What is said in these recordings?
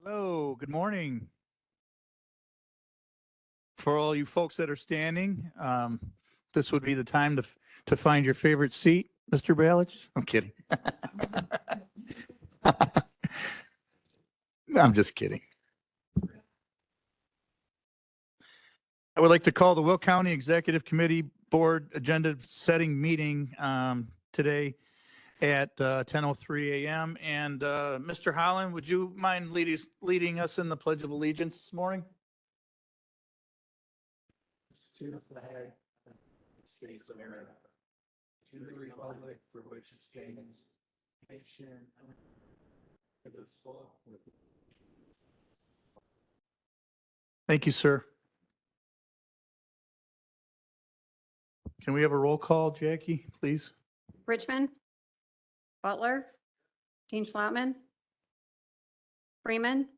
Hello, good morning. For all you folks that are standing, this would be the time to find your favorite seat, Mr. Balich. I'm kidding. I'm just kidding. I would like to call the Will County Executive Committee Board Agenda Setting Meeting today at 10:03 a.m. And Mr. Holland, would you mind leading us in the Pledge of Allegiance this morning? To the flag of the States of America, to the republic for which it stands, nation under the full. Thank you, sir. Can we have a roll call, Jackie, please? Richmond, Butler, Dean Schloutman, Freeman,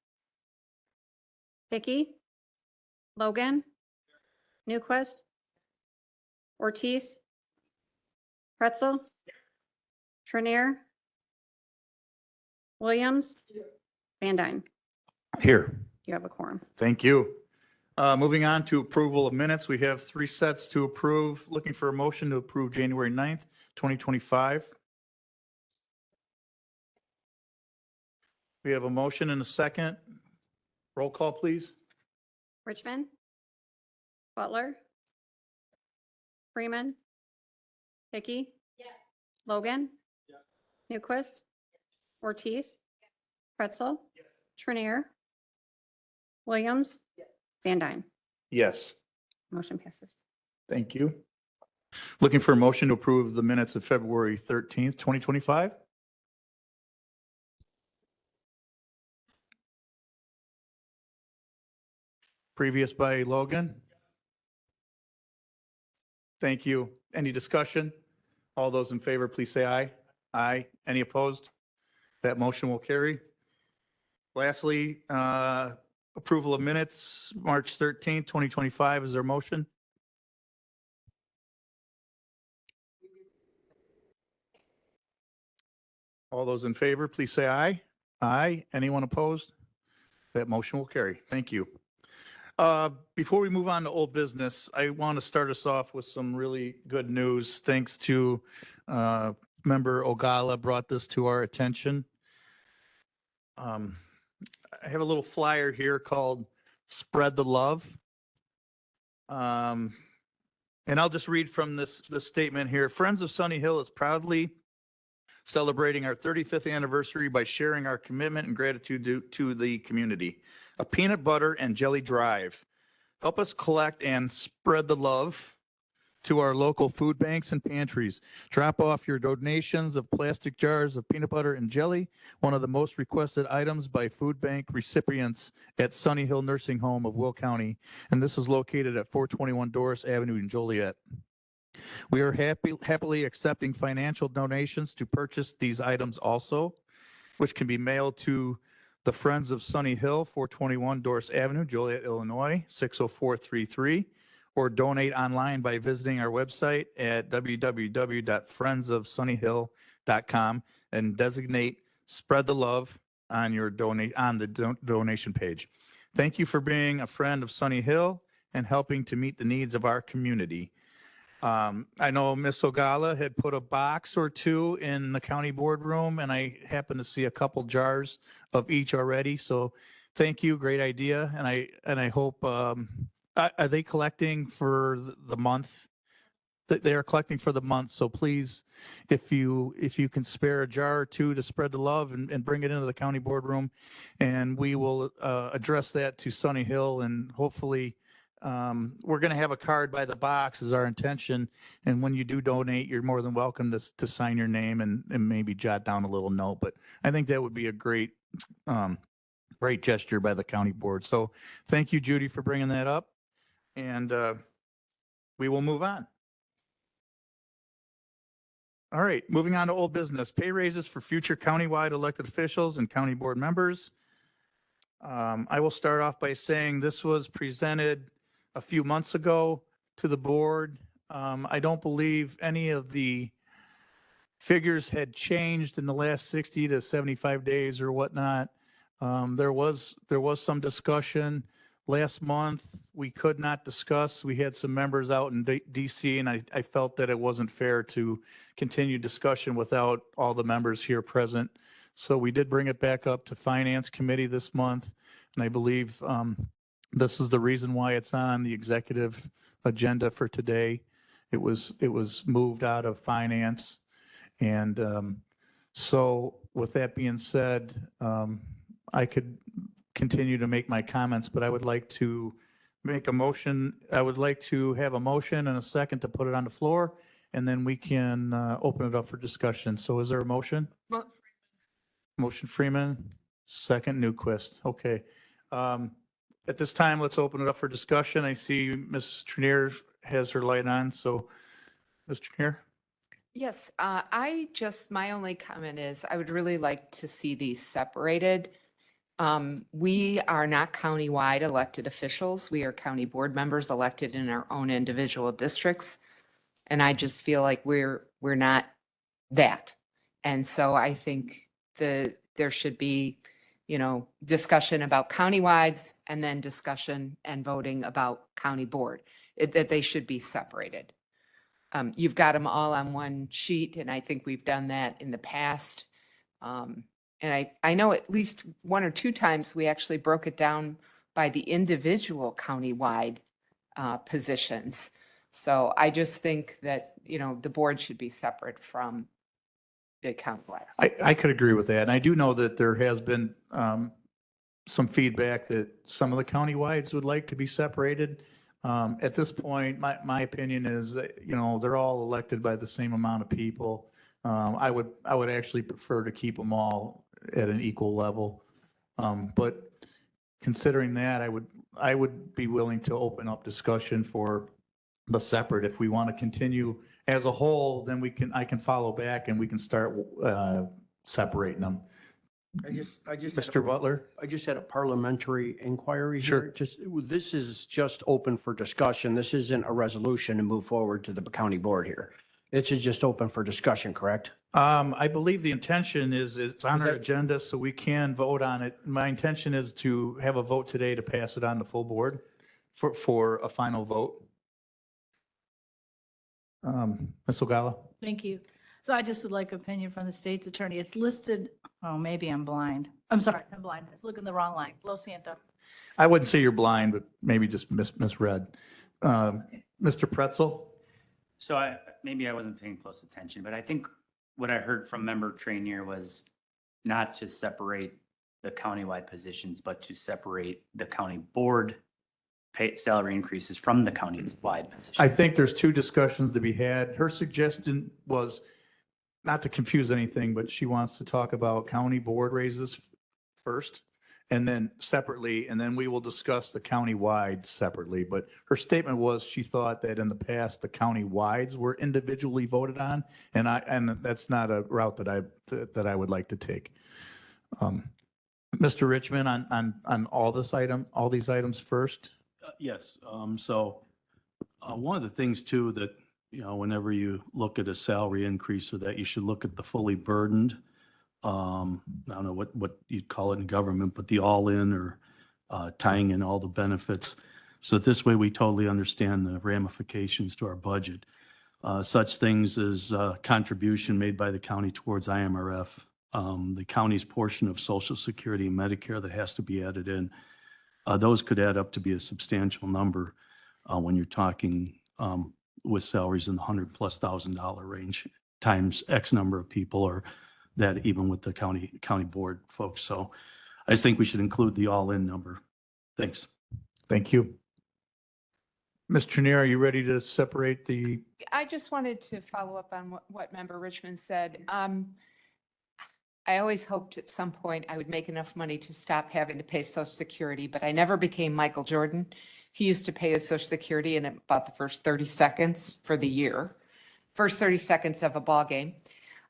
Hickey, Logan, Newquist, Ortiz, Pretzel, Trenier, Williams, Van Dyne. Here. You have a quorum. Thank you. Moving on to approval of minutes, we have 3 sets to approve. Looking for a motion to approve January 9th, 2025. We have a motion and a second. Roll call, please. Richmond, Butler, Freeman, Hickey, Logan, Newquist, Ortiz, Pretzel, Trenier, Williams, Van Dyne. Yes. Motion passes. Thank you. Looking for a motion to approve the minutes of February 13th, 2025. Previous by Logan. Thank you. Any discussion? All those in favor, please say aye. Aye. Any opposed? That motion will carry. Lastly, approval of minutes, March 13th, 2025. Is there a motion? All those in favor, please say aye. Aye. Anyone opposed? That motion will carry. Thank you. Before we move on to old business, I want to start us off with some really good news. Thanks to Member Ogala brought this to our attention. I have a little flyer here called Spread the Love. And I'll just read from this statement here. Friends of Sunny Hill is proudly celebrating our 35th anniversary by sharing our commitment and gratitude to the community. A peanut butter and jelly drive. Help us collect and spread the love to our local food banks and pantries. Drop off your donations of plastic jars of peanut butter and jelly, one of the most requested items by food bank recipients at Sunny Hill Nursing Home of Will County. And this is located at 421 Doris Avenue in Joliet. We are happily accepting financial donations to purchase these items also, which can be mailed to the Friends of Sunny Hill, 421 Doris Avenue, Joliet, Illinois, 60433, or donate online by visiting our website at www.friendsofsunnyhill.com and designate Spread the Love on your donation page. Thank you for being a friend of Sunny Hill and helping to meet the needs of our community. I know Ms. Ogala had put a box or two in the county boardroom, and I happened to see a couple jars of each already. So thank you. Great idea. And I hope, are they collecting for the month? They are collecting for the month. So please, if you can spare a jar or two to spread the love and bring it into the county boardroom, and we will address that to Sunny Hill, and hopefully we're going to have a card by the box is our intention. And when you do donate, you're more than welcome to sign your name and maybe jot down a little note. But I think that would be a great gesture by the county board. So thank you, Judy, for bringing that up. And we will move on. All right, moving on to old business. Pay raises for future countywide elected officials and county board members. I will start off by saying this was presented a few months ago to the board. I don't believe any of the figures had changed in the last 60 to 75 days or whatnot, There was some discussion last month. We could not discuss. We had some members out in DC, and I felt that it wasn't fair to continue discussion without all the members here present. So we did bring it back up to Finance Committee this month, and I believe this is the reason why it's on the executive agenda for today. It was moved out of Finance. And so with that being said, I could continue to make my comments, but I would like to make a motion. I would like to have a motion and a second to put it on the floor, and then we can open it up for discussion. So is there a motion? Motion Freeman, second Newquist. Okay. At this time, let's open it up for discussion. I see Ms. Trenier has her light on, so Ms. Trenier? Yes, my only comment is I would really like to see these separated. We are not countywide elected officials. We are county board members elected in our own individual districts. And I just feel like we're not that. And so I think there should be, discussion about countywides and then discussion and voting about county board, that they should be separated. You've got them all on one sheet, and I think we've done that in the past. And I know at least one or two times we actually broke it down by the individual countywide positions. So I just think that, the board should be separate from the countywide. I could agree with that. And I do know that there has been some feedback that some of the countywides would like to be separated. At this point, my opinion is that, they're all elected by the same amount of people. I would actually prefer to keep them all at an equal level. But considering that, I would be willing to open up discussion for the separate. If we want to continue as a whole, then I can follow back and we can start separating them. Mr. Butler? I just had a parliamentary inquiry Sure. here. This is just open for discussion. This isn't a resolution to move forward to the county board here. It's just open for discussion, correct? I believe the intention is it's on Is our that- agenda, so we can vote on it. My intention is to have a vote today to pass it on the full board for a final vote. Ms. Ogala? Thank you. So I just would like opinion from the state's attorney. It's listed, oh, maybe I'm blind. I'm sorry, I'm blind. I was looking the wrong line. Los Santo. I wouldn't say you're blind, but maybe just misread. Mr. Pretzel? So maybe I wasn't paying close attention, but I think what I heard from Member Trainier was not to separate the countywide positions, but to separate the county board pay salary increases from the countywide positions. I think there's two discussions to be had. Her suggestion was not to confuse anything, but she wants to talk about county board raises first and then separately, and then we will discuss the countywide separately. But her statement was she thought that in the past, the countywides were individually voted on, and that's not a route that I would like to take. Mr. Richmond, on all these items first? Yes. So one of the things too that, whenever you look at a salary increase or that you should look at the fully burdened, I don't know what you'd call it in government, but the all-in or tying in all the benefits. So this way we totally understand the ramifications to our budget. Such things as contribution made by the county towards IMRF, the county's portion of Social Security and Medicare that has to be added in. Those could add up to be a substantial number when you're talking with salaries in the $100,000+ range times X number of people, or that even with the county board folks. So I just think we should include the all-in number. Thanks. Thank you. Ms. Trenier, are you ready to separate the? I just wanted to follow up on what Member Richmond said. I always hoped at some point I would make enough money to stop having to pay Social Security, but I never became Michael Jordan. He used to pay his Social Security in about the first 30 seconds for the year, first 30 seconds of a ball game.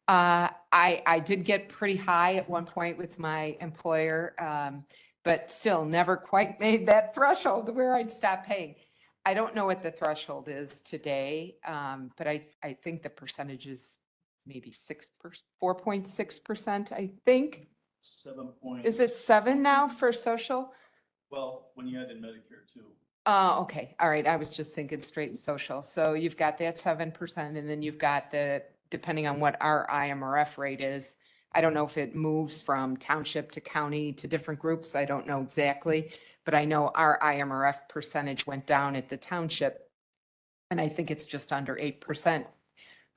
I did get pretty high at one point with my employer, but still never quite made that threshold where I'd stop paying. I don't know what the threshold is today, but I think the percentage is maybe 4.6%, I think. 7 point. Is it 7 now for social? Well, when you add in Medicare too. Okay, all right, I was just thinking straight and social. So you've got that 7% and then you've got the, depending on what our IMRF rate is. I don't know if it moves from township to county to different groups. I don't know exactly. But I know our IMRF percentage went down at the township. And I think it's just under 8%.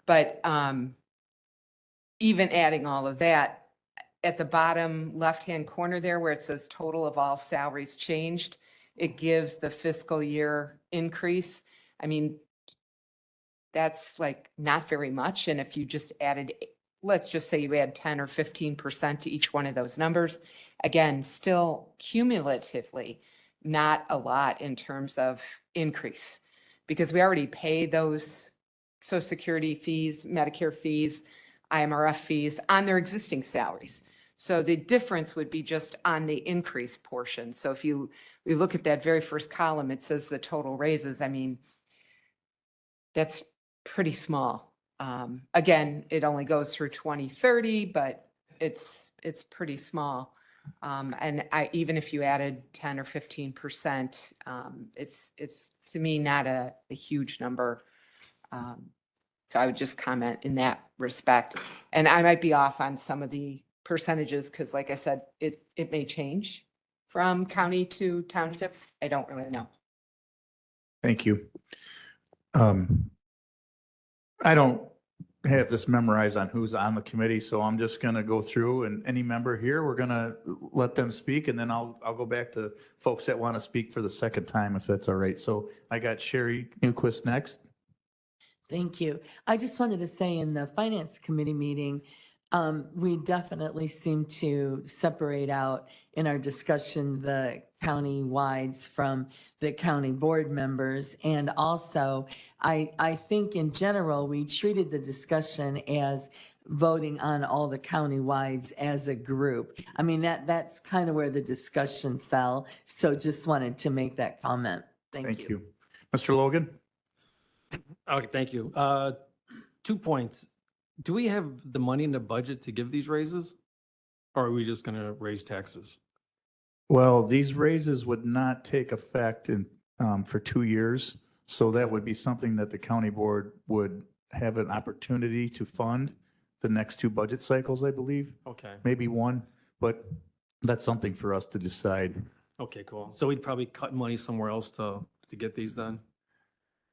But even adding all of that, at the bottom left-hand corner there where it says total of all salaries changed, it gives the fiscal year increase. I mean, that's like not very much. And if you just added, let's just say you add 10 or 15% to each one of those numbers, again, still cumulatively, not a lot in terms of increase. Because we already pay those Social Security fees, Medicare fees, IMRF fees on their existing salaries. So the difference would be just on the increase portion. So if we look at that very first column, it says the total raises. I mean, that's pretty small. Again, it only goes through 2030, but it's pretty small. And even if you added 10 or 15%, it's to me not a huge number. So I would just comment in that respect. And I might be off on some of the percentages because like I said, it may change from county to township. I don't really know. Thank you. I don't have this memorized on who's on the committee, so I'm just going to go through and any member here, we're going to let them speak and then I'll go back to folks that want to speak for the second time if that's all right. So I got Sherry Newquist next. Thank you. I just wanted to say in the Finance Committee meeting, we definitely seem to separate out in our discussion the county-wides from the county board members. And also, I think in general, we treated the discussion as voting on all the county-wides as a group. I mean, that's kind of where the discussion fell. So just wanted to make that comment. Thank you. Mr. Logan? Okay, thank you. 2 points. Do we have the money in the budget to give these raises? Or are we just going to raise taxes? Well, these raises would not take effect in, for 2 years. So that would be something that the county board would have an opportunity to fund the next 2 budget cycles, I believe, Okay, maybe 1, but that's something for us to decide. okay, cool. So we'd probably cut money somewhere else to get these done?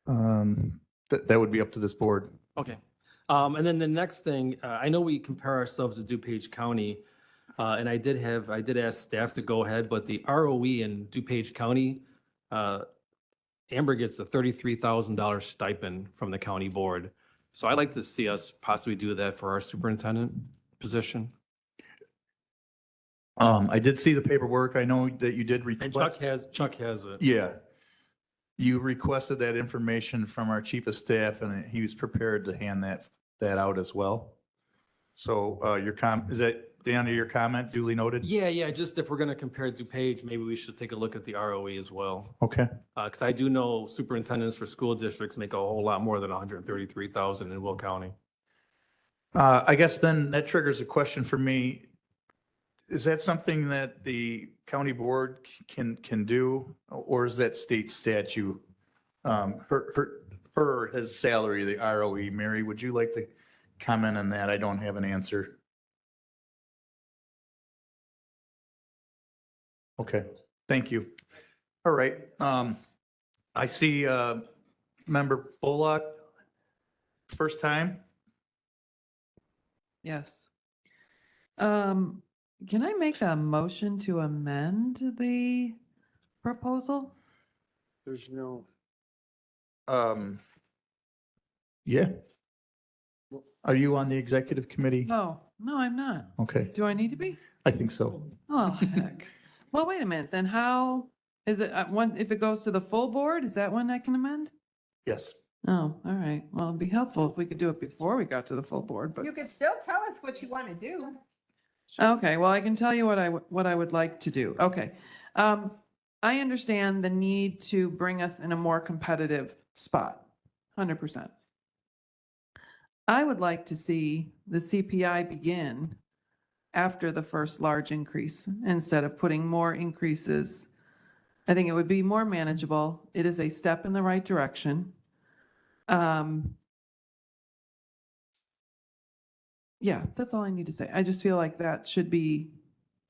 That would be up to this board. Okay. And then the next thing, I know we compare ourselves to DuPage County, and I did ask staff to go ahead, but the ROE in DuPage County, Amber gets a $33,000 stipend from the county board. So I'd like to see us possibly do that for our superintendent position. I did see the paperwork. I know that you did And request. Chuck has it. Yeah. You requested that information from our chief of staff and he was prepared to hand that out as well. So is that the end of your comment duly noted? Yeah, just if we're going to compare DuPage, maybe we should take a look at the ROE as well. Okay. Because I do know superintendents for school districts make a whole lot more than 133,000 in Will County. I guess then that triggers a question for me. Is that something that the county board can do, or is that state statute? His salary, the ROE. Mary, would you like to comment on that? I don't have an answer. Okay, thank you. All right. I see Member Bullock, first time. Yes. Can I make a motion to amend the proposal? There's no, Yeah. Are you on the executive committee? Oh, no, I'm not. Okay, Do I need to be? I think so. Oh, heck. Well, wait a minute, then how, is it, if it goes to the full board, is that when I can amend? Yes. Oh, all right. Well, it'd be helpful if we could do it before we got to the full board, but. You could still tell us what you want to do. Okay, well, I can tell you what I would like to do. Okay. I understand the need to bring us in a more competitive spot, 100%. I would like to see the CPI begin after the first large increase instead of putting more increases. I think it would be more manageable. It is a step in the right direction. Yeah, that's all I need to say. I just feel like that should be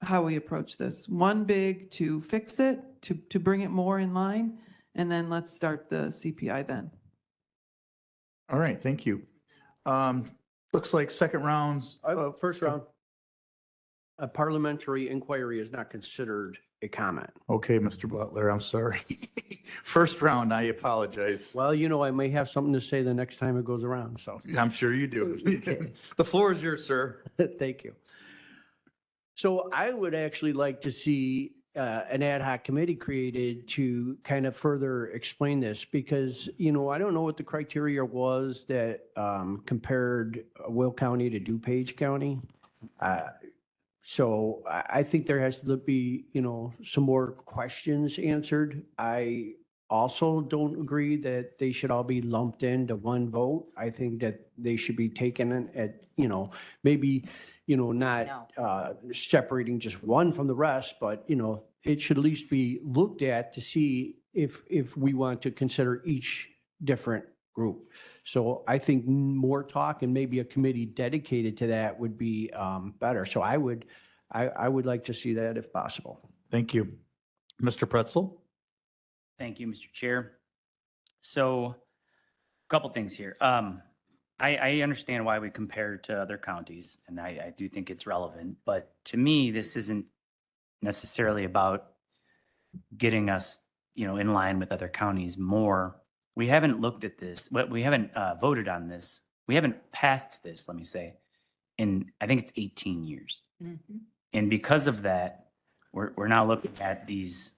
how we approach this. One big to fix it, to bring it more in line, and then let's start the CPI then. All right, thank you. Looks like second rounds. First round. A parliamentary inquiry is not considered a comment. Okay, Mr. Butler, I'm sorry. First round, I apologize. Well, you know, I may have something to say the next time it goes around, so. I'm sure you do. The floor is yours, sir. Thank you. So I would actually like to see an ad hoc committee created to kind of further explain this because, you know, I don't know what the criteria was that compared Will County to DuPage County. So I think there has to be, you know, some more questions answered. I also don't agree that they should all be lumped into one vote. I think that they should be taken at, you know, maybe, you know, not separating just one from the rest, but, you know, it should at least be looked at to see if we want to consider each different group. So I think more talk and maybe a committee dedicated to that would be better. So I would like to see that if possible. Thank you. Mr. Pretzel? Thank you, Mr. Chair. So a couple things here. I understand why we compare to other counties, and I do think it's relevant. But to me, this isn't necessarily about getting us, you know, in line with other counties more. We haven't looked at this, but we haven't voted on this. We haven't passed this, let me say, in I think it's 18 years. And because of that, we're now looking at these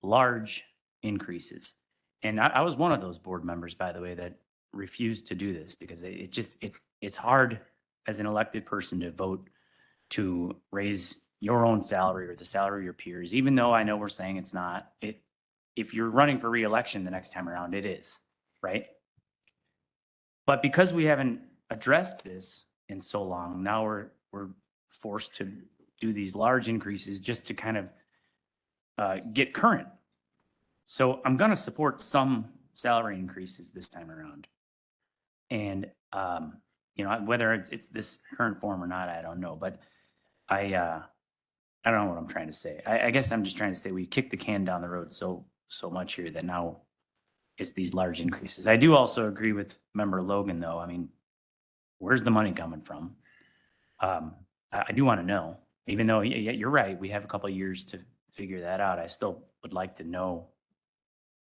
large increases. And I was one of those board members, by the way, that refused to do this because it's hard as an elected person to vote to raise your own salary or the salary of your peers, even though I know we're saying it's not. If you're running for reelection the next time around, it is, right? But because we haven't addressed this in so long, now we're forced to do these large increases just to kind of get current. So I'm going to support some salary increases this time around. And, you know, whether it's this current form or not, I don't know. But I don't know what I'm trying to say. I guess I'm just trying to say we kicked the can down the road so much here that now it's these large increases. I do also agree with Member Logan, though. I mean, where's the money coming from? I do want to know, even though you're right, we have a couple of years to figure that out. I still would like to know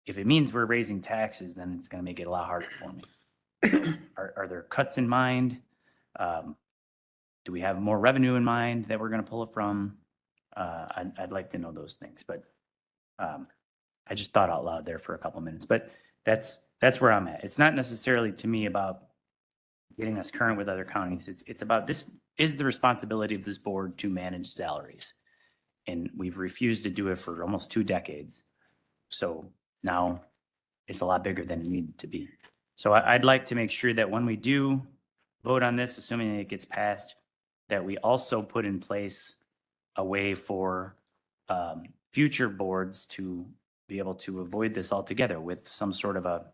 if it means we're raising taxes, then it's going to make it a lot harder for me. Are there cuts in mind? Do we have more revenue in mind that we're going to pull it from? I'd like to know those things, but I just thought out loud there for a couple minutes. But that's where I'm at. It's not necessarily to me about getting us current with other counties. It's about this is the responsibility of this board to manage salaries, and we've refused to do it for almost 2 decades. So now it's a lot bigger than it needed to be. So I'd like to make sure that when we do vote on this, assuming it gets passed, that we also put in place a way for future boards to be able to avoid this altogether with some sort of a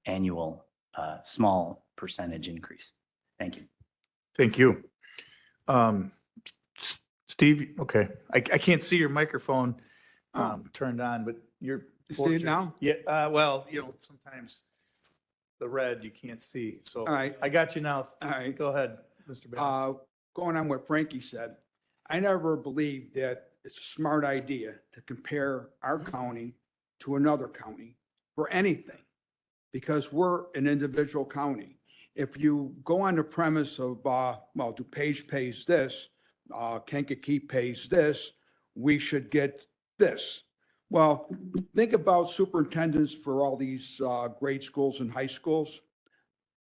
annual small percentage increase. Thank you. Thank you. Steve, okay. I can't see your microphone turned on, but you're. You see it now? Yeah, well, you know, sometimes the red you can't see. So All right. I got you now. All right. Go ahead, Mr. Bell. Going on what Frankie said, I never believed that it's a smart idea to compare our county to another county for anything, because we're an individual county. If you go on the premise of, well, DuPage pays this, Kankakee pays this, we should get this. Well, think about superintendents for all these grade schools and high schools.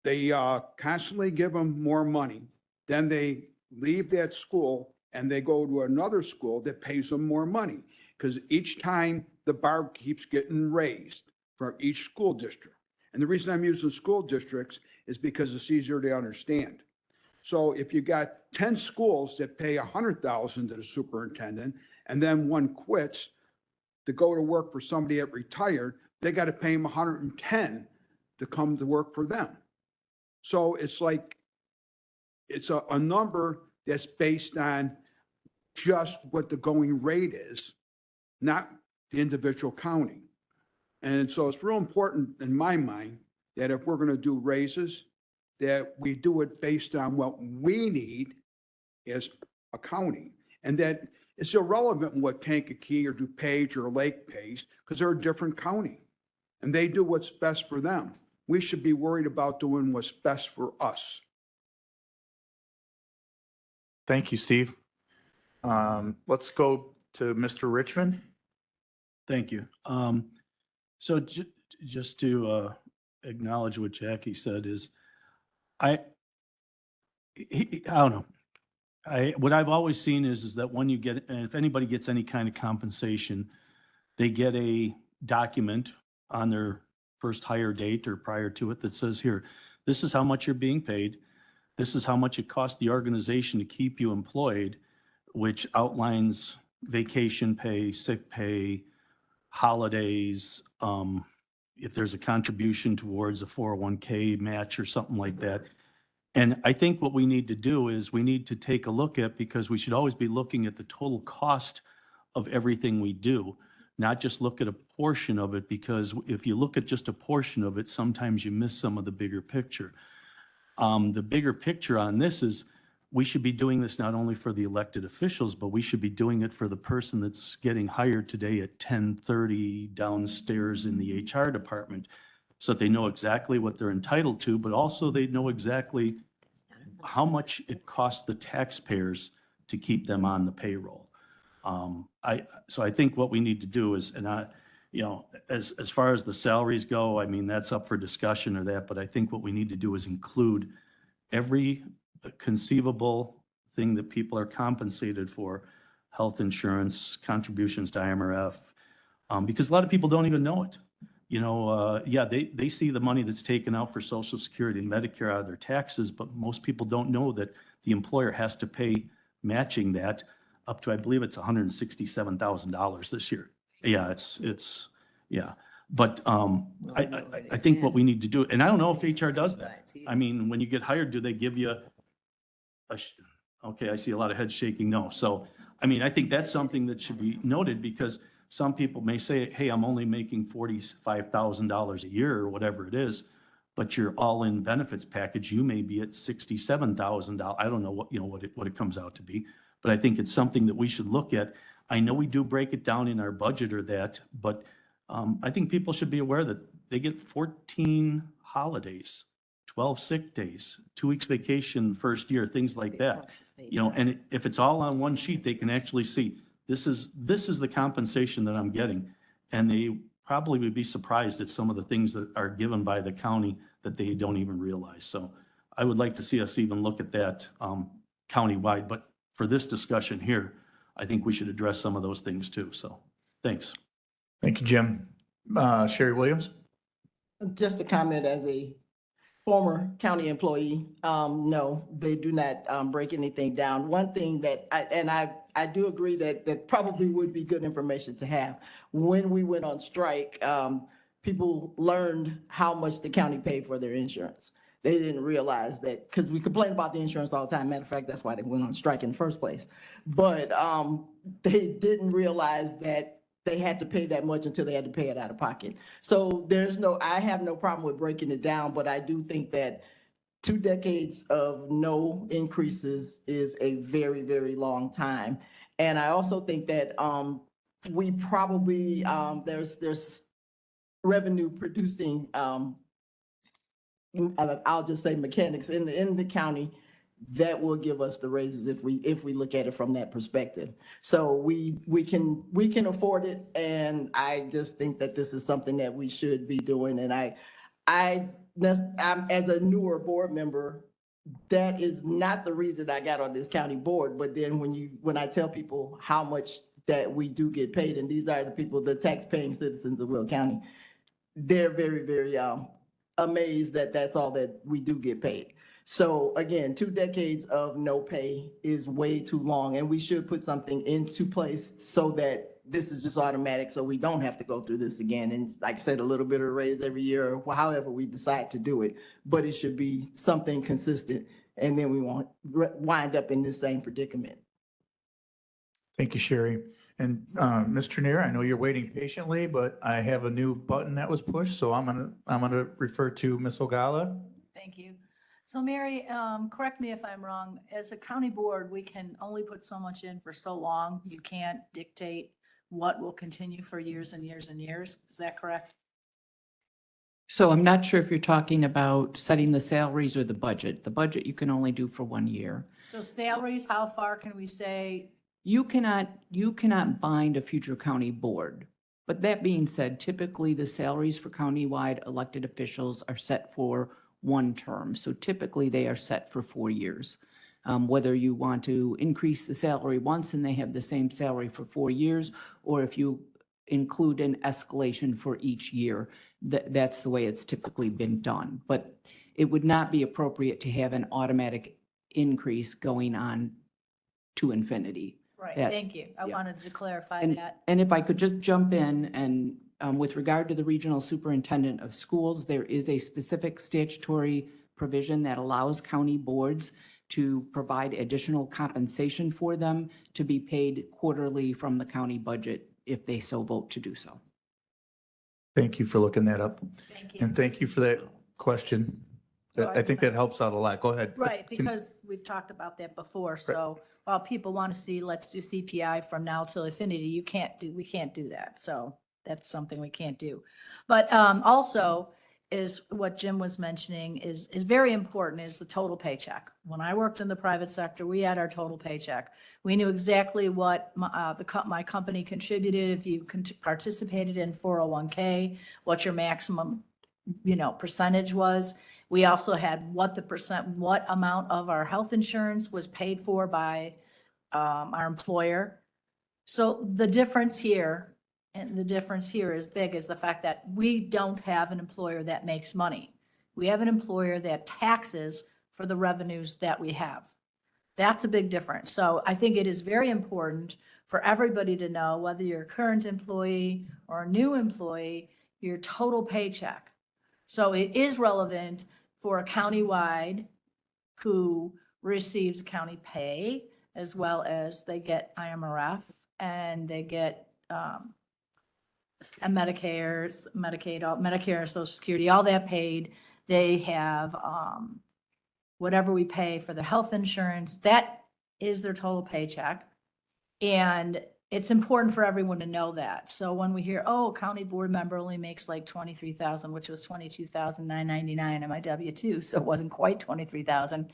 They constantly give them more money. Then they leave that school and they go to another school that pays them more money, because each time the bar keeps getting raised for each school district. And the reason I'm using school districts is because it's easier to understand. So if you got 10 schools that pay 100,000 to the superintendent, and then one quits to go to work for somebody that retired, they got to pay him 110 to come to work for them. So it's like, it's a number that's based on just what the going rate is, not the individual county. And so it's real important in my mind that if we're going to do raises, that we do it based on what we need as a county. And that it's irrelevant what Kankakee or DuPage or Lake pays, because they're a different county. And they do what's best for them. We should be worried about doing what's best for us. Thank you, Steve. Let's go to Mr. Richmond. Thank you. So just to acknowledge what Jackie said is, I don't know. What I've always seen is that when you get, and if anybody gets any kind of compensation, they get a document on their first hire date or prior to it that says, here, this is how much you're being paid. This is how much it costs the organization to keep you employed, which outlines vacation pay, sick pay, holidays, if there's a contribution towards a 401k match or something like that. And I think what we need to do is we need to take a look at, because we should always be looking at the total cost of everything we do, not just look at a portion of it, because if you look at just a portion of it, sometimes you miss some of the bigger picture. The bigger picture on this is we should be doing this not only for the elected officials, but we should be doing it for the person that's getting hired today at 10:30 downstairs in the HR department, so that they know exactly what they're entitled to, but also they know exactly how much it costs the taxpayers to keep them on the payroll. So I think what we need to do is, and as far as the salaries go, I mean, that's up for discussion or that, but I think what we need to do is include every conceivable thing that people are compensated for, health insurance, contributions to IMRF, because a lot of people don't even know it. Yeah, they see the money that's taken out for Social Security and Medicare out of their taxes, but most people don't know that the employer has to pay matching that up to, I believe it's $167,000 this year. Yeah, yeah. But I think what we need to do, and I don't know if HR does that. I mean, when you get hired, do they give you okay, I see a lot of heads shaking no. So, I mean, I think that's something that should be noted, because some people may say, hey, I'm only making $45,000 a year or whatever it is, but your all-in benefits package, you may be at $67,000. I don't know what it comes out to be, but I think it's something that we should look at. I know we do break it down in our budget or that, but I think people should be aware that they get 14 holidays, 12 sick days, 2 weeks vacation first year, things like that. And if it's all on one sheet, they can actually see, this is the compensation that I'm getting. And they probably would be surprised at some of the things that are given by the county that they don't even realize. So I would like to see us even look at that countywide. But for this discussion here, I think we should address some of those things too. So thanks. Thank you, Jim. Sherry Williams? Just a comment as a former county employee, no, they do not break anything down. One thing that I do agree that probably would be good information to have. When we went on strike, people learned how much the county paid for their insurance. They didn't realize that, because we complain about the insurance all the time. Matter of fact, that's why they went on strike in the first place. But they didn't realize that they had to pay that much until they had to pay it out of pocket. So I have no problem with breaking it down, but I do think that 2 decades of no increases is a very, very long time. And I also think that we probably, there's revenue producing, I'll just say mechanics in the county that will give us the raises if we look at it from that perspective. So we can afford it, and I just think that this is something that we should be doing. And I'm as a newer board member, that is not the reason I got on this county board. But then when I tell people how much that we do get paid, and these are the people, the tax-paying citizens of Will County, they're very, very amazed that that's all that we do get paid. So again, 2 decades of no pay is way too long, and we should put something into place so that this is just automatic, so we don't have to go through this again. And like I said, a little bit of raise every year, or however we decide to do it, but it should be something consistent, and then we won't wind up in this same predicament. Thank you, Sherry. And Ms. Trenier, I know you're waiting patiently, but I have a new button that was pushed, so I'm gonna refer to Ms. Ogala. Thank you. So Mary, correct me if I'm wrong, as a county board, we can only put so much in for so long. You can't dictate what will continue for years and years and years. Is that correct? So I'm not sure if you're talking about setting the salaries or the budget. The budget you can only do for 1 year. So salaries, how far can we say? You cannot bind a future county board. But that being said, typically the salaries for countywide elected officials are set for 1 term. So typically they are set for 4 years. Whether you want to increase the salary once and they have the same salary for 4 years, or if you include an escalation for each year, that's the way it's typically been done. But it would not be appropriate to have an automatic increase going on to infinity. Right, That's- thank you. I yeah. wanted to clarify And, that. and if I could just jump in and with regard to the regional superintendent of schools, there is a specific statutory provision that allows county boards to provide additional compensation for them to be paid quarterly from the county budget if they so vote to do so. Thank you for looking that up. Thank you. And thank you for that question. I think that helps out a lot. Go ahead. Right, Can- because we've talked about that before. So while people want to see, let's do CPI from now till infinity, we can't do that. So that's something we can't do. But also is what Jim was mentioning is very important is the total paycheck. When I worked in the private sector, we had our total paycheck. We knew exactly what my company contributed, if you participated in 401k, what your maximum, percentage was. We also had what amount of our health insurance was paid for by our employer. So the difference here, and the difference here is big, is the fact that we don't have an employer that makes money. We have an employer that taxes for the revenues that we have. That's a big difference. So I think it is very important for everybody to know, whether you're a current employee or a new employee, your total paycheck. So it is relevant for a countywide who receives county pay, as well as they get IMRF and they get Medicare, Medicaid, Medicare, Social Security, all that paid. They have whatever we pay for the health insurance, that is their total paycheck. And it's important for everyone to know that. So when we hear, oh, county board member only makes like 23,000, which was 22,999 on my W-2, so it wasn't quite 23,000.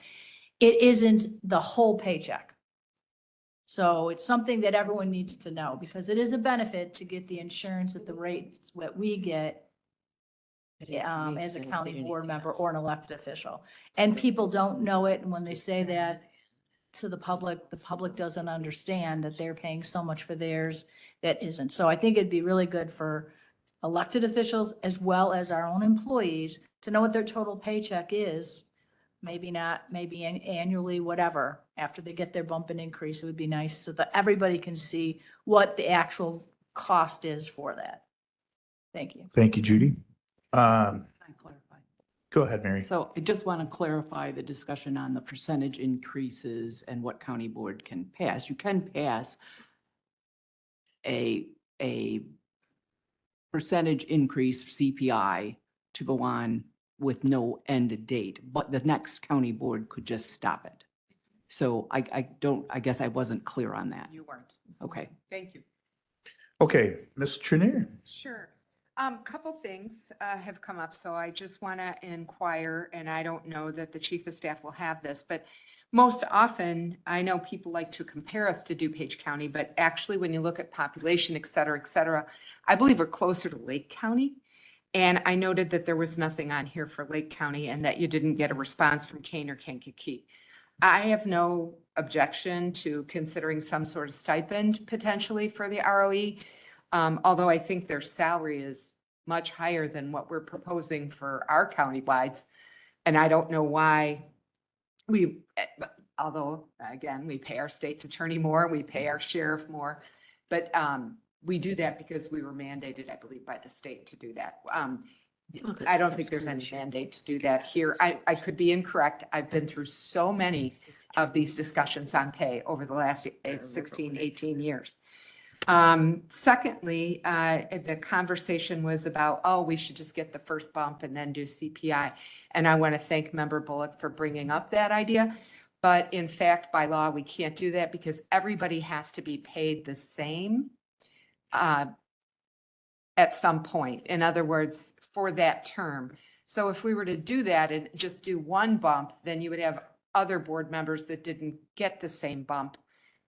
It isn't the whole paycheck. So it's something that everyone needs to know, because it is a benefit to get the insurance at the rates what we get as a county board member or an elected official. And people don't know it, and when they say that to the public doesn't understand that they're paying so much for theirs that isn't. So I think it'd be really good for elected officials as well as our own employees to know what their total paycheck is. Maybe not, maybe annually, whatever. After they get their bump and increase, it would be nice so that everybody can see what the actual cost is for that. Thank you. Thank you, Judy. Go ahead, Mary. So I just want to clarify the discussion on the percentage increases and what county board can pass. You can pass a percentage increase CPI to go on with no end date, but the next county board could just stop it. So I guess I wasn't clear on that. You weren't. Okay. Thank you. Okay, Ms. Trenier. Sure. Couple things have come up, so I just want to inquire, and I don't know that the chief of staff will have this, but most often, I know people like to compare us to DuPage County, but actually when you look at population, et cetera, I believe we're closer to Lake County. And I noted that there was nothing on here for Lake County and that you didn't get a response from Kane or Kankakee. I have no objection to considering some sort of stipend potentially for the ROE. Although I think their salary is much higher than what we're proposing for our countywides. And I don't know why although, again, we pay our state's attorney more, we pay our sheriff more. But we do that because we were mandated, I believe, by the state to do that. I don't think there's any mandate to do that here. I could be incorrect. I've been through so many of these discussions on pay over the last 16, 18 years. Secondly, the conversation was about, oh, we should just get the first bump and then do CPI. And I want to thank Member Bullock for bringing up that idea. But in fact, by law, we can't do that because everybody has to be paid the same at some point. In other words, for that term. So if we were to do that and just do one bump, then you would have other board members that didn't get the same bump.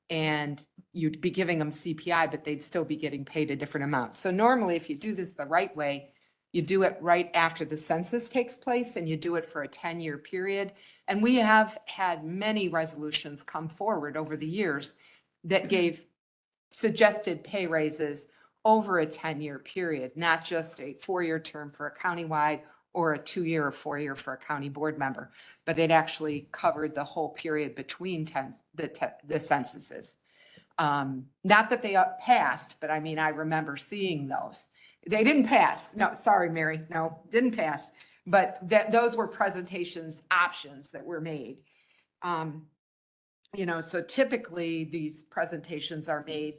And you'd be giving them CPI, but they'd still be getting paid a different amount. So normally, if you do this the right way, you do it right after the census takes place and you do it for a 10-year period. And we have had many resolutions come forward over the years that gave suggested pay raises over a 10-year period, not just a 4-year term for a countywide or a 2-year or 4-year for a county board member, but it actually covered the whole period between the censuses. Not that they passed, but I mean, I remember seeing those. They didn't pass. No, sorry, Mary. No, didn't pass. But those were presentations options that were made. So typically these presentations are made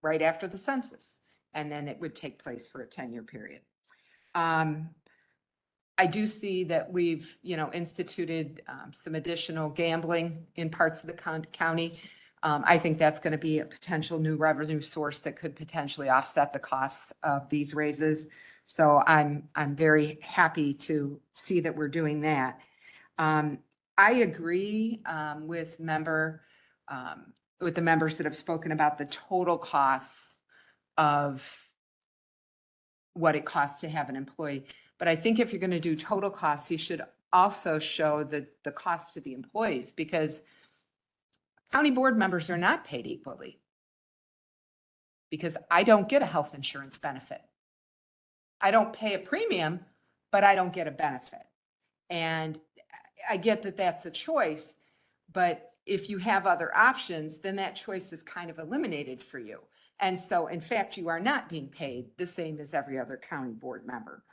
right after the census, and then it would take place for a 10-year period. I do see that we've, instituted some additional gambling in parts of the county. I think that's going to be a potential new revenue source that could potentially offset the costs of these raises. So I'm very happy to see that we're doing that. I agree with the members that have spoken about the total costs of what it costs to have an employee. But I think if you're going to do total costs, you should also show the cost to the employees, because county board members are not paid equally. Because I don't get a health insurance benefit. I don't pay a premium, but I don't get a benefit. And I get that that's a choice, but if you have other options, then that choice is kind of eliminated for you. And so in fact, you are not being paid the same as every other county board member.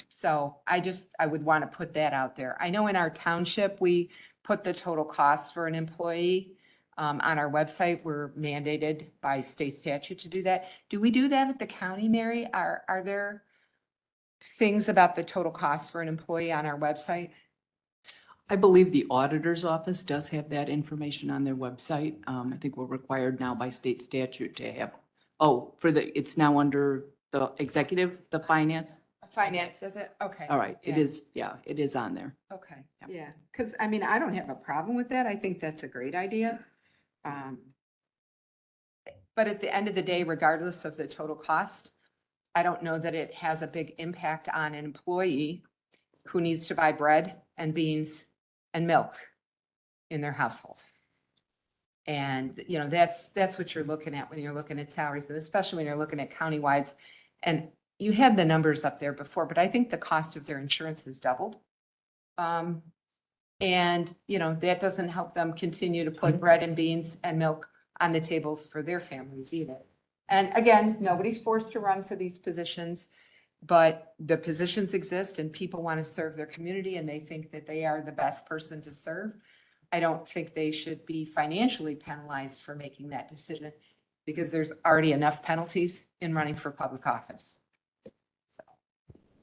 So I would want to put that out there. I know in our township, we put the total costs for an employee on our website. We're mandated by state statute to do that. Do we do that at the county, Mary? Are there things about the total cost for an employee on our website? I believe the auditor's office does have that information on their website. I think we're required now by state statute to have, it's now under the executive, the finance. Finance, does it? Okay. All right, Yeah. it is on there. Okay, yeah, because I mean, I don't have a problem with that. I think that's a great idea. But at the end of the day, regardless of the total cost, I don't know that it has a big impact on an employee who needs to buy bread and beans and milk in their household. And, that's what you're looking at when you're looking at salaries, and especially when you're looking at countywides. And you had the numbers up there before, but I think the cost of their insurance has doubled. And, that doesn't help them continue to put bread and beans and milk on the tables for their families either. And again, nobody's forced to run for these positions, but the positions exist and people want to serve their community and they think that they are the best person to serve. I don't think they should be financially penalized for making that decision, because there's already enough penalties in running for public office.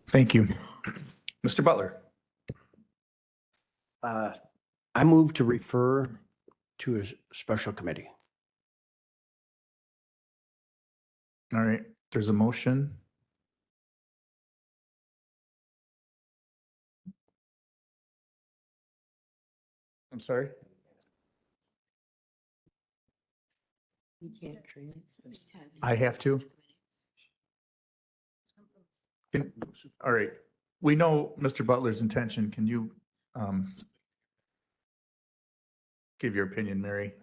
Thank you. Mr. Butler. I move to refer to a special committee. All right, there's a motion. I'm sorry? I have to? All right, we know Mr. Butler's intention. Can you give your opinion, Mary?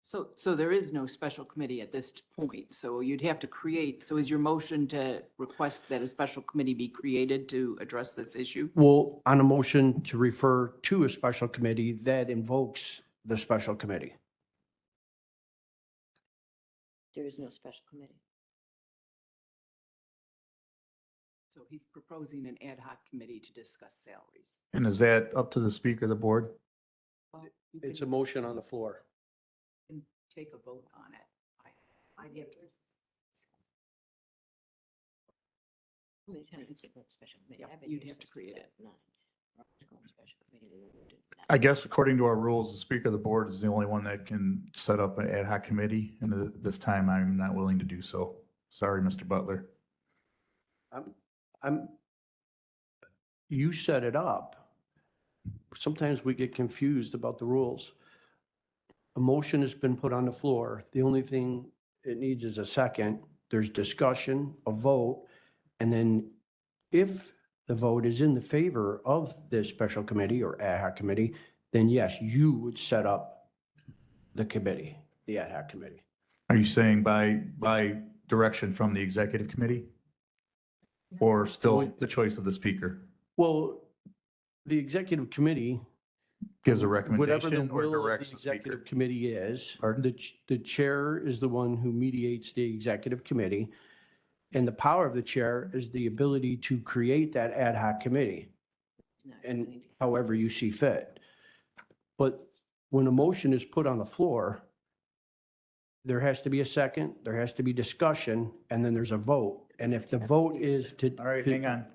So there is no special committee at this point. So you'd have to create, so is your motion to request that a special committee be created to address this issue? Well, on a motion to refer to a special committee that invokes the special committee. There is no special committee. So he's proposing an ad hoc committee to discuss salaries. And is that up to the speaker of the board? Well, you It's a can motion on the floor. take a vote on it. I'd have to. How many times you take that special committee? Yeah, I've been you'd here have to since create it. 2009. It's called special committee. I guess according to our rules, the speaker of the board is the only one that can set up an ad hoc committee. And at this time, I'm not willing to do so. Sorry, Mr. Butler. You set it up. Sometimes we get confused about the rules. A motion has been put on the floor. The only thing it needs is a second. There's discussion, a vote, and then if the vote is in the favor of this special committee or ad hoc committee, then yes, you would set up the committee, the ad hoc committee. Are you saying by direction from the executive committee? Or still the choice of the speaker? Well, the executive committee, Gives a whatever the recommendation or will of the directs the speaker? executive committee is, Pardon? the chair is the one who mediates the executive committee. And the power of the chair is the ability to create that ad hoc committee and however you see fit. But when a motion is put on the floor, there has to be a second, there has to be discussion, and then there's a vote. And if the vote is to. All right, hang on.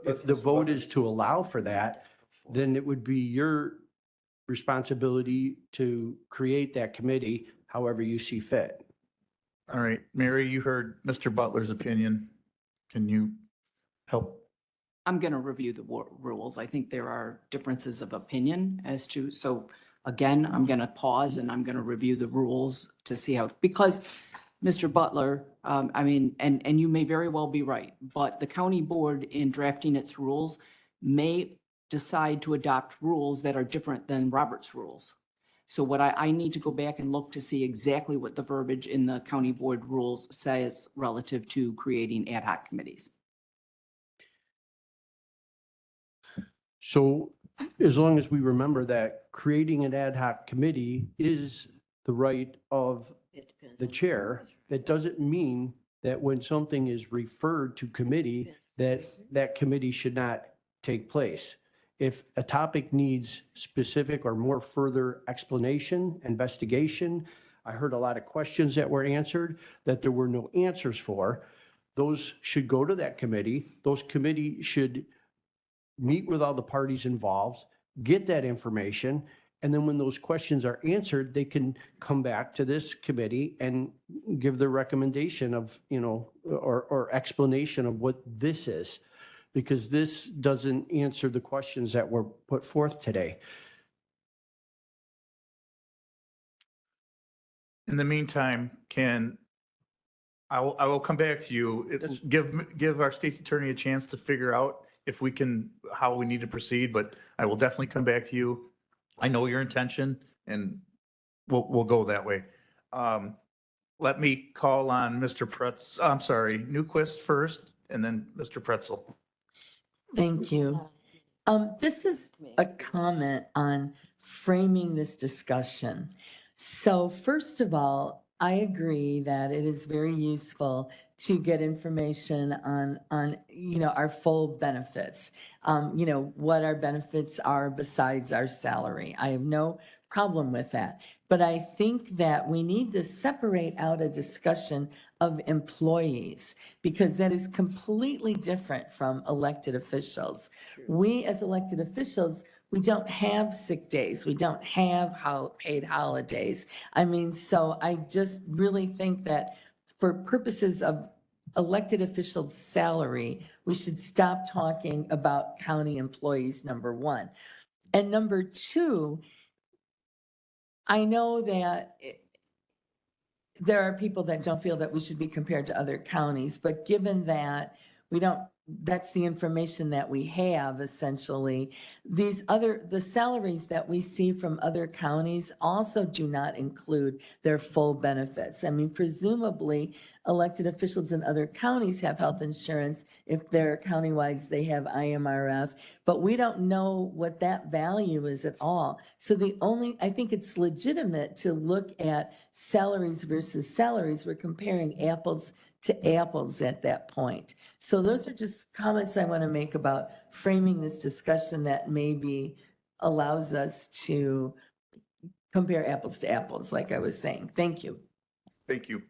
If the vote is to allow for that, then it would be your responsibility to create that committee however you see fit. All right, Mary, you heard Mr. Butler's opinion. Can you help? I'm going to review the rules. I think there are differences of opinion as to, so again, I'm going to pause and I'm going to review the rules to see how, because Mr. Butler, I mean, and you may very well be right, but the county board in drafting its rules may decide to adopt rules that are different than Robert's rules. So what I need to go back and look to see exactly what the verbiage in the county board rules says relative to creating ad hoc committees. So as long as we remember that creating an ad hoc committee is the right of the chair, that doesn't mean that when something is referred to committee, that that committee should not take place. If a topic needs specific or more further explanation, investigation, I heard a lot of questions that were answered that there were no answers for. Those should go to that committee. Those committees should meet with all the parties involved, get that information, and then when those questions are answered, they can come back to this committee and give their recommendation of, or explanation of what this is. Because this doesn't answer the questions that were put forth today. In the meantime, I will come back to you. Give our state's attorney a chance to figure out if we can, how we need to proceed, but I will definitely come back to you. I know your intention and we'll go that way. Let me call on Mr. Newquist first and then Mr. Pretzel. Thank you. This is a comment on framing this discussion. So first of all, I agree that it is very useful to get information on our full benefits. What our benefits are besides our salary. I have no problem with that. But I think that we need to separate out a discussion of employees because that is completely different from elected officials. We as elected officials, we don't have sick days. We don't have paid holidays. I mean, so I just really think that for purposes of elected officials' salary, we should stop talking about county employees, number one. And number two, I know that there are people that don't feel that we should be compared to other counties, but given that we don't that's the information that we have essentially. The salaries that we see from other counties also do not include their full benefits. I mean, presumably, elected officials in other counties have health insurance. If they're countywides, they have IMRF, but we don't know what that value is at all. So I think it's legitimate to look at salaries versus salaries. We're comparing apples to apples at that point. So those are just comments I want to make about framing this discussion that maybe allows us to compare apples to apples, like I was saying. Thank you. Thank you.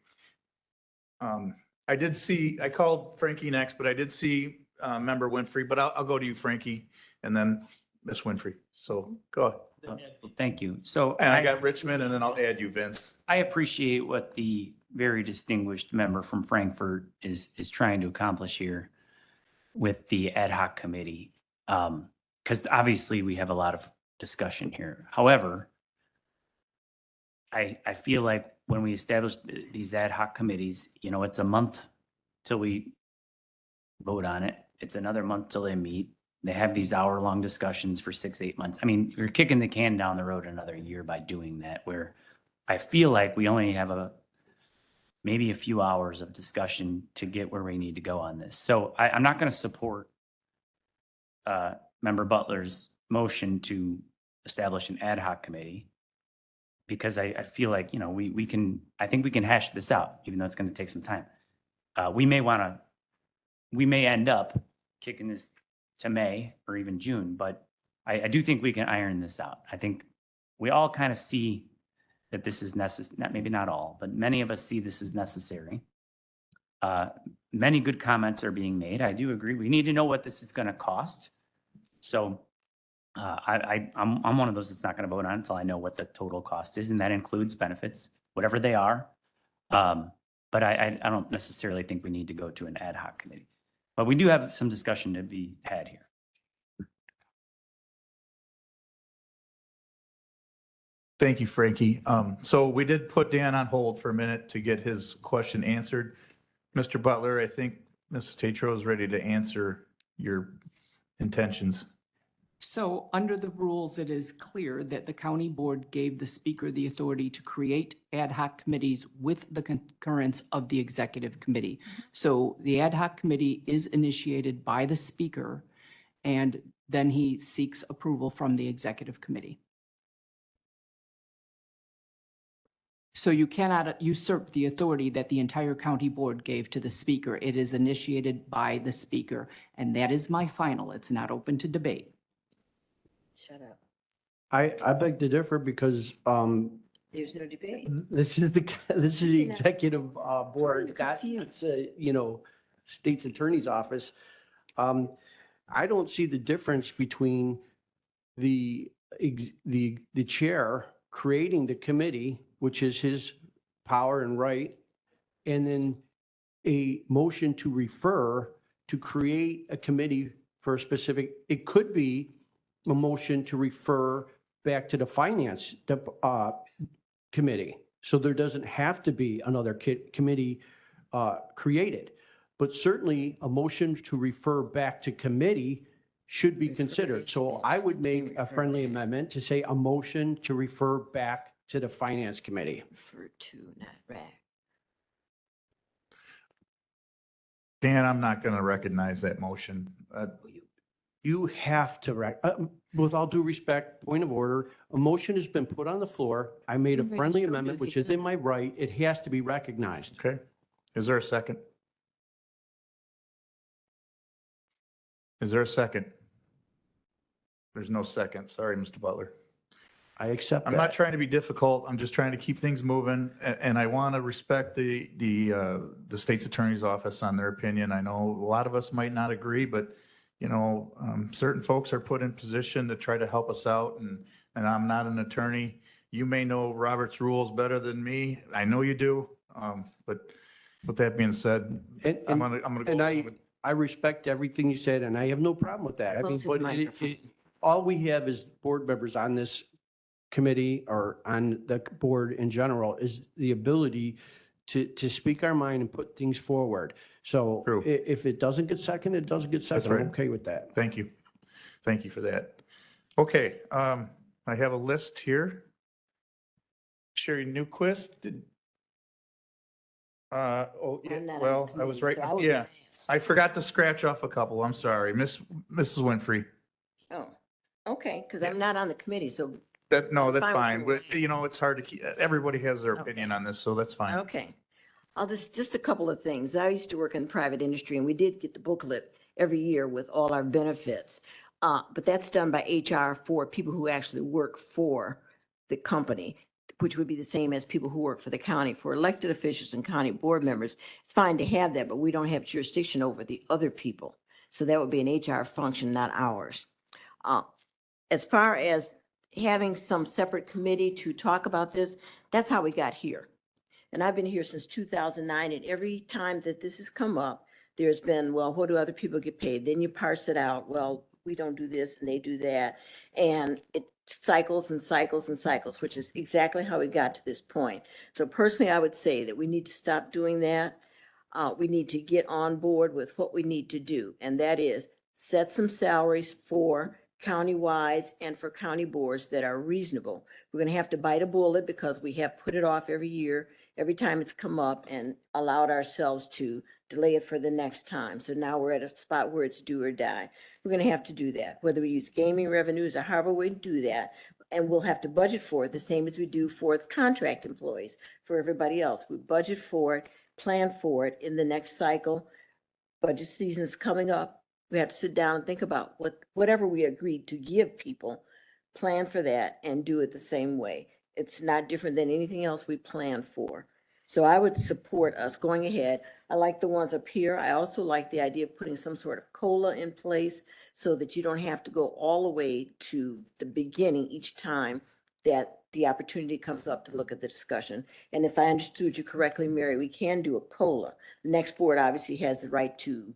I called Frankie next, but I did see Member Winfrey, but I'll go to you, Frankie, and then Miss Winfrey. So go ahead. Well, thank you. So And I got Richmond, and then I'll add you, Vince. I appreciate what the very distinguished member from Frankfurt is trying to accomplish here with the ad hoc committee. Because obviously we have a lot of discussion here. However, I feel like when we establish these ad hoc committees, you know, it's a month till we vote on it. It's another month till they meet. They have these hour-long discussions for 6-8 months. I mean, you're kicking the can down the road another year by doing that, where I feel like we only have maybe a few hours of discussion to get where we need to go on this. So I'm not going to support Member Butler's motion to establish an ad hoc committee, because I feel like, you know, I think we can hash this out, even though it's going to take some time. We may end up kicking this to May or even June, but I do think we can iron this out. I think we all kind of see that this is necessary, maybe not all, but many of us see this as necessary. Many good comments are being made. I do agree. We need to know what this is going to cost. So I'm one of those that's not going to vote on it until I know what the total cost is, and that includes benefits, whatever they are. But I don't necessarily think we need to go to an ad hoc committee. But we do have some discussion to be had here. Thank you, Frankie. So we did put Dan on hold for a minute to get his question answered. Mr. Butler, I think Mrs. Tatro is ready to answer your intentions. So under the rules, it is clear that the county board gave the speaker the authority to create ad hoc committees with the concurrence of the executive committee. So the ad hoc committee is initiated by the speaker, and then he seeks approval from the executive committee. So you cannot usurp the authority that the entire county board gave to the speaker. It is initiated by the speaker, and that is my final. It's not open to debate. Shut up. I beg to differ because There's no debate. this is the executive board. confused. It's a, state's attorney's office. I don't see the difference between the chair creating the committee, which is his power and right, and then a motion to refer to create a committee for a specific, it could be a motion to refer back to the finance committee. So there doesn't have to be another committee created. But certainly a motion to refer back to committee should be considered. So I would make a friendly amendment to say a motion to refer back to the finance committee. Refer to, not rag. Dan, I'm not going to recognize that motion. You have to, with all due respect, point of order, a motion has been put on the floor. I made a friendly amendment, which is in my right. It has to be recognized. Okay. Is there a second? Is there a second? There's no second. Sorry, Mr. Butler. I accept that. I'm not trying to be difficult. I'm just trying to keep things moving, and I want to respect the state's attorney's office on their opinion. I know a lot of us might not agree, but certain folks are put in position to try to help us out, and I'm not an attorney. You may know Robert's rules better than me. I know you do. But with that being said, I'm gonna go. And I respect everything you said, and I have no problem with that. I mean, Close his but microphone. all we have as board members on this committee or on the board in general is the ability to speak our mind and put things forward. So True. if it doesn't get seconded, it doesn't get seconded. right. I'm okay with that. Thank you. Thank you for that. Okay, I have a list here. Sherry Newquist, did, oh, yeah, I'm not on well, the I was committee, right, so I was yeah. gonna ask. I forgot to scratch off a couple, I'm sorry. Mrs. Winfrey. Oh, okay, because I'm not on the committee, so, That, no, I'm that's fine with fine, your but you know, it's hard to keep, everybody has their Okay. opinion on this, so that's fine. okay. I'll just a couple of things. I used to work in the private industry and we did get the booklet every year with all our benefits. But that's done by HR for people who actually work for the company, which would be the same as people who work for the county. For elected officials and county board members, it's fine to have that, but we don't have jurisdiction over the other people. So that would be an HR function, not ours. As far as having some separate committee to talk about this, that's how we got here. And I've been here since 2009, and every time that this has come up, there's been, well, what do other people get paid? Then you parse it out. Well, we don't do this and they do that. And it cycles and cycles and cycles, which is exactly how we got to this point. So personally, I would say that we need to stop doing that. We need to get on board with what we need to do, and that is set some salaries for county-wise and for county boards that are reasonable. We're going to have to bite a bullet because we have put it off every year, every time it's come up, and allowed ourselves to delay it for the next time. So now we're at a spot where it's do or die. We're going to have to do that, whether we use gaming revenues or however we do that. And we'll have to budget for it the same as we do for the contract employees, for everybody else. We budget for it, plan for it in the next cycle. Budget season is coming up. We have to sit down and think about whatever we agreed to give people, plan for that and do it the same way. It's not different than anything else we plan for. So I would support us going ahead. I like the ones up here. I also like the idea of putting some sort of COLA in place so that you don't have to go all the way to the beginning each time that the opportunity comes up to look at the discussion. And if I understood you correctly, Mary, we can do a COLA. The next board obviously has the right to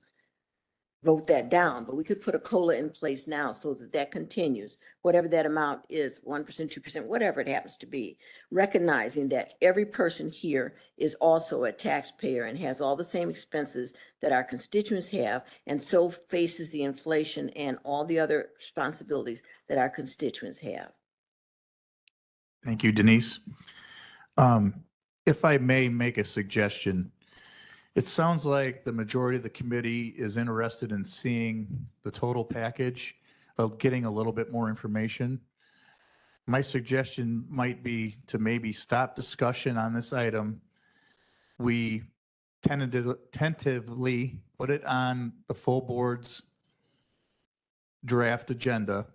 vote that down, but we could put a COLA in place now so that that continues, whatever that amount is, 1%, 2%, whatever it happens to be, recognizing that every person here is also a taxpayer and has all the same expenses that our constituents have, and so faces the inflation and all the other responsibilities that our constituents have. Thank you, Denise. If I may make a suggestion, it sounds like the majority of the committee is interested in seeing the total package of getting a little bit more information. My suggestion might be to maybe stop discussion on this item. We tentatively put it on the full board's draft agenda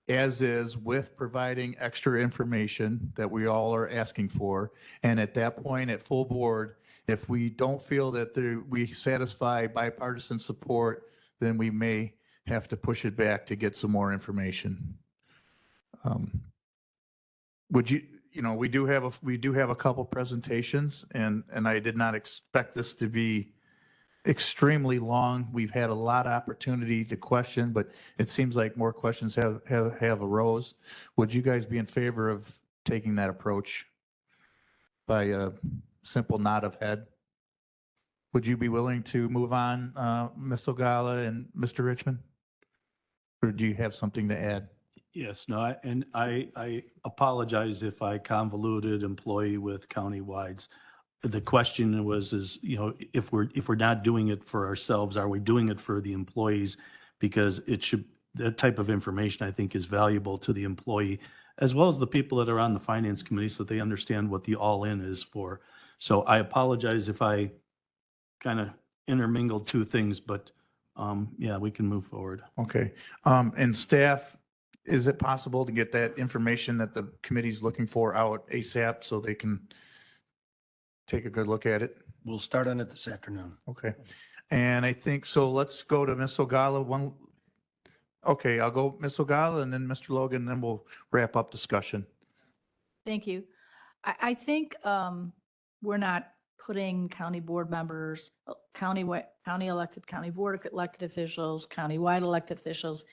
as is, with providing extra information that we all are asking for. And at that point, at full board, if we don't feel that we satisfy bipartisan support, then we may have to push it back to get some more information. Would you, we do have a couple presentations, and I did not expect this to be extremely long. We've had a lot of opportunity to question, but it seems like more questions have arose. Would you guys be in favor of taking that approach by a simple nod of head? Would you be willing to move on, Ms. Ogala and Mr. Richmond? Or do you have something to add? Yes, no, I apologize if I convoluted employee with county-wides. The question was, if we're not doing it for ourselves, are we doing it for the employees? Because that type of information, I think, is valuable to the employee, as well as the people that are on the finance committee, so they understand what the all-in is for. So I apologize if I kind of intermingled two things, but yeah, we can move forward. Okay. And staff, is it possible to get that information that the committee's looking for out ASAP so they can take a good look at it? We'll start on it this afternoon. Okay. And I think, so let's go to Ms. Ogala. Okay, I'll go Ms. Ogala and then Mr. Logan, and then we'll wrap up discussion. Thank you. I think we're not putting county board members, county elected, county board elected officials, county-wide elected officials,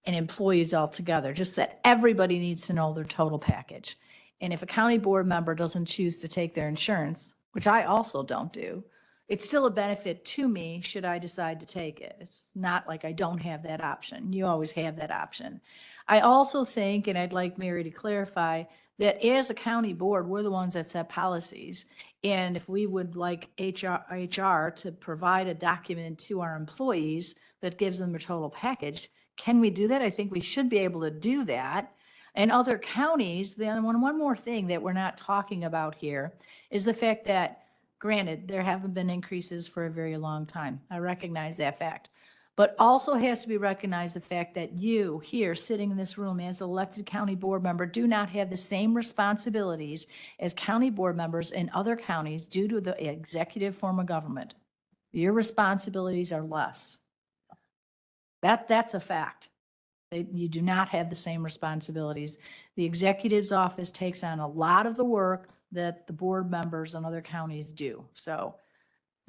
and employees all together, just that everybody needs to know their total package. And if a county board member doesn't choose to take their insurance, which I also don't do, it's still a benefit to me should I decide to take it. It's not like I don't have that option. You always have that option. I also think, and I'd like Mary to clarify, that as a county board, we're the ones that set policies. And if we would like HR to provide a document to our employees that gives them a total package, can we do that? I think we should be able to do that. And other counties, then one more thing that we're not talking about here is the fact that, granted, there haven't been increases for a very long time. I recognize that fact. But also has to be recognized the fact that you here sitting in this room as elected county board member do not have the same responsibilities as county board members in other counties due to the executive form of government. Your responsibilities are less. That's a fact. You do not have the same responsibilities. The executive's office takes on a lot of the work that the board members in other counties do. So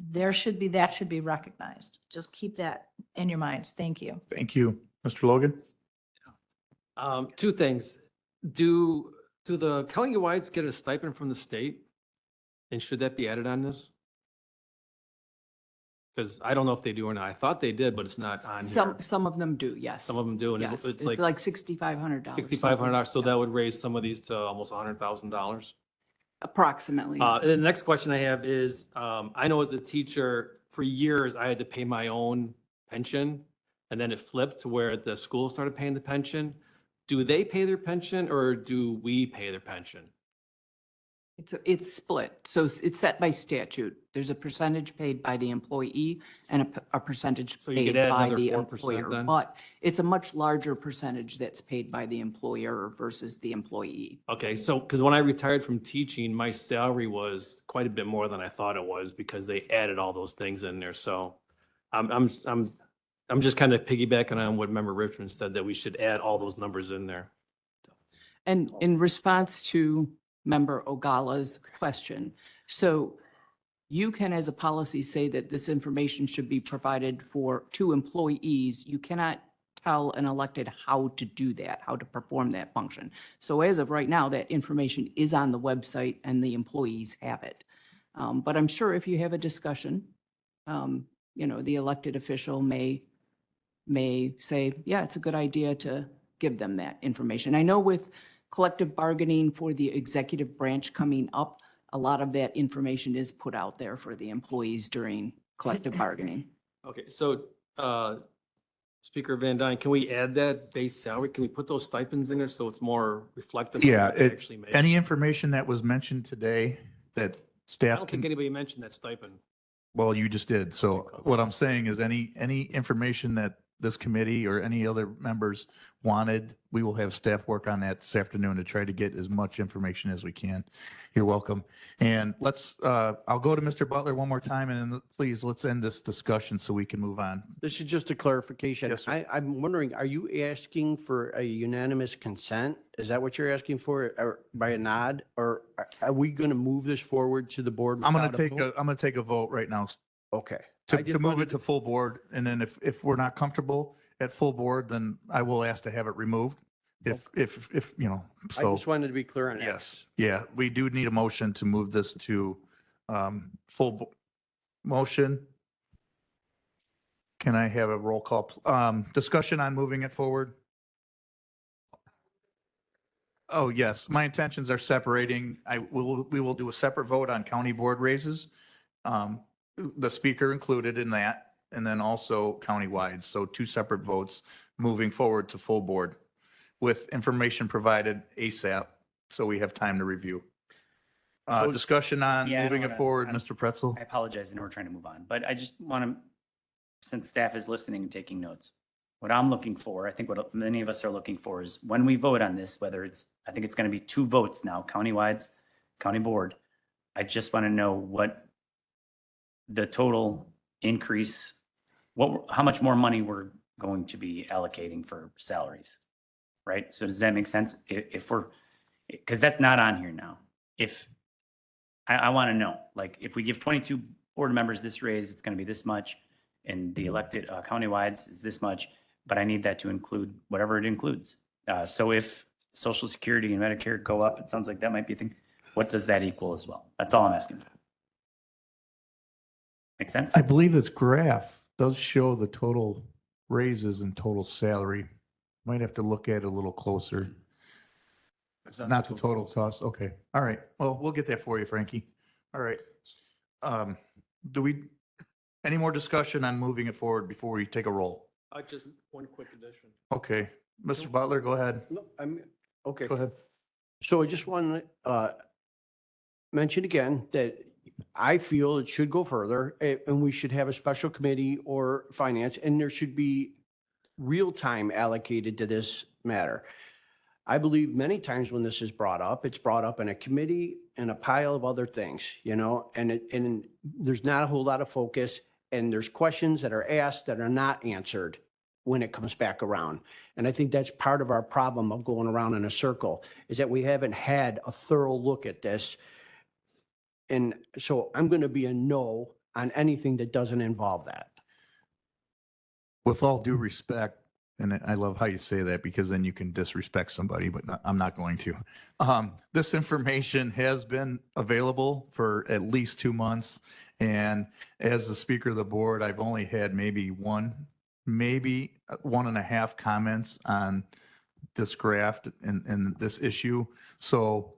that should be recognized. Just keep that in your minds. Thank you. Thank you. Mr. Logan? Two things. Do the county-wides get a stipend from the state? And should that be added on this? Because I don't know if they do or not. I thought they did, but it's not on here. Some of them do, yes. Some of them do, and Yes, it's it's like like $6,500. $6,500, so that would raise some of these to almost $100,000. Approximately. And then the next question I have is, I know as a teacher, for years, I had to pay my own pension, and then it flipped to where the school started paying the pension. Do they pay their pension or do we pay their pension? It's split. So it's set by statute. There's a percentage paid by the employee and a percentage So you could paid add by another the 4% employer. then? But it's a much larger percentage that's paid by the employer versus the employee. Okay, so, because when I retired from teaching, my salary was quite a bit more than I thought it was because they added all those things in there. So I'm just kind of piggybacking on what Member Richmond said, that we should add all those numbers in there. And in response to Member Ogala's question, so you can, as a policy, say that this information should be provided to employees. You cannot tell an elected how to do that, how to perform that function. So as of right now, that information is on the website and the employees have it. But I'm sure if you have a discussion, the elected official may say, yeah, it's a good idea to give them that information. I know with collective bargaining for the executive branch coming up, a lot of that information is put out there for the employees during collective bargaining. Okay, so Speaker Van Dyne, can we add that base salary? Can we put those stipends in there so it's more reflective? of Yeah, what they actually make? any information that was mentioned today that I staff don't think can, anybody mentioned that stipend. well, you just did. So what I'm saying is any information that this committee or any other members wanted, we will have staff work on that this afternoon to try to get as much information as we can. You're welcome. And I'll go to Mr. Butler one more time and then please, let's end this discussion so we can move on. This is just a clarification. Yes, sir. I'm wondering, are you asking for a unanimous consent? Is that what you're asking for, or by a nod? Or are we going to move this forward to the board? I'm going without to a vote? I'm going to take a vote right now Okay. to I just move wanted it to full board. And then if we're not comfortable at full board, then I will ask to have it removed. If I so. just wanted to be clear on that. Yes, yeah, we do need a motion to move this to motion. Can I have a roll call? Discussion on moving it forward? Oh, yes, my intentions are separating. We will do a separate vote on county board raises. The speaker included in that, and then also countywide. So two separate votes moving forward to full board with information provided ASAP, so we have time to review. Discussion on Yeah, I moving don't it wanna- forward, I'm- Mr. Pretzel? I apologize, I know we're trying to move on, but I just want to, since staff is listening and taking notes, what I'm looking for, I think what many of us are looking for is when we vote on this, whether I think it's going to be 2 votes now, county-wides, county board. I just want to know what the total increase, how much more money we're going to be allocating for salaries, right? So does that make sense? Because that's not on here now. I want to know, like, if we give 22 board members this raise, it's going to be this much, and the elected county-wides is this much, but I need that to include whatever it includes. So if Social Security and Medicare go up, it sounds like that might be a thing. What does that equal as well? That's all I'm asking. Make sense? I believe this graph does show the total raises and total salary. Might have to look at it a little closer. Not the total cost. Okay. All right. Well, we'll get that for you, Frankie. All right. Any more discussion on moving it forward before we take a roll? Just one quick addition. Okay. Mr. Butler, go ahead. No, okay. Go ahead. So I just want to mention again that I feel it should go further and we should have a special committee or finance, and there should be real time allocated to this matter. I believe many times when this is brought up, it's brought up in a committee and a pile of other things, and there's not a whole lot of focus, and there's questions that are asked that are not answered when it comes back around. And I think that's part of our problem of going around in a circle, is that we haven't had a thorough look at this. And so I'm going to be a no on anything that doesn't involve that. With all due respect, and I love how you say that because then you can disrespect somebody, but I'm not going to. This information has been available for at least 2 months. And as the speaker of the board, I've only had maybe 1.5 comments on this graph and this issue. So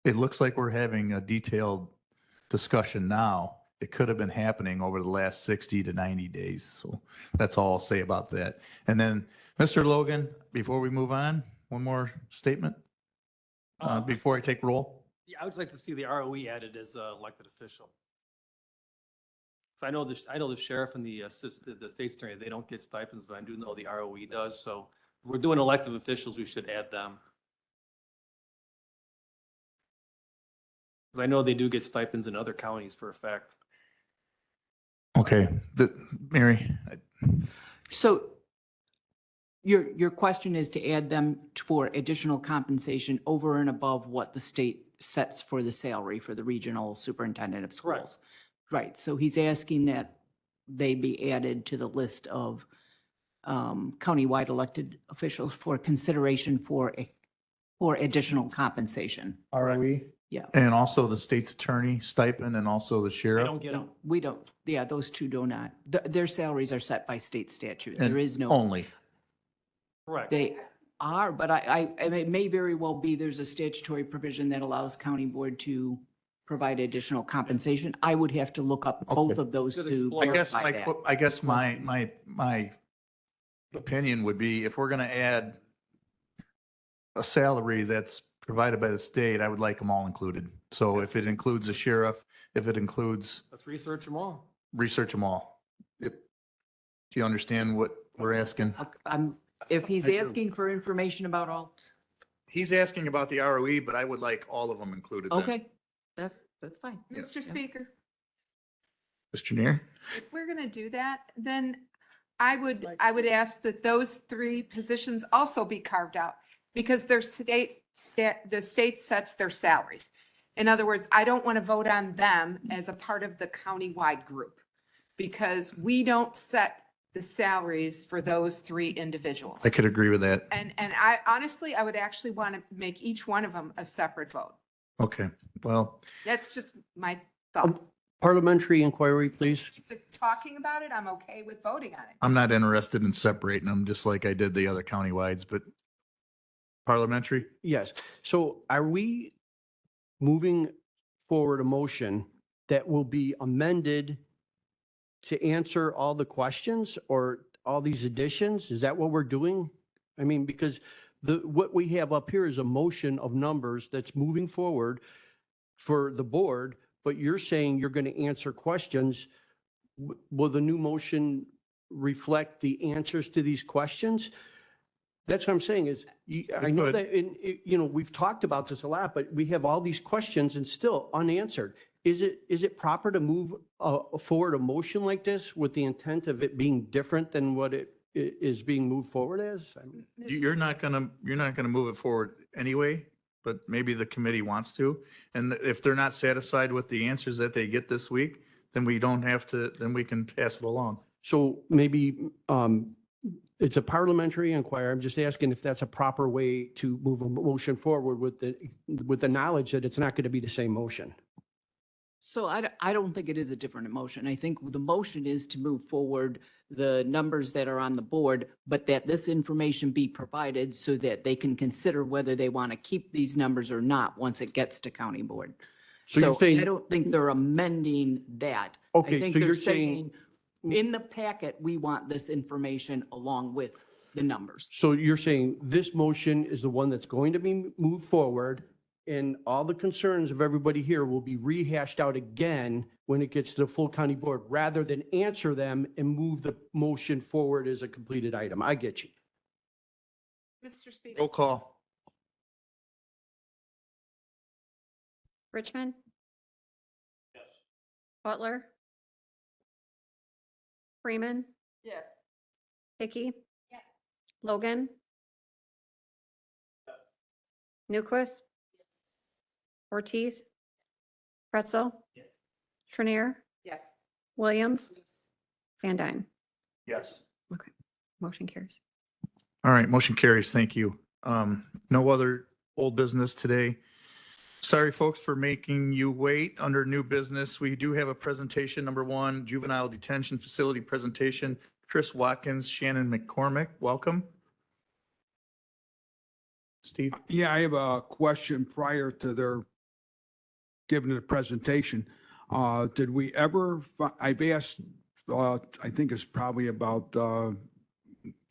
it looks like we're having a detailed discussion now. It could have been happening over the last 60 to 90 days. So that's all I'll say about that. And then, Mr. Logan, before we move on, one more statement before I take roll. Yeah, I would like to see the ROE added as a elected official. So I know the sheriff and the state's attorney, they don't get stipends, but I do know the ROE does. So if we're doing elected officials, we should add them. Because I know they do get stipends in other counties for a fact. Okay, Mary. So your question is to add them for additional compensation over and above what the state sets for the salary for the regional superintendent of schools. Correct. Right, so he's asking that they be added to the list of countywide elected officials for consideration for additional compensation. ROE? Yeah. And also the state's attorney stipend and also the They sheriff. don't get No, we don't. Yeah, those two do not. Their salaries are set by state statute. And There is no. Only. correct. They are, but it may very well be there's a statutory provision that allows county board to provide additional compensation. I would have to look up both Okay. of those Should to explore. verify that. I guess my opinion would be if we're going to add a salary that's provided by the state, I would like them all included. So if it includes a sheriff, if it includes, Let's research them all. research them all. Do you understand what we're asking? If he's I do. asking for information about all, He's asking about the ROE, but I would like all of them included. then. okay, that's fine. Yeah. Mr. Speaker, Mr. Neer? if we're going to do that, then I would ask that those 3 positions also be carved out because the state sets their salaries. In other words, I don't want to vote on them as a part of the countywide group because we don't set the salaries for those 3 individuals. I could agree with that. And I honestly, I would actually want to make each one of them a separate vote. Okay, well, That's just my thought. Parliamentary inquiry, please. Talking about it, I'm okay with voting on it. I'm not interested in separating them just like I did the other countywides, but parliamentary? Yes. So are we moving forward a motion that will be amended to answer all the questions or all these additions? Is that what we're doing? I mean, because what we have up here is a motion of numbers that's moving forward for the board, but you're saying you're going to answer questions. Will the new motion reflect the answers to these questions? That's what I'm saying is, I know could. that, we've talked about this a lot, but we have all these questions and still unanswered. Is it proper to move forward a motion like this with the intent of it being different than what it is being moved forward as? I mean, You're not gonna move it forward anyway, but maybe the committee wants to. And if they're not satisfied with the answers that they get this week, then we don't have to, then we can pass it along. So maybe it's a parliamentary inquiry. I'm just asking if that's a proper way to move a motion forward with the knowledge that it's not going to be the same motion. So I don't think it is a different emotion. I think the motion is to move forward the numbers that are on the board, but that this information be provided so that they can consider whether they want to keep these numbers or not once it gets to county board. So you're So saying- I don't think they're amending that. Okay, I think so they're you're saying- in the packet, we want this information along with the numbers. So you're saying this motion is the one that's going to be moved forward, and all the concerns of everybody here will be rehashed out again when it gets to the full county board, rather than answer them and move the motion forward as a completed item. I get you. Mr. Speaker. Roll call. Richmond? Butler? Freeman? Yes. Hickey? Logan? Newquist? Ortiz? Pretzel? Trinier? Yes. Williams? Van Dyne? Yes. Okay, motion carries. All right, motion carries. Thank you. No other old business today. Sorry, folks, for making you wait. Under new business, we do have a presentation, number one, juvenile detention facility presentation. Chris Watkins, Shannon McCormick, welcome. Steve? Yeah, I have a question prior to their giving the presentation. Did we ever, I've asked, I think it's probably about 2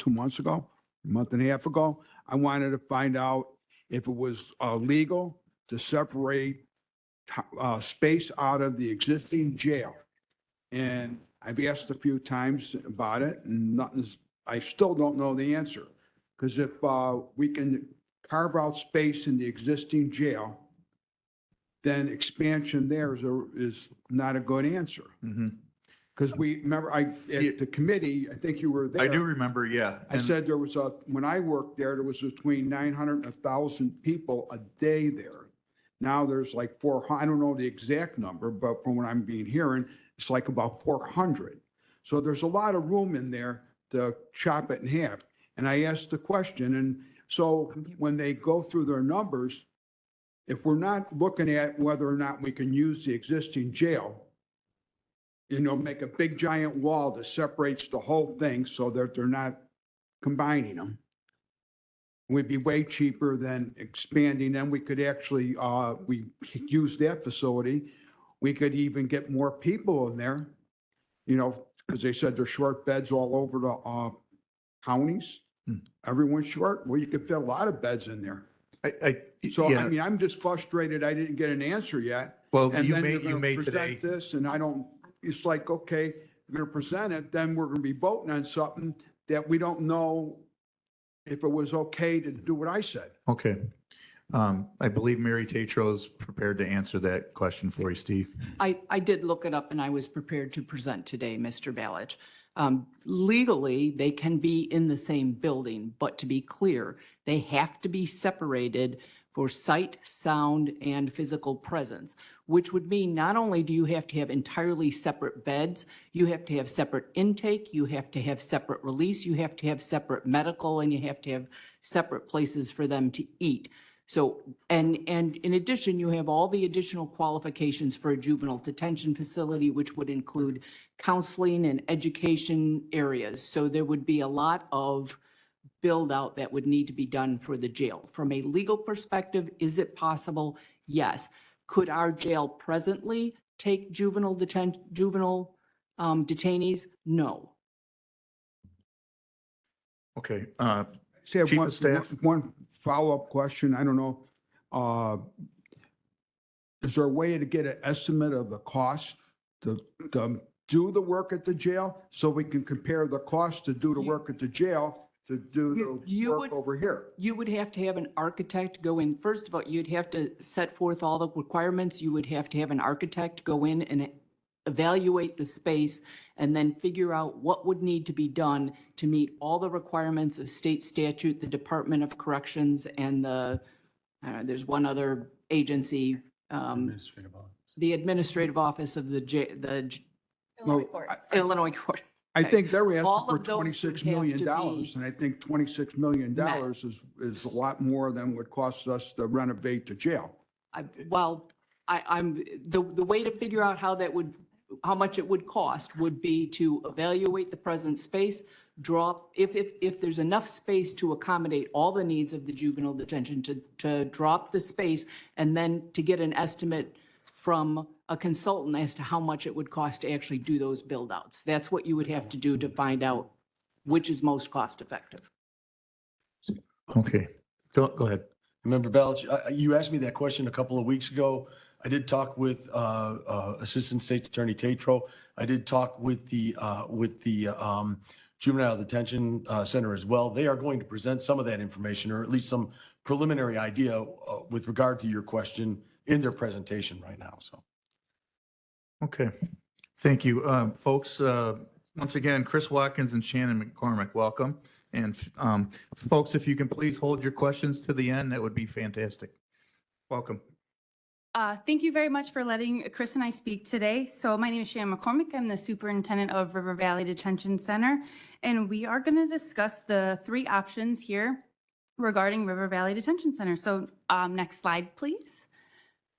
months ago, a month and a half ago. I wanted to find out if it was legal to separate space out of the existing jail. And I've asked a few times about it and nothing's, I still don't know the answer. Because if we can carve out space in the existing jail, then expansion there is not a good answer. Because we, remember, at the committee, I think you were there. I do remember, yeah. I said there was when I worked there was between 900 and 1,000 people a day there. Now there's like 400, I don't know the exact number, but from what I'm hearing, it's like about 400. So there's a lot of room in there to chop it in half. And I asked the question, and so when they go through their numbers, if we're not looking at whether or not we can use the existing jail, make a big giant wall that separates the whole thing so that they're not combining them, would be way cheaper than expanding. Then we could actually, we use that facility. We could even get more people in there, because they said there's short beds all over the counties. Everyone's short. Well, you could fit a lot of beds in there. So, yeah. I mean, I'm just frustrated. I didn't get an answer yet. Well, And you then made, you're you gonna made present today. this, and I don't, it's like, okay, you're gonna present it, then we're gonna be voting on something that we don't know if it was okay to do what I said. Okay. I believe Mary Tatro is prepared to answer that question for you, Steve. I did look it up and I was prepared to present today, Mr. Balich. Legally, they can be in the same building, but to be clear, they have to be separated for sight, sound, and physical presence, which would mean not only do you have to have entirely separate beds, you have to have separate intake, you have to have separate release, you have to have separate medical, and you have to have separate places for them to eat. So, and in addition, you have all the additional qualifications for a juvenile detention facility, which would include counseling and education areas. So there would be a lot of build out that would need to be done for the jail. From a legal perspective, is it possible? Yes. Could our jail presently take juvenile detainees? No. Okay. See, I have Chief one, of Staff? one follow-up question. I don't know. Is there a way to get an estimate of the cost to do the work at the jail so we can compare the cost to do the work at the jail to do the work over here? You would have to have an architect go in. First of all, you'd have to set forth all the requirements. You would have to have an architect go in and evaluate the space and then figure out what would need to be done to meet all the requirements of state statute, the Department of Corrections, and there's one other agency, the Administrative Office of the Illinois Court. I think they're All asking for of those would $26 have million, to be and I think $26 million is a lot more than would cost us to renovate the jail. Well, the way to figure out how much it would cost would be to evaluate the present space, if there's enough space to accommodate all the needs of the juvenile detention, to drop the space, and then to get an estimate from a consultant as to how much it would cost to actually do those build outs. That's what you would have to do to find out which is most cost effective. Okay, go ahead. Member Balich, you asked me that question a couple of weeks ago. I did talk with Assistant State's Attorney Tatro. I did talk with the Juvenile Detention Center as well. They are going to present some of that information, or at least some preliminary idea with regard to your question in their presentation right now, so. Okay, thank you. Folks, once again, Chris Watkins and Shannon McCormick, welcome. And folks, if you can please hold your questions to the end, that would be fantastic. Welcome. Thank you very much for letting Chris and I speak today. So my name is Shannon McCormick. I'm the superintendent of River Valley Detention Center, and we are going to discuss the 3 options here regarding River Valley Detention Center. So next slide, please.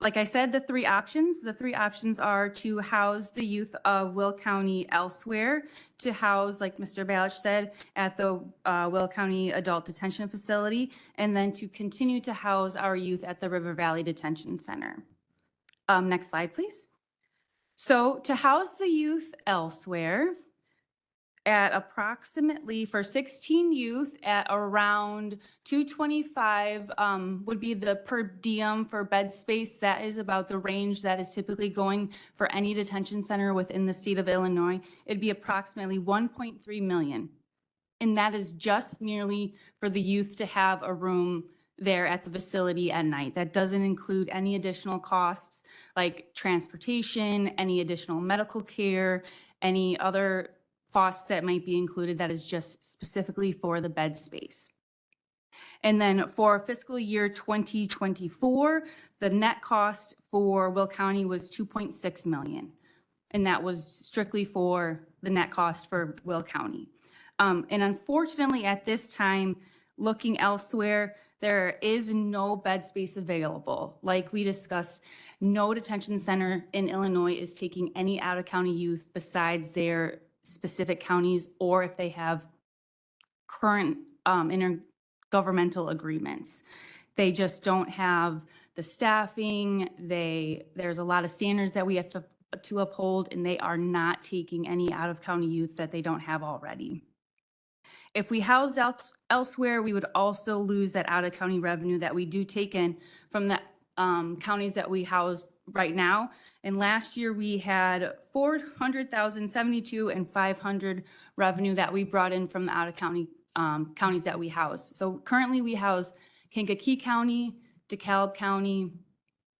Like I said, the 3 options are to house the youth of Will County elsewhere, to house, like Mr. Balich said, at the Will County Adult Detention Facility, and then to continue to house our youth at the River Valley Detention Center. Next slide, please. So to house the youth elsewhere, at approximately, for 16 youth, at around $225 would be the per diem for bed space. That is about the range that is typically going for any detention center within the state of Illinois. It'd be approximately $1.3 million. And that is just merely for the youth to have a room there at the facility at night. That doesn't include any additional costs like transportation, any additional medical care, any other costs that might be included. That is just specifically for the bed space. And then for fiscal year 2024, the net cost for Will County was $2.6 million. And that was strictly for the net cost for Will County. And unfortunately, at this time, looking elsewhere, there is no bed space available. Like we discussed, no detention center in Illinois is taking any out-of-county youth besides their specific counties, or if they have current intergovernmental agreements. They just don't have the staffing. There's a lot of standards that we have to uphold, and they are not taking any out-of-county youth that they don't have already. If we house elsewhere, we would also lose that out-of-county revenue that we do take in from the counties that we house right now. And last year we had $400,072 and $500 revenue that we brought in from the out-of-county counties that we house. So currently we house Kankakee County, DeKalb County.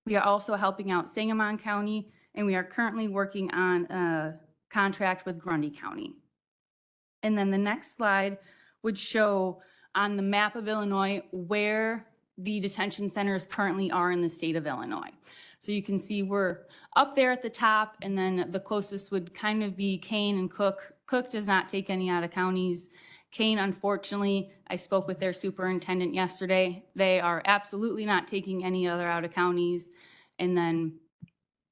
We are also helping out Sangamon County, and we are currently working on a contract with Grundy County. And then the next slide would show on the map of Illinois where the detention centers currently are in the state of Illinois. So you can see we're up there at the top, and then the closest would kind of be Kane and Cook. Cook does not take any out of counties. Kane, unfortunately, I spoke with their superintendent yesterday. They are absolutely not taking any other out of counties. And then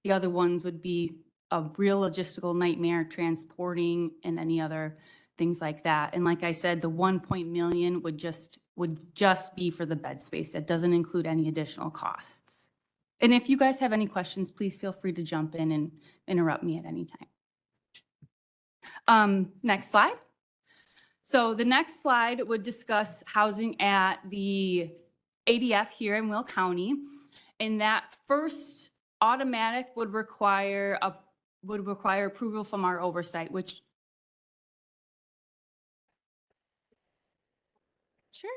the other ones would be a real logistical nightmare, transporting and any other things like that. And like I said, the $1 million would just be for the bed space. It doesn't include any additional costs. And if you guys have any questions, please feel free to jump in and interrupt me at any time. Next slide. So the next slide would discuss housing at the ADF here in Will County. And that first automatic would require approval from our oversight, which sure.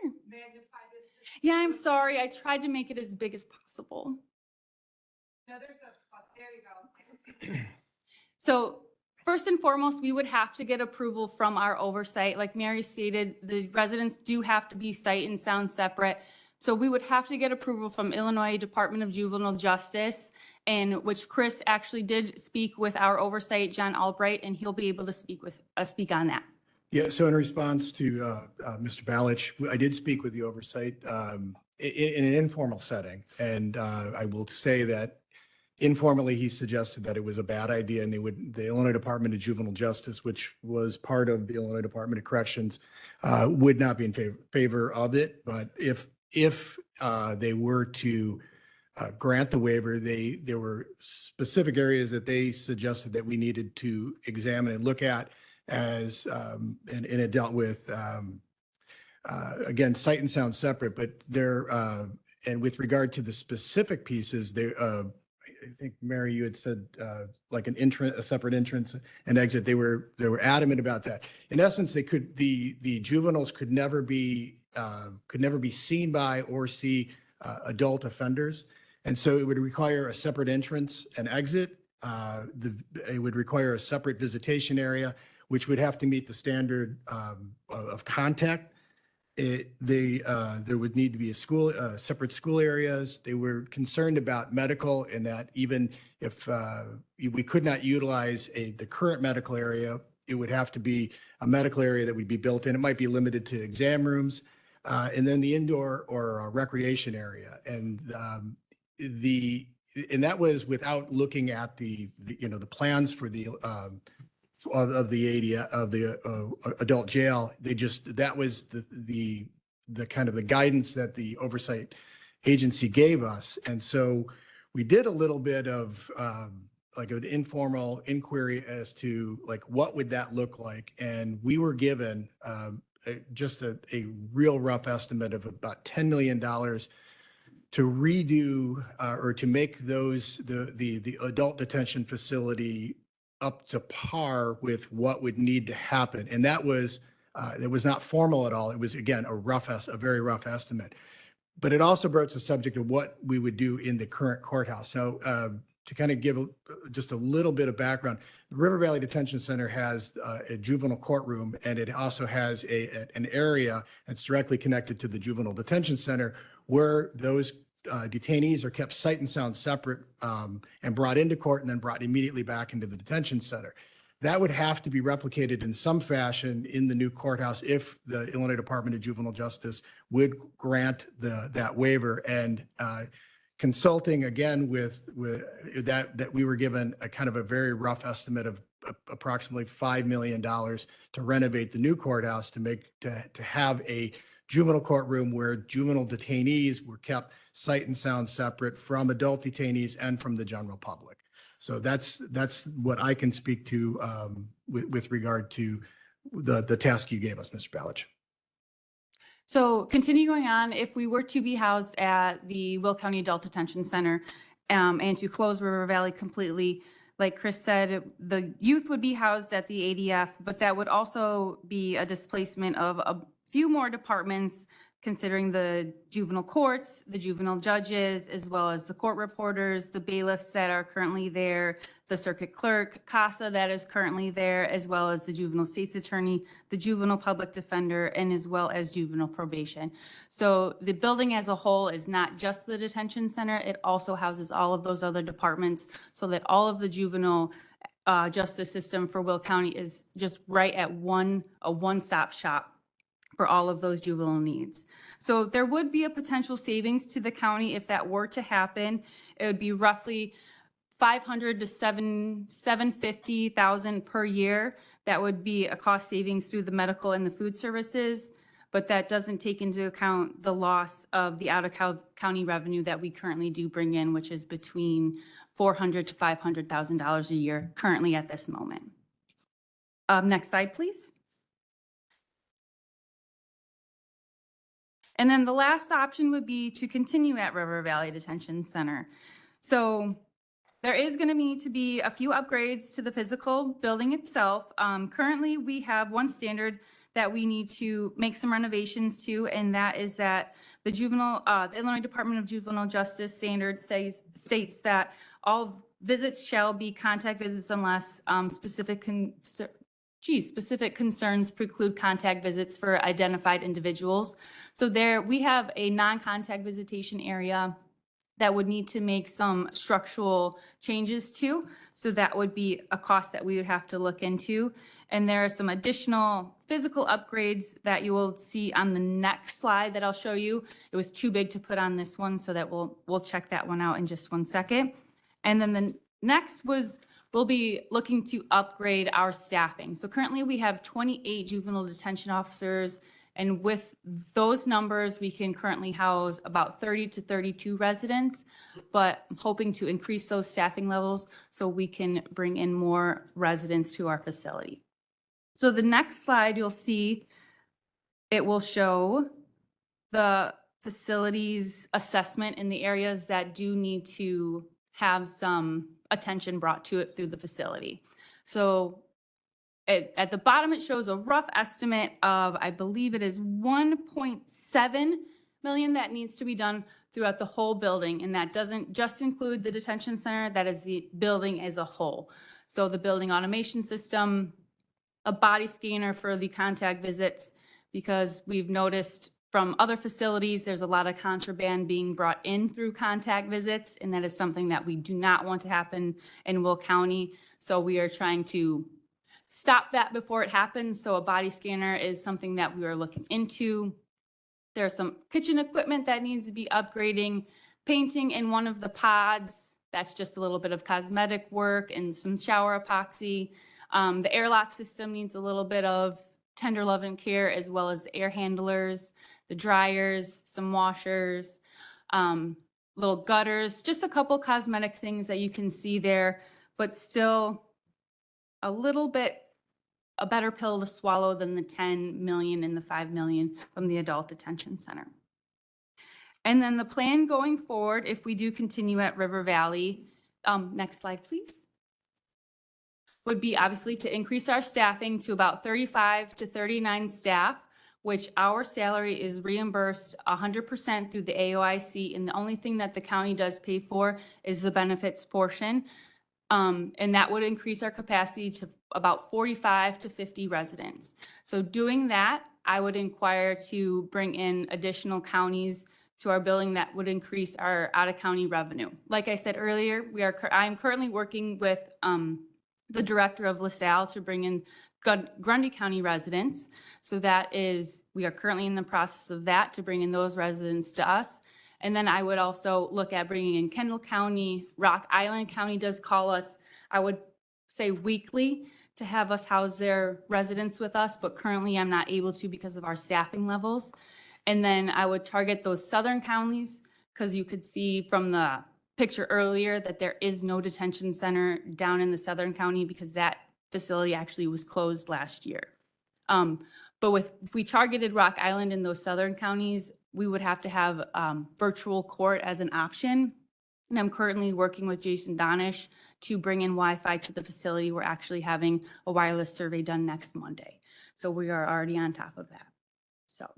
Yeah, I'm sorry. I tried to make it as big as possible. No, there you go. So first and foremost, we would have to get approval from our oversight. Like Mary stated, the residents do have to be sight and sound separate. So we would have to get approval from Illinois Department of Juvenile Justice, and which Chris actually did speak with our oversight, John Albright, and he'll be able to speak on that. Yeah, so in response to Mr. Balich, I did speak with the oversight in an informal setting. And I will say that Informally, he suggested that it was a bad idea and the Illinois Department of Juvenile Justice, which was part of the Illinois Department of Corrections, would not be in favor of it. But if they were to grant the waiver, there were specific areas that they suggested that we needed to examine and look at as, and it dealt with, again, sight and sound separate, but and with regard to the specific pieces, I think, Mary, you had said like a separate entrance and exit. They were adamant about that. In essence, the juveniles could never be seen by or see adult offenders. And so it would require a separate entrance and exit. It would require a separate visitation area, which would have to meet the standard of contact. There would need to be separate school areas. They were concerned about medical, and that even if we could not utilize the current medical area, it would have to be a medical area that would be built in. It might be limited to exam rooms, and then the indoor or recreation area. And that was without looking at the plans for the of the adult jail. That was the kind of the guidance that the oversight agency gave us. And so we did a little bit of like an informal inquiry as to like, what would that look like? And we were given just a real rough estimate of about $10 million to redo or to make the adult detention facility up to par with what would need to happen. And that was not formal at all. It was, again, a very rough estimate. But it also broached the subject of what we would do in the current courthouse. So to kind of give just a little bit of background, the River Valley Detention Center has a juvenile courtroom, and it also has an area that's directly connected to the juvenile detention center where those detainees are kept sight and sound separate and brought into court and then brought immediately back into the detention center. That would have to be replicated in some fashion in the new courthouse if the Illinois Department of Juvenile Justice would grant that waiver. And consulting again with that we were given a kind of a very rough estimate of approximately $5 million to renovate the new courthouse to have a juvenile courtroom where juvenile detainees were kept sight and sound separate from adult detainees and from the general public. So that's what I can speak to with regard to the task you gave us, Mr. Balich. So continuing on, if we were to be housed at the Will County Adult Detention Center and to close River Valley completely, like Chris said, the youth would be housed at the ADF, but that would also be a displacement of a few more departments, considering the juvenile courts, the juvenile judges, as well as the court reporters, the bailiffs that are currently there, the circuit clerk, CASA that is currently there, as well as the juvenile state's attorney, the juvenile public defender, and as well as juvenile probation. So the building as a whole is not just the detention center, it also houses all of those other departments, so that all of the juvenile justice system for Will County is just right at a one-stop shop for all of those juvenile needs. So there would be a potential savings to the county if that were to happen. It would be roughly $500,000 to $750,000 per year. That would be a cost savings through the medical and the food services, but that doesn't take into account the loss of the out-of-county revenue that we currently do bring in, which is between $400,000 to $500,000 a year currently at this moment. Next slide, please. And then the last option would be to continue at River Valley Detention Center. So there is going to need to be a few upgrades to the physical building itself. Currently, we have one standard that we need to make some renovations to, and that is that the Illinois Department of Juvenile Justice standard states that all visits shall be contact visits unless specific concerns preclude contact visits for identified individuals. So there we have a non-contact visitation area that would need to make some structural changes to. So that would be a cost that we would have to look into. And there are some additional physical upgrades that you will see on the next slide that I'll show you. It was too big to put on this one, so that we'll check that one out in just one second. And then the next was, we'll be looking to upgrade our staffing. So currently we have 28 juvenile detention officers. And with those numbers, we can currently house about 30 to 32 residents, but I'm hoping to increase those staffing levels so we can bring in more residents to our facility. So the next slide you'll see, it will show the facilities assessment in the areas that do need to have some attention brought to it through the facility. So at the bottom, it shows a rough estimate of, I believe it is 1.7 million that needs to be done throughout the whole building. And that doesn't just include the detention center, that is the building as a whole. So the building automation system, a body scanner for the contact visits, because we've noticed from other facilities, there's a lot of contraband being brought in through contact visits, and that is something that we do not want to happen in Will County. So we are trying to stop that before it happens. So a body scanner is something that we are looking into. There's some kitchen equipment that needs to be upgrading, painting in one of the pods. That's just a little bit of cosmetic work and some shower epoxy. The airlock system needs a little bit of tender love and care, as well as the air handlers, the dryers, some washers, little gutters, just a couple cosmetic things that you can see there, but still a little bit a better pill to swallow than the 10 million and the 5 million from the adult detention center. And then the plan going forward, if we do continue at River Valley, next slide, please, would be obviously to increase our staffing to about 35 to 39 staff, which our salary is reimbursed 100% through the AOIC. And the only thing that the county does pay for is the benefits portion. And that would increase our capacity to about 45 to 50 residents. So doing that, I would inquire to bring in additional counties to our building that would increase our out-of-county revenue. Like I said earlier, I'm currently working with the director of LaSalle to bring in Grundy County residents. So we are currently in the process of that to bring in those residents to us. And then I would also look at bringing in Kendall County. Rock Island County does call us, I would say weekly, to have us house their residents with us, but currently I'm not able to because of our staffing levels. And then I would target those southern counties, because you could see from the picture earlier that there is no detention center down in the southern county because that facility actually was closed last year. But if we targeted Rock Island in those southern counties, we would have to have virtual court as an option. And I'm currently working with Jason Donish to bring in Wi-Fi to the facility. We're actually having a wireless survey done next Monday. So we are already on top of that. So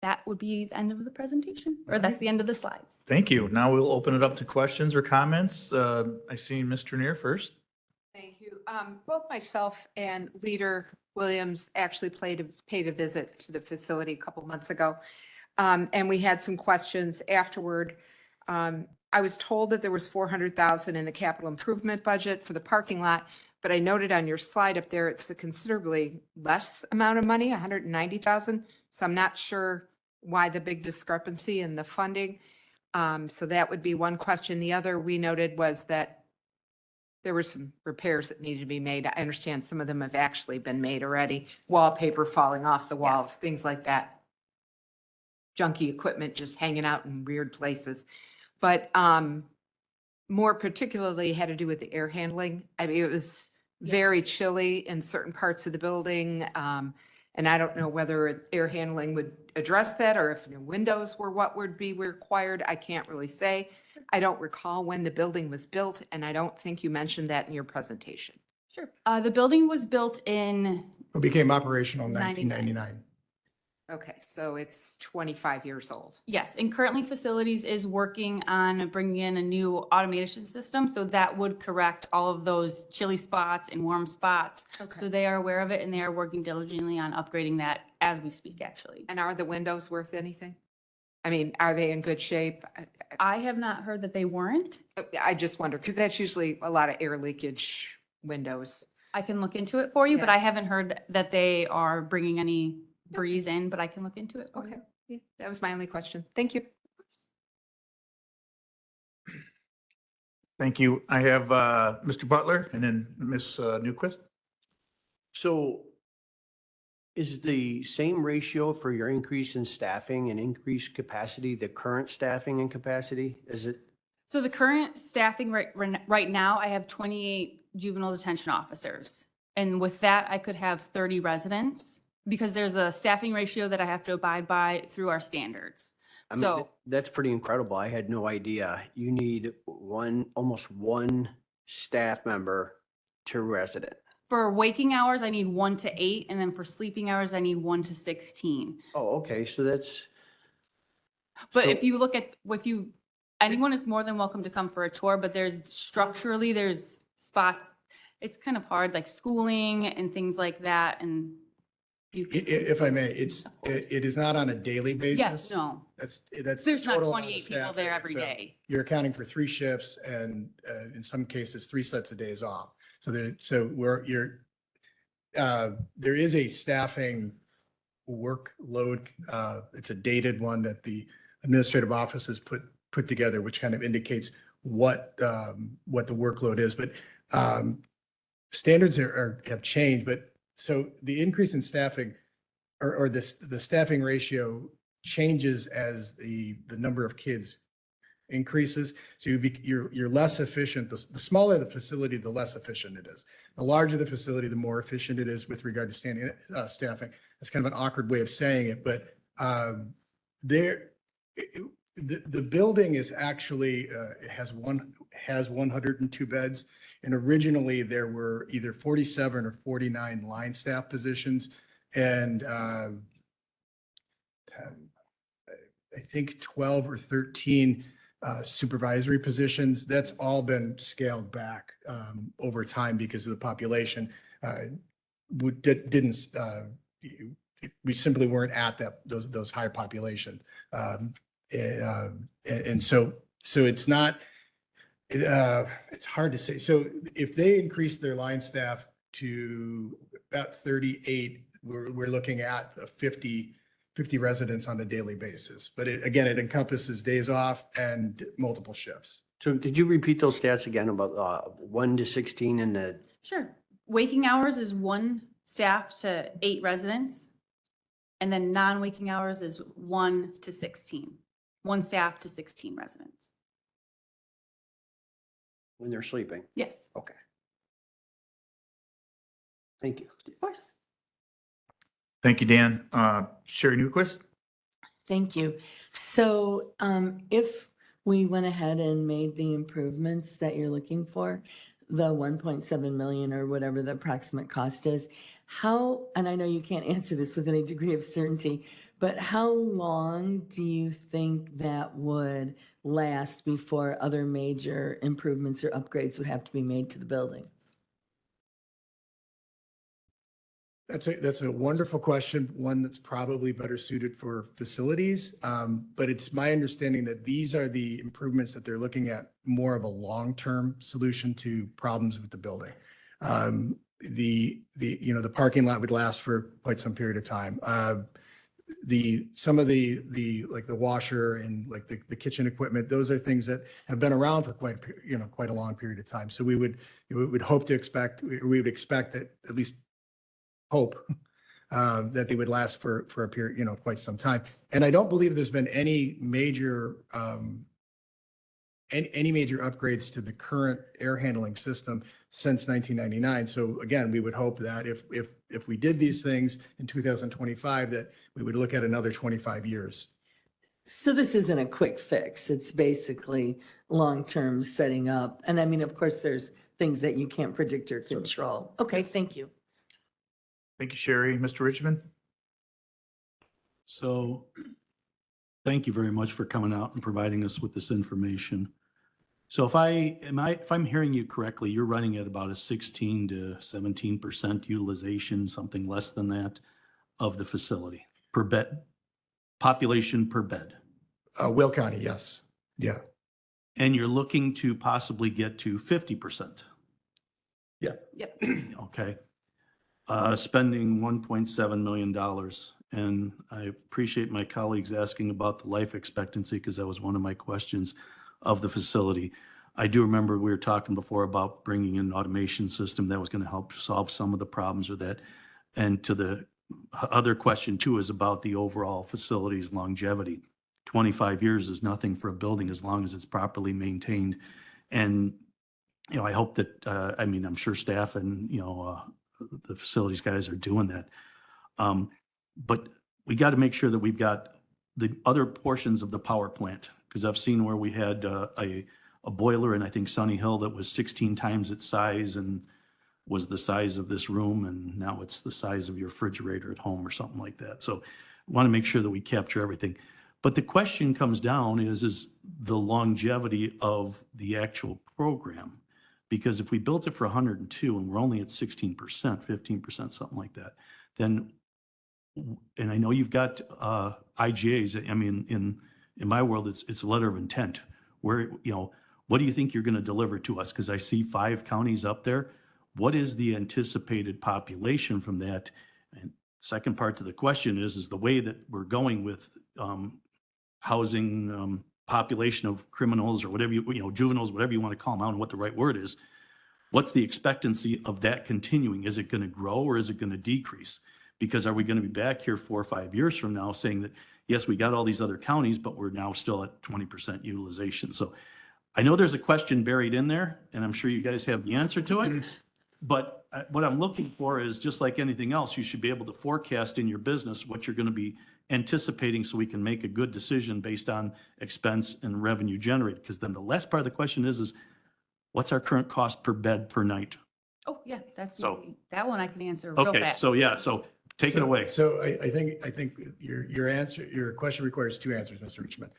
that would be the end of the presentation, or that's the end of the slides. Thank you. Now we'll open it up to questions or comments. I see Mr. Neer first. Thank you. Both myself and Leader Williams actually paid a visit to the facility a couple months ago. And we had some questions afterward. I was told that there was 400,000 in the capital improvement budget for the parking lot, but I noted on your slide up there, it's a considerably less amount of money, 190,000. So I'm not sure why the big discrepancy in the funding. So that would be one question. The other we noted was that there were some repairs that needed to be made. I understand some of them have actually been made already. Wallpaper falling off the walls, things like that. Junky equipment just hanging out in weird places. But more particularly had to do with the air handling. I mean, it was very chilly in certain parts of the building. And I don't know whether air handling would address that or if new windows were what would be required. I can't really say. I don't recall when the building was built, and I don't think you mentioned that in your presentation. Sure. The building was built in It became operational in 99. 1999. Okay, so it's 25 years old. Yes, and currently facilities is working on bringing in a new automation system. So that would correct all of those chilly spots and warm spots. Okay. So they are aware of it and they are working diligently on upgrading that as we speak, actually. And are the windows worth anything? I mean, are they in good shape? I have not heard that they weren't. I just wonder, because that's usually a lot of air leakage windows. I can look into it for you, but Yeah. I haven't heard that they are bringing any breeze in, but I can look into it for you. Okay, yeah, that was my only question. Thank you. Thank you. I have Mr. Butler and then Ms. Newquist. So is the same ratio for your increase in staffing and increased capacity, the current staffing and capacity? Is it? So the current staffing right now, I have 28 juvenile detention officers. And with that, I could have 30 residents because there's a staffing ratio that I have to abide by through our standards. I mean, So that's pretty incredible. I had no idea. You need almost one staff member to resident. for waking hours, I need 1 to 8, and then for sleeping hours, I need 1 to 16. Oh, okay, so that's. But so- if you look at, anyone is more than welcome to come for a tour, but there's spots, it's kind of hard, like schooling and things like that, and. If I may, it is not on a daily basis. Yes, no, That's. there's not total amount of 28 people staff. there every So day. You're accounting for 3 shifts and in some cases, 3 sets of days off. So there is a staffing workload. It's a dated one that the administrative office has put together, which kind of indicates what the workload is. But standards have changed. But so the increase in staffing or the staffing ratio changes as the number of kids increases. So you're less efficient. The smaller the facility, the less efficient it is. The larger the facility, the more efficient it is with regard to staffing. That's kind of an awkward way of saying it, but the building is actually has 102 beds, and originally there were either 47 or 49 line staff positions, and I think 12 or 13 supervisory positions. That's all been scaled back over time because of the population. We simply weren't at those higher population. And so it's not, it's hard to say. So if they increase their line staff to about 38, we're looking at 50 residents on a daily basis. But again, it encompasses days off and multiple shifts. So could you repeat those stats again about 1 to 16 and the? Sure. Waking hours is 1 staff to 8 residents. And then non-waking hours is 1 to 16. 1 staff to 16 residents. When they're sleeping? Yes. Okay. Thank you. Of course. Thank you, Dan. Sherry Newquist? Thank you. So if we went ahead and made the improvements that you're looking for, the 1.7 million or whatever the approximate cost is, how, and I know you can't answer this with any degree of certainty, but how long do you think that would last before other major improvements or upgrades would have to be made to the building? That's a wonderful question, one that's probably better suited for facilities. But it's my understanding that these are the improvements that they're looking at, more of a long-term solution to problems with the building. The parking lot would last for quite some period of time. Some of the like the washer and like the kitchen equipment, those are things that have been around for quite a long period of time. So we would expect that, at least hope, that they would last for a period, quite some time. And I don't believe there's been any major upgrades to the current air handling system since 1999. So again, we would hope that if we did these things in 2025, that we would look at another 25 years. So this isn't a quick fix. It's basically long-term setting up. And I mean, of course, there's things that you can't predict or control. Okay, thank you. Thank you, Sherry. Mr. Richmond? So thank you very much for coming out and providing us with this information. So if I'm hearing you correctly, you're running at about a 16 to 17% utilization, something less than that, of the facility per bed, population per bed. Will County, yes. Yeah. And you're looking to possibly get to 50%. Yeah. Yep. Okay. Spending $1.7 million. And I appreciate my colleagues asking about the life expectancy because that was one of my questions of the facility. I do remember we were talking before about bringing in an automation system that was going to help solve some of the problems with that. And to the other question too is about the overall facilities longevity. 25 years is nothing for a building as long as it's properly maintained. And, you know, I hope that, I mean, I'm sure staff and, you know, the facilities guys are doing that. But we got to make sure that we've got the other portions of the power plant, because I've seen where we had a boiler in, I think, Sunny Hill that was 16 times its size and was the size of this room, and now it's the size of your refrigerator at home or something like that. So we want to make sure that we capture everything. But the question comes down is the longevity of the actual program. Because if we built it for 102 and we're only at 16%, 15%, something like that, then, and I know you've got IGAs, I mean, in my world, it's a letter of intent. Where, you know, what do you think you're going to deliver to us? Because I see 5 counties up there. What is the anticipated population from that? And second part to the question is the way that we're going with housing population of criminals or whatever, you know, juveniles, whatever you want to call them, I don't know what the right word is. What's the expectancy of that continuing? Is it going to grow or is it going to decrease? Because are we going to be back here 4 or 5 years from now saying that, yes, we got all these other counties, but we're now still at 20% utilization. So I know there's a question buried in there, and I'm sure you guys have the answer to it. But what I'm looking for is, just like anything else, you should be able to forecast in your business what you're going to be anticipating so we can make a good decision based on expense and revenue generated. Because then the last part of the question is what's our current cost per bed per night? Oh, yeah, that's, So- easy. That one I can answer real Okay, fast. so yeah, so take it away. So I think your question requires 2 answers, Mr. Richmond.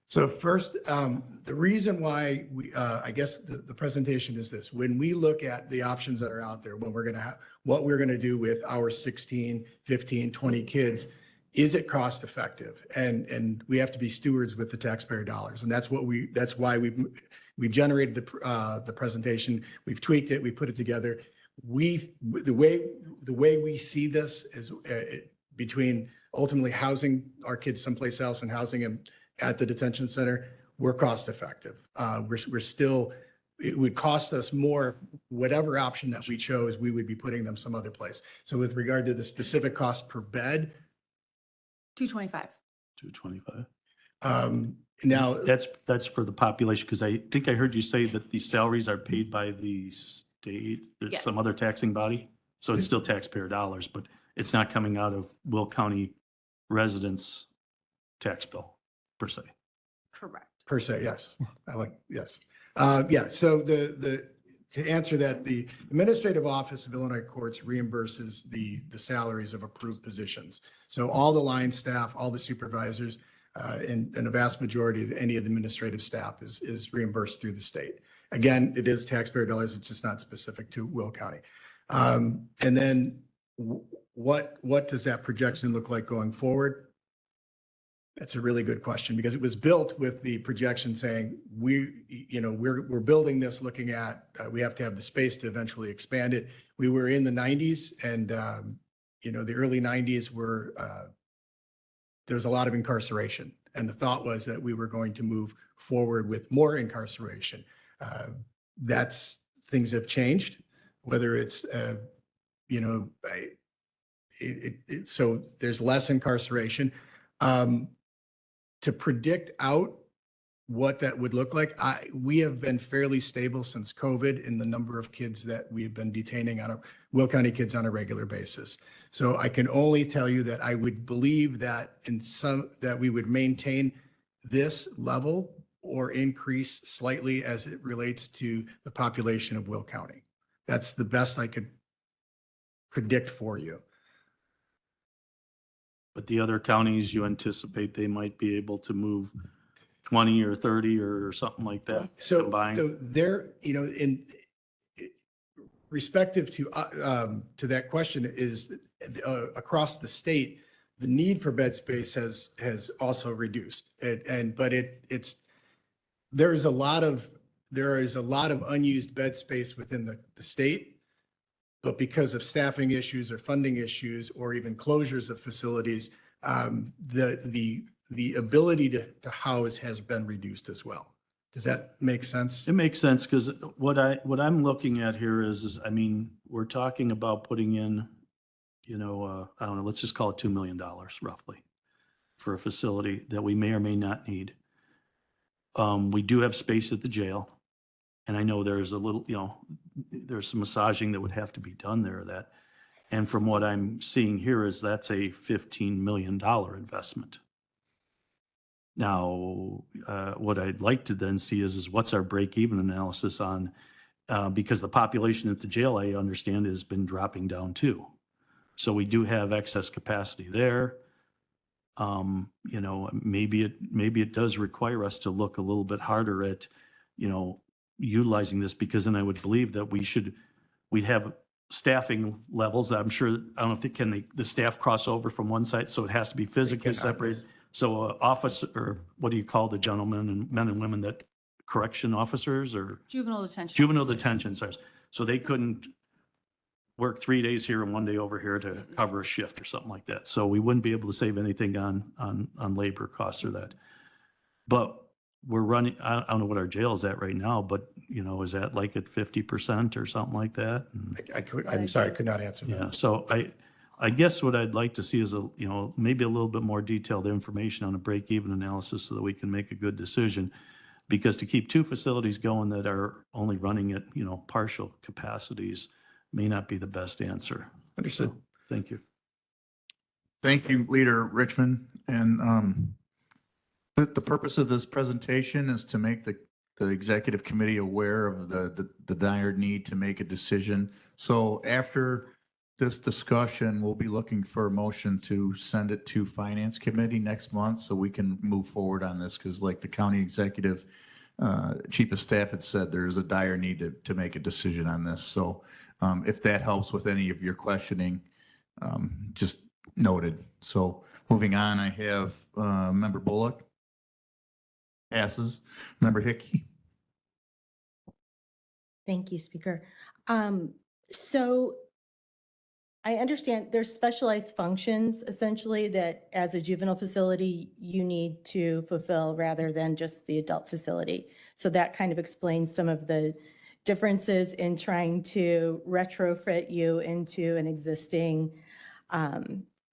So first, the reason why I guess the presentation is this: when we look at the options that are out there, when we're going to have, what we're going to do with our 16, 15, 20 kids, is it cost effective? And we have to be stewards with the taxpayer dollars. And that's why we've generated the presentation. We've tweaked it. We put it together. The way we see this is between ultimately housing our kids someplace else and housing them at the detention center, we're cost effective. We're still, it would cost us more, whatever option that we chose, we would be putting them some other place. So with regard to the specific cost per bed, 225. 225. Now That's for the population, because I think I heard you say that the salaries are paid by the state, Yes. some other taxing body. So it's still taxpayer dollars, but it's not coming out of Will County residents' tax bill per se. Correct. per se, yes. Yes. Yeah, so to answer that, the Administrative Office of Illinois Courts reimburses the salaries of approved positions. So all the line staff, all the supervisors, and a vast majority of any of the administrative staff is reimbursed through the state. Again, it is taxpayer dollars. It's just not specific to Will County. And then what does that projection look like going forward? That's a really good question, because it was built with the projection saying we're building this looking at we have to have the space to eventually expand it. We were in the 90s, and the early 90s were there was a lot of incarceration, and the thought was that we were going to move forward with more incarceration. Things have changed, whether it's so there's less incarceration. To predict out what that would look like, we have been fairly stable since COVID in the number of kids that we've been detaining Will County kids on a regular basis. So I can only tell you that I would believe that that we would maintain this level or increase slightly as it relates to the population of Will County. That's the best I could predict for you. But the other counties, you anticipate they might be able to move 20 or 30 or something like that combined? So they're, in respective to that question is across the state, the need for bed space has also reduced. There is a lot of unused bed space within the state. But because of staffing issues or funding issues or even closures of facilities, the ability to house has been reduced as well. Does that make sense? It makes sense because what I'm looking at here is, I mean, we're talking about putting in, I don't know, let's just call it $2 million roughly for a facility that we may or may not need. We do have space at the jail. And I know there's a little, there's some massaging that would have to be done there that. And from what I'm seeing here is that's a $15 million investment. Now, what I'd like to then see is what's our break-even analysis on, because the population at the jail, I understand, has been dropping down too. So we do have excess capacity there. Maybe it does require us to look a little bit harder at, utilizing this, because then I would believe that we'd have staffing levels. I'm sure, I don't know if the staff cross over from one side, so it has to be physically separated. So office, or what do you call the gentlemen and men and women that correction officers or Juvenile detention. juvenile detention centers? So they couldn't work 3 days here and 1 day over here to cover a shift or something like that. So we wouldn't be able to save anything on labor costs or that. But we're running, I don't know what our jail is at right now, but is that like at 50% or something like that? And I'm sorry, I could not answer that. yeah, so I guess what I'd like to see is maybe a little bit more detailed information on a break-even analysis so that we can make a good decision. Because to keep two facilities going that are only running at, partial capacities may not be the best answer. Understood. So, thank you. Thank you, Leader Richmond. And the purpose of this presentation is to make the executive committee aware of the dire need to make a decision. So after this discussion, we'll be looking for a motion to send it to Finance Committee next month so we can move forward on this, because like the county executive chief of staff had said, there's a dire need to make a decision on this. So if that helps with any of your questioning, just noted. So moving on, I have Member Bullock. Passes. Member Hickey. Thank you, Speaker. So I understand there's specialized functions essentially that as a juvenile facility you need to fulfill rather than just the adult facility. So that kind of explains some of the differences in trying to retrofit you into an existing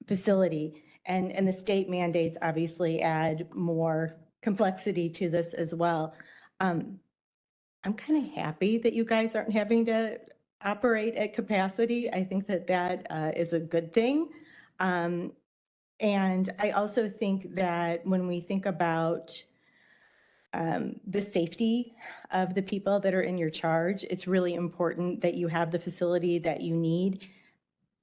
facility. And the state mandates obviously add more complexity to this as well. I'm kind of happy that you guys aren't having to operate at capacity. I think that is a good thing. And I also think that when we think about the safety of the people that are in your charge, it's really important that you have the facility that you need.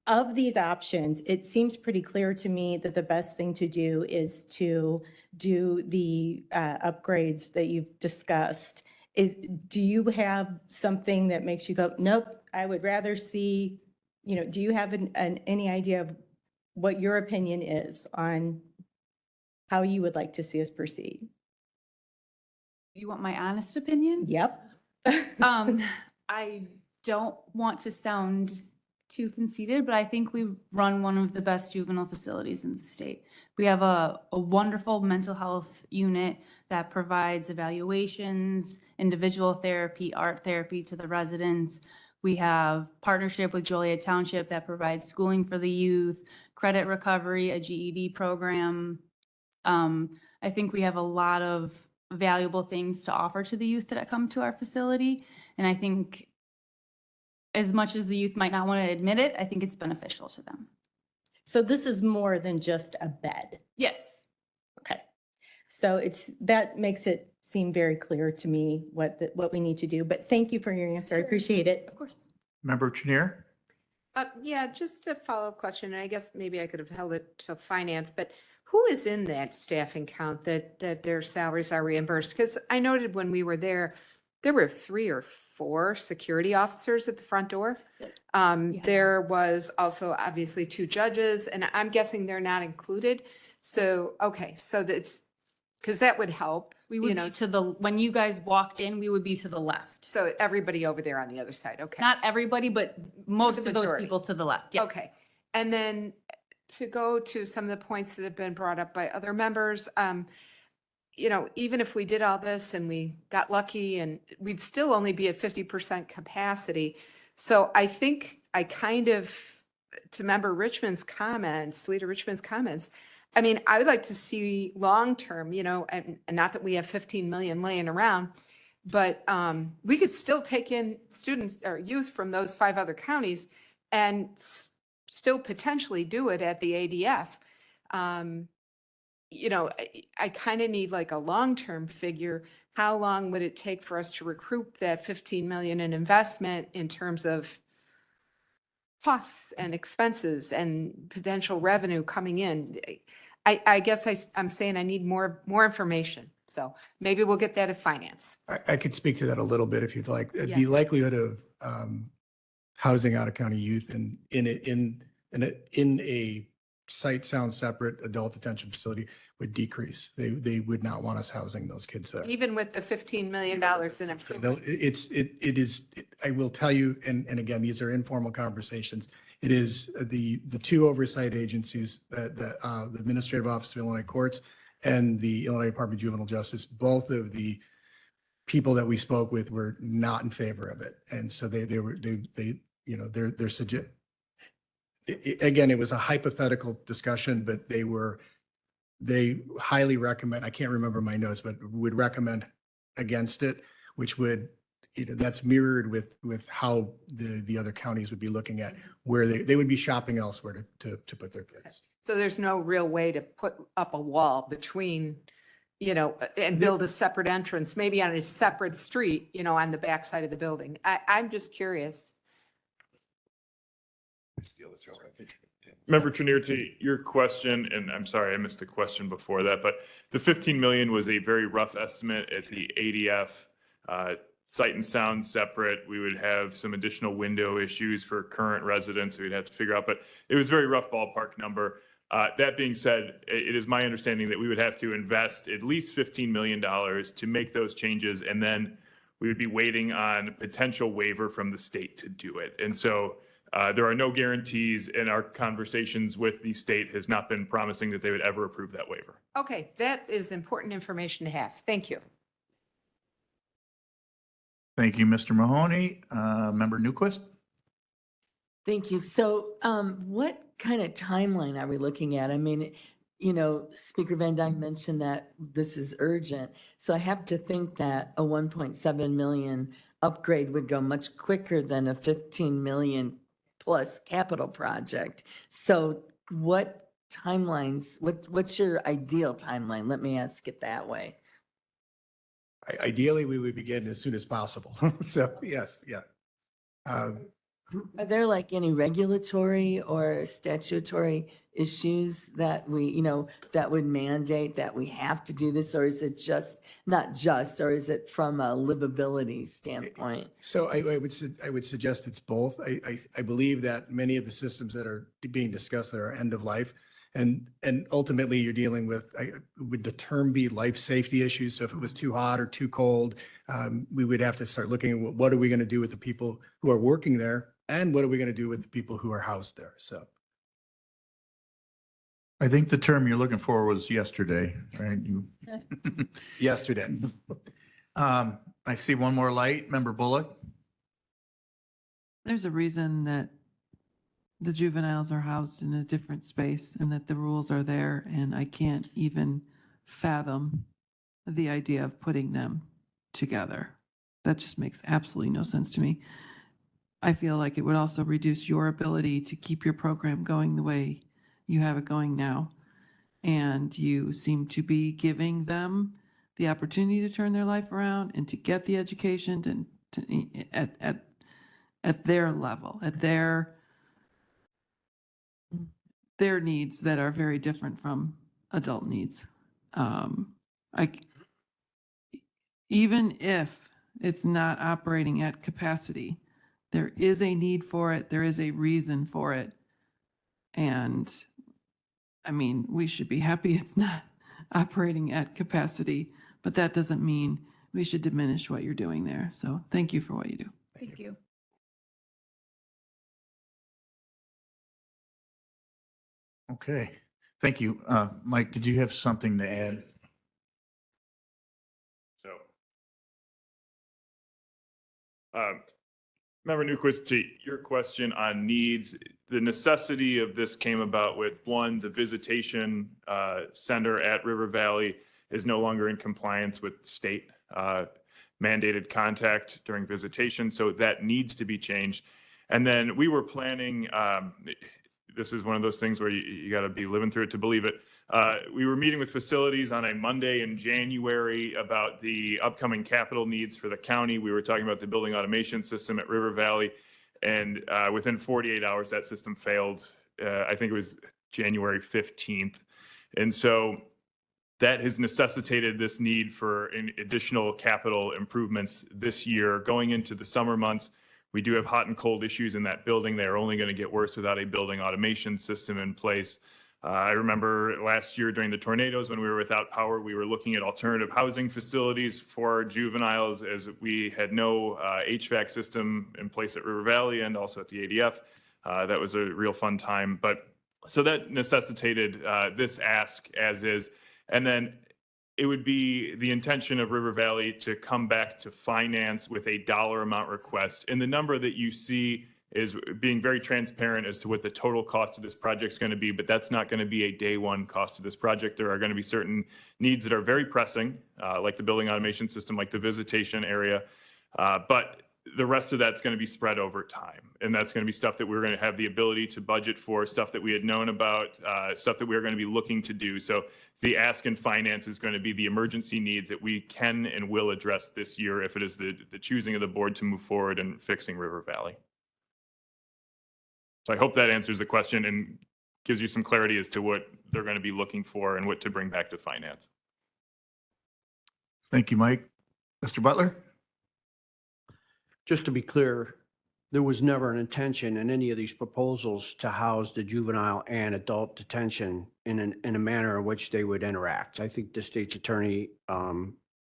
Of these options, it seems pretty clear to me that the best thing to do is to do the upgrades that you've discussed. Do you have something that makes you go, nope, I would rather see, do you have any idea of what your opinion is on how you would like to see us proceed? You want my honest opinion? Yep. I don't want to sound too conceited, but I think we run one of the best juvenile facilities in the state. We have a wonderful mental health unit that provides evaluations, individual therapy, art therapy to the residents. We have partnership with Joliet Township that provides schooling for the youth, credit recovery, a GED program. I think we have a lot of valuable things to offer to the youth that come to our facility. And I think as much as the youth might not want to admit it, I think it's beneficial to them. So this is more than just a bed. Yes. Okay. So that makes it seem very clear to me what we need to do, but thank you for your answer. I appreciate it. Of course. Member Chenier. Yeah, just a follow-up question, and I guess maybe I could have held it to finance, but who is in that staffing count that their salaries are reimbursed? Because I noted when we were there were 3 or 4 security officers at the front door. There was also obviously 2 judges, and I'm guessing they're not included. So, okay, so that's, because that would help. We would be when you guys walked in, we would be to the left. So everybody over there on the other side, okay. Not everybody, but most of those majority. people to the left. Yeah. Okay. And then to go to some of the points that have been brought up by other members, you know, even if we did all this and we got lucky and we'd still only be at 50% capacity. So I think I kind of, to member Richmond's comments, Leader Richmond's comments, I mean, I would like to see long-term, you know, and not that we have 15 million laying around, but we could still take in students or youth from those 5 other counties and still potentially do it at the ADF. You know, I kind of need like a long-term figure. How long would it take for us to recoup that 15 million in investment in terms of costs and expenses and potential revenue coming in? I guess I'm saying I need more information. So maybe we'll get that at finance. I could speak to that a little bit if you'd like. Yeah. The likelihood of housing out-of-county youth in a site sound separate adult detention facility would decrease. They would not want us housing those kids there. Even with the $15 million in improvements. It is, I will tell you, and again, these are informal conversations. It is the 2 oversight agencies, the Administrative Office of Illinois Courts and the Illinois Department of Juvenile Justice. Both of the people that we spoke with were not in favor of it. And so they you know, they're suggest, again, it was a hypothetical discussion, but they highly recommend, I can't remember my notes, but would recommend against it, which would, you know, that's mirrored with how the other counties would be looking at where they would be shopping elsewhere to put their kids. So there's no real way to put up a wall between, you know, and build a separate entrance, maybe on a separate street, you know, on the backside of the building. I'm just curious. Member Trenier, to your question, and I'm sorry, I missed the question before that, but the 15 million was a very rough estimate at the ADF. Sight and sound separate. We would have some additional window issues for current residents we'd have to figure out, but it was a very rough ballpark number. That being said, it is my understanding that we would have to invest at least $15 million to make those changes, and then we would be waiting on potential waiver from the state to do it. And so there are no guarantees, and our conversations with the state has not been promising that they would ever approve that waiver. Okay, that is important information to have. Thank you. Thank you, Mr. Mahoney. Member Newquist? Thank you. So what kind of timeline are we looking at? I mean, you know, Speaker Van Dyne mentioned that this is urgent. So I have to think that a 1.7 million upgrade would go much quicker than a 15 million plus capital project. So what timelines, what's your ideal timeline? Let me ask it that way. Ideally, we would begin as soon as possible. So yes, yeah. Are there like any regulatory or statutory issues that we, you know, that would mandate that we have to do this? Or is it just, not just, or is it from a livability standpoint? So I would suggest it's both. I believe that many of the systems that are being discussed there are end of life. And ultimately you're dealing with, would the term be life safety issues? So if it was too hot or too cold, we would have to start looking at what are we going to do with the people who are working there? And what are we going to do with the people who are housed there? So. I think the term you're looking for was yesterday, right? Yesterday. I see one more light. Member Bullock? There's a reason that the juveniles are housed in a different space and that the rules are there, and I can't even fathom the idea of putting them together. That just makes absolutely no sense to me. I feel like it would also reduce your ability to keep your program going the way you have it going now. And you seem to be giving them the opportunity to turn their life around and to get the education at their level, at their needs that are very different from adult needs. Even if it's not operating at capacity, there is a need for it. There is a reason for it. And I mean, we should be happy it's not operating at capacity, but that doesn't mean we should diminish what you're doing there. So thank you for what you do. Thank you. Okay, thank you. Mike, did you have something to add? Member Newquist, to your question on needs, the necessity of this came about with, one, the visitation center at River Valley is no longer in compliance with state mandated contact during visitation, so that needs to be changed. And then we were planning, this is one of those things where you got to be living through it to believe it. We were meeting with facilities on a Monday in January about the upcoming capital needs for the county. We were talking about the building automation system at River Valley. And within 48 hours, that system failed. I think it was January 15th. And so that has necessitated this need for additional capital improvements this year. Going into the summer months, we do have hot and cold issues in that building. They are only going to get worse without a building automation system in place. I remember last year during the tornadoes when we were without power, we were looking at alternative housing facilities for our juveniles as we had no HVAC system in place at River Valley and also at the ADF. That was a real fun time. But so that necessitated this ask as is. And then it would be the intention of River Valley to come back to finance with a dollar amount request. And the number that you see is being very transparent as to what the total cost of this project is going to be, but that's not going to be a day one cost of this project. There are going to be certain needs that are very pressing, like the building automation system, like the visitation area. But the rest of that's going to be spread over time. And that's going to be stuff that we're going to have the ability to budget for, stuff that we had known about, stuff that we're going to be looking to do. So the ask in finance is going to be the emergency needs that we can and will address this year if it is the choosing of the board to move forward in fixing River Valley. So I hope that answers the question and gives you some clarity as to what they're going to be looking for and what to bring back to finance. Thank you, Mike. Mr. Butler? Just to be clear, there was never an intention in any of these proposals to house the juvenile and adult detention in a manner in which they would interact. I think the state's attorney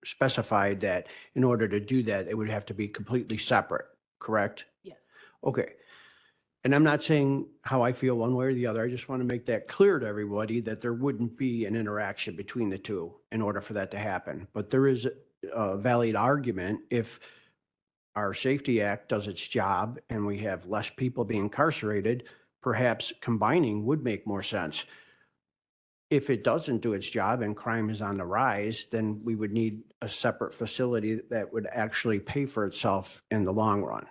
specified that in order to do that, it would have to be completely separate, correct? Yes. Okay. And I'm not saying how I feel one way or the other. I just want to make that clear to everybody that there wouldn't be an interaction between the two in order for that to happen. But there is a valid argument if our Safety Act does its job and we have less people being incarcerated, perhaps combining would make more sense. If it doesn't do its job and crime is on the rise, then we would need a separate facility that would actually pay for itself in the long run.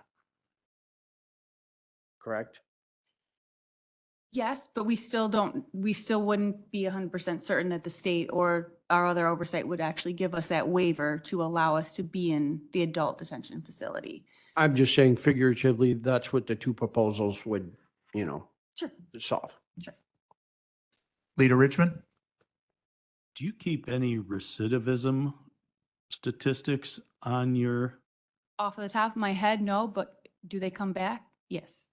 Correct? Yes, but we still wouldn't be 100% certain that the state or our other oversight would actually give us that waiver to allow us to be in the adult detention facility. I'm just saying figuratively, that's what the two proposals would, Sure. solve. Sure. Leader Richmond? Do you keep any recidivism statistics on your? Off of the top of my head, no, but do they come back? Yes.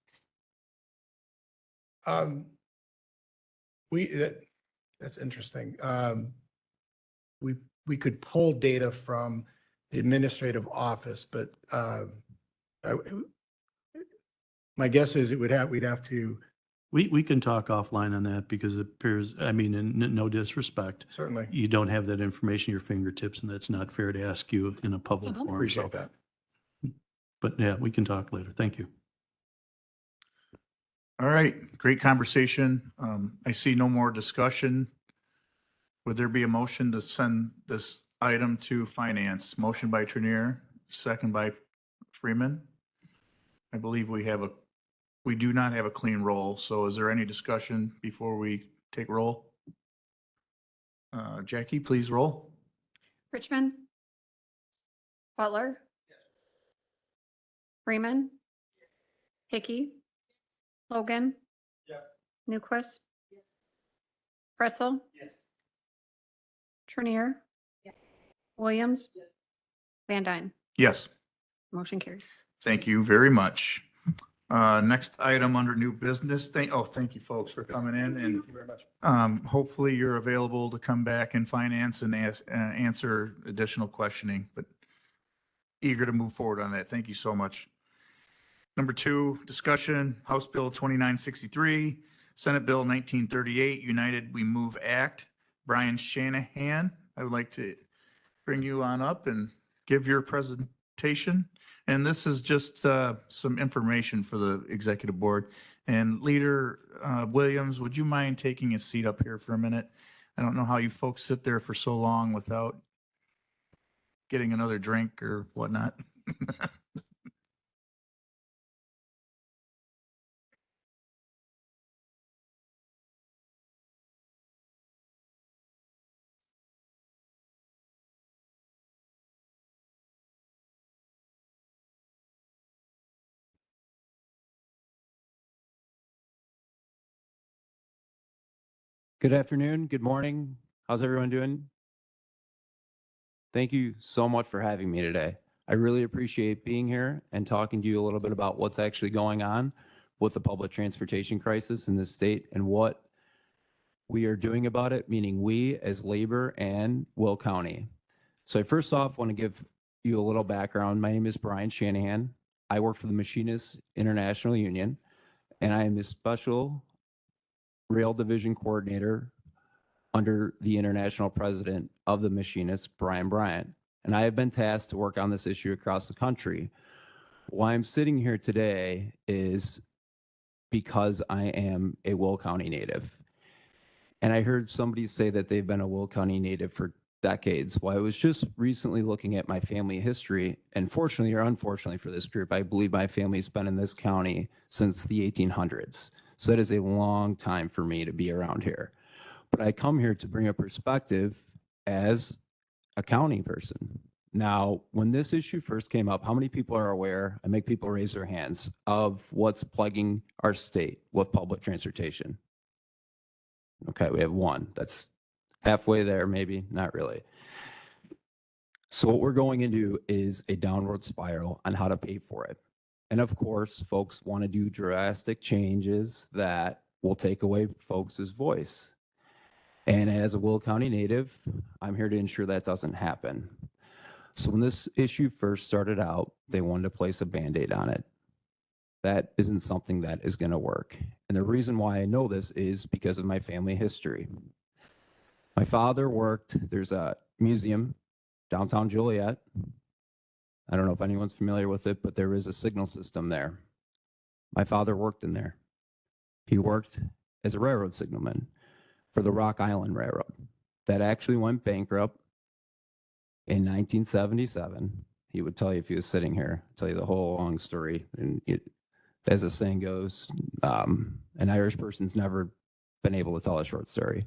That's interesting. We could pull data from the administrative office, but my guess is we'd have to. We can talk offline on that because it appears, I mean, in no disrespect. Certainly. You don't have that information at your fingertips and that's not fair to ask you in a public forum. Appreciate that. But yeah, we can talk later. Thank you. All right, great conversation. I see no more discussion. Would there be a motion to send this item to finance? Motion by Trenier, second by Freeman. I believe we do not have a clean roll. So is there any discussion before we take roll? Jackie, please roll. Richmond? Butler? Freeman? Hickey? Logan? Yes. Newquist? Pretzel? Yes. Trenier? Williams? Van Dyne? Yes. Motion carries. Thank you very much. Next item under new business. Thank you folks for coming in and very much. hopefully you're available to come back in finance and answer additional questioning, but eager to move forward on that. Thank you so much. Number 2, discussion, House Bill 2963, Senate Bill 1938, United We Move Act. Brian Shanahan, I would like to bring you on up and give your Transportation. And this is just some information for the executive board. And Leader Williams, would you mind taking a seat up here for a minute? I don't know how you folks sit there for so long without getting another drink or whatnot. Good afternoon, good morning. How's everyone doing? Thank you so much for having me today. I really appreciate being here and talking to you a little bit about what's actually going on with the public transportation crisis in this state and what we are doing about it, meaning we as Labor and Will County. So I first off want to give you a little background. My name is Brian Shanahan. I work for the Machinists International Union, and I am a special rail division coordinator under the international president of the Machinists, Brian Bryant. And I have been tasked to work on this issue across the country. Why I'm sitting here today is because I am a Will County native. And I heard somebody say that they've been a Will County native for decades. Well, I was just recently looking at my family history, and fortunately or unfortunately for this group, I believe my family's been in this county since the 1800s. So that is a long time for me to be around here. But I come here to bring a perspective as a county person. Now, when this issue first came up, how many people are aware, I make people raise their hands, of what's plaguing our state with public transportation? Okay, we have one. That's halfway there, maybe, not really. So what we're going into is a downward spiral on how to pay for it. And of course, folks want to do drastic changes that will take away folks' voice. And as a Will County native, I'm here to ensure that doesn't happen. So when this issue first started out, they wanted to place a Band-Aid on it. That isn't something that is going to work. And the reason why I know this is because of my family history. My father worked, there's a museum, downtown Joliet. I don't know if anyone's familiar with it, but there is a signal system there. My father worked in there. He worked as a railroad signalman for the Rock Island Railroad that actually went bankrupt in 1977. He would tell you if he was sitting here, tell you the whole long story. And as the saying goes, an Irish person's never been able to tell a short story.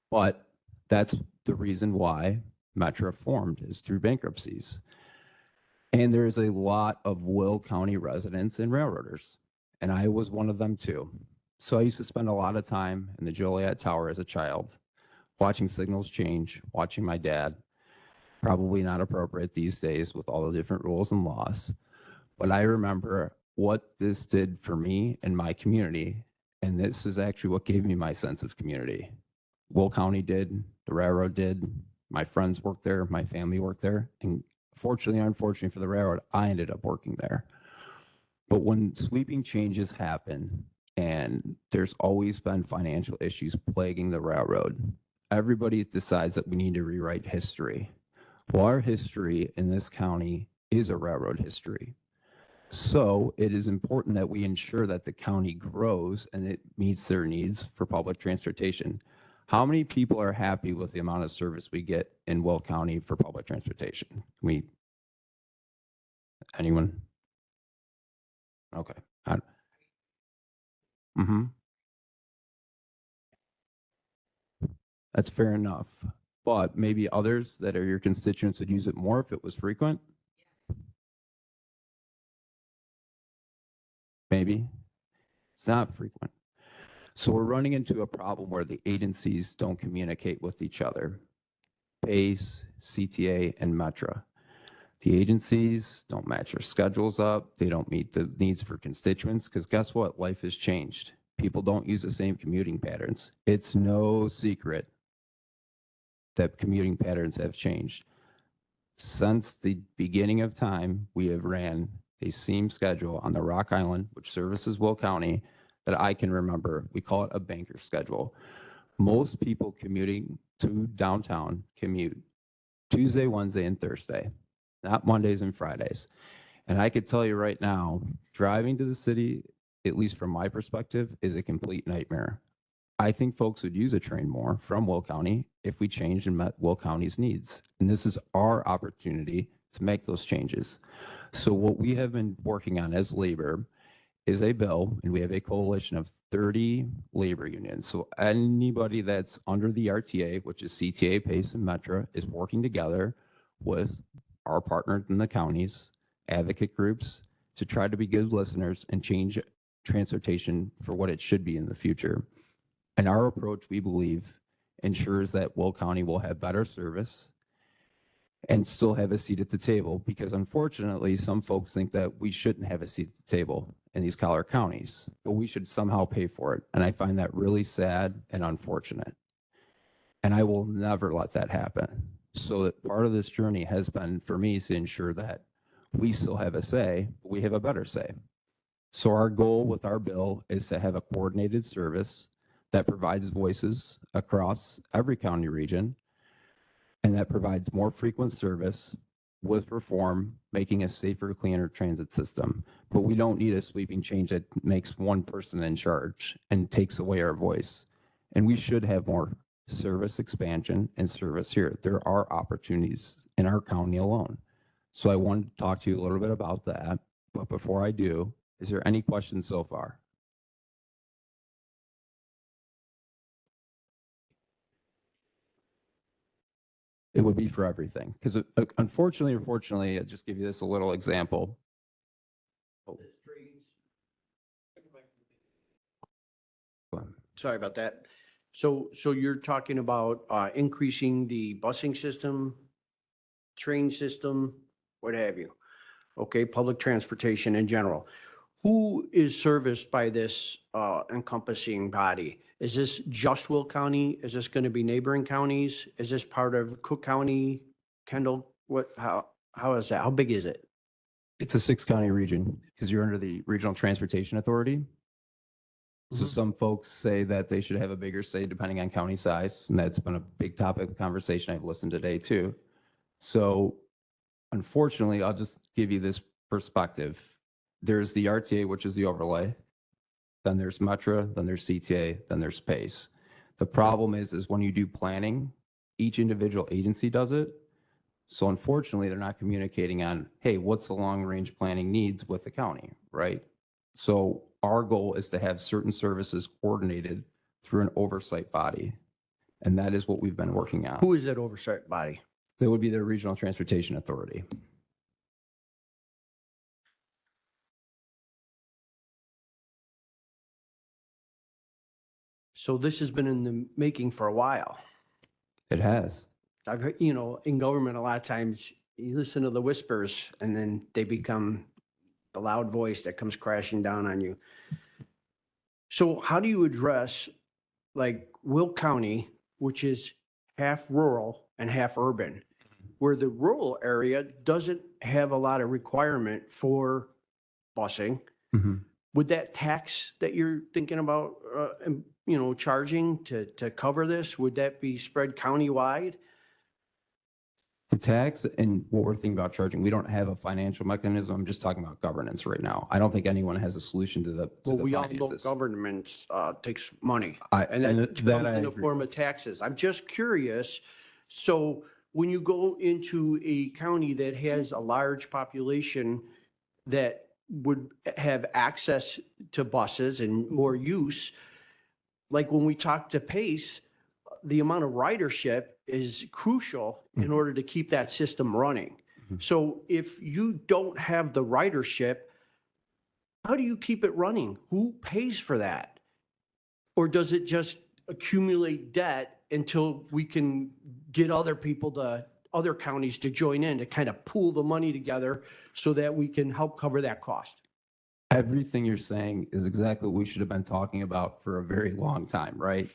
But that's the reason why Metra formed, is through bankruptcies. And there's a lot of Will County residents and railroaders, and I was one of them too. So I used to spend a lot of time in the Joliet Tower as a child, watching signals change, watching my dad. Probably not appropriate these days with all the different rules and laws. But I remember what this did for me and my community, and this is actually what gave me my sense of community. Will County did, the railroad did, my friends worked there, my family worked there, and fortunately or unfortunately for the railroad, I ended up working there. But when sweeping changes happen, and there's always been financial issues plaguing the railroad, everybody decides that we need to rewrite history. Well, our history in this county is a railroad history. So it is important that we ensure that the county grows and it meets their needs for public transportation. How many people are happy with the amount of service we get in Will County for public transportation? Anyone? Okay. That's fair enough. But maybe others that are your constituents would use it more if it was frequent? Maybe. It's not frequent. So we're running into a problem where the agencies don't communicate with each other. PACE, CTA, and Metra. The agencies don't match their schedules up. They don't meet the needs for constituents because guess what? Life has changed. People don't use the same commuting patterns. It's no secret that commuting patterns have changed. Since the beginning of time, we have ran a seam schedule on the Rock Island, which services Will County, that I can remember. We call it a banker schedule. Most people commuting to downtown commute Tuesday, Wednesday, and Thursday. not Mondays and Fridays. And I could tell you right now, driving to the city, at least from my perspective, is a complete nightmare. I think folks would use a train more from Will County if we changed and met Will County's needs. And this is our opportunity to make those changes. So what we have been working on as labor is a bill, and we have a coalition of 30 labor unions. So anybody that's under the RTA, which is CTA, PACE, and Metra, is working together with our partners in the counties, advocate groups, to try to be good listeners and change transportation for what it should be in the future. And our approach, we believe, ensures that Will County will have better service and still have a seat at the table, because unfortunately, some folks think that we shouldn't have a seat at the table in these collar counties, but we should somehow pay for it. And I find that really sad and unfortunate. And I will never let that happen. So that part of this journey has been for me to ensure that we still have a say, but we have a better say. So our goal with our bill is to have a coordinated service that provides voices across every county region, and that provides more frequent service with reform, making a safer, cleaner transit system. But we don't need a sweeping change that makes one person in charge and takes away our voice. And we should have more service expansion and service here. There are opportunities in our county alone. So I wanted to talk to you a little bit about that. But before I do, is there any questions so far? It would be for everything. Because unfortunately or fortunately, I'll just give you this a little example. Sorry about that. So you're talking about increasing the busing system, train system, what have you? Okay, public transportation in general. Who is serviced by this encompassing body? Is this just Will County? Is this going to be neighboring counties? Is this part of Cook County, Kendall? How is that? How big is it? It's a 6-county region because you're under the Regional Transportation Authority. So some folks say that they should have a bigger say depending on county size, and that's been a big topic of conversation I've listened today too. So unfortunately, I'll just give you this perspective. There's the RTA, which is the overlay. Then there's Metra, then there's CTA, then there's PACE. The problem is when you do planning, each individual agency does it. So unfortunately, they're not communicating on, hey, what's the long-range planning needs with the county, right? So our goal is to have certain services coordinated through an oversight body. And that is what we've been working on. Who is that oversight body? That would be the Regional Transportation Authority. So this has been in the making for a while. It has. I've heard, in government, a lot of times you listen to the whispers and then they become the loud voice that comes crashing down on you. So how do you address like Will County, which is half rural and half urban, where the rural area doesn't have a lot of requirement for busing? Would that tax that you're thinking about, charging to cover this, would that be spread countywide? The tax and what we're thinking about charging, we don't have a financial mechanism. I'm just talking about governance right now. I don't think anyone has a solution to the Well, we all know finances. government takes money. And that that comes I in the agree. form of taxes. I'm just curious. So when you go into a county that has a large population that would have access to buses and more use, like when we talk to PACE, the amount of ridership is crucial in order to keep that system running. So if you don't have the ridership, how do you keep it running? Who pays for that? Or does it just accumulate debt until we can get other counties to join in to kind of pool the money together so that we can help cover that cost? Everything you're saying is exactly what we should have been talking about for a very long time, right?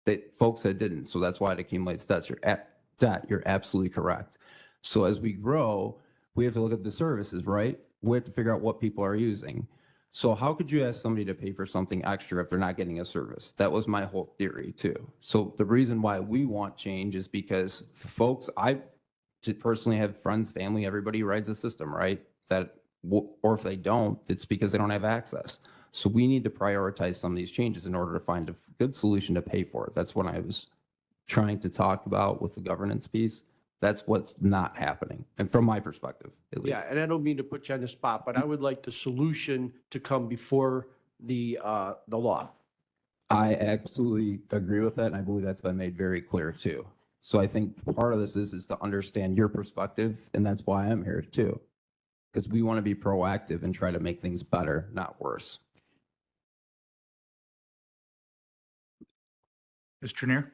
That folks that didn't. So that's why it accumulates debt. You're absolutely correct. So as we grow, we have to look at the services, right? We have to figure out what people are using. So how could you ask somebody to pay for something extra if they're not getting a service? That was my whole theory too. So the reason why we want change is because folks, to personally have friends, family, everybody rides the system, right? Or if they don't, it's because they don't have access. So we need to prioritize some of these changes in order to find a good solution to pay for it. That's what I was trying to talk about with the governance piece. That's what's not happening. And from my perspective, at least. Yeah, and I don't mean to put you on the spot, but I would like the solution to come before the law. I absolutely agree with that, and I believe that's been made very clear too. So I think part of this is to understand your perspective, and that's why I'm here too. Because we want to be proactive and try to make things better, not worse. Ms. Trenier?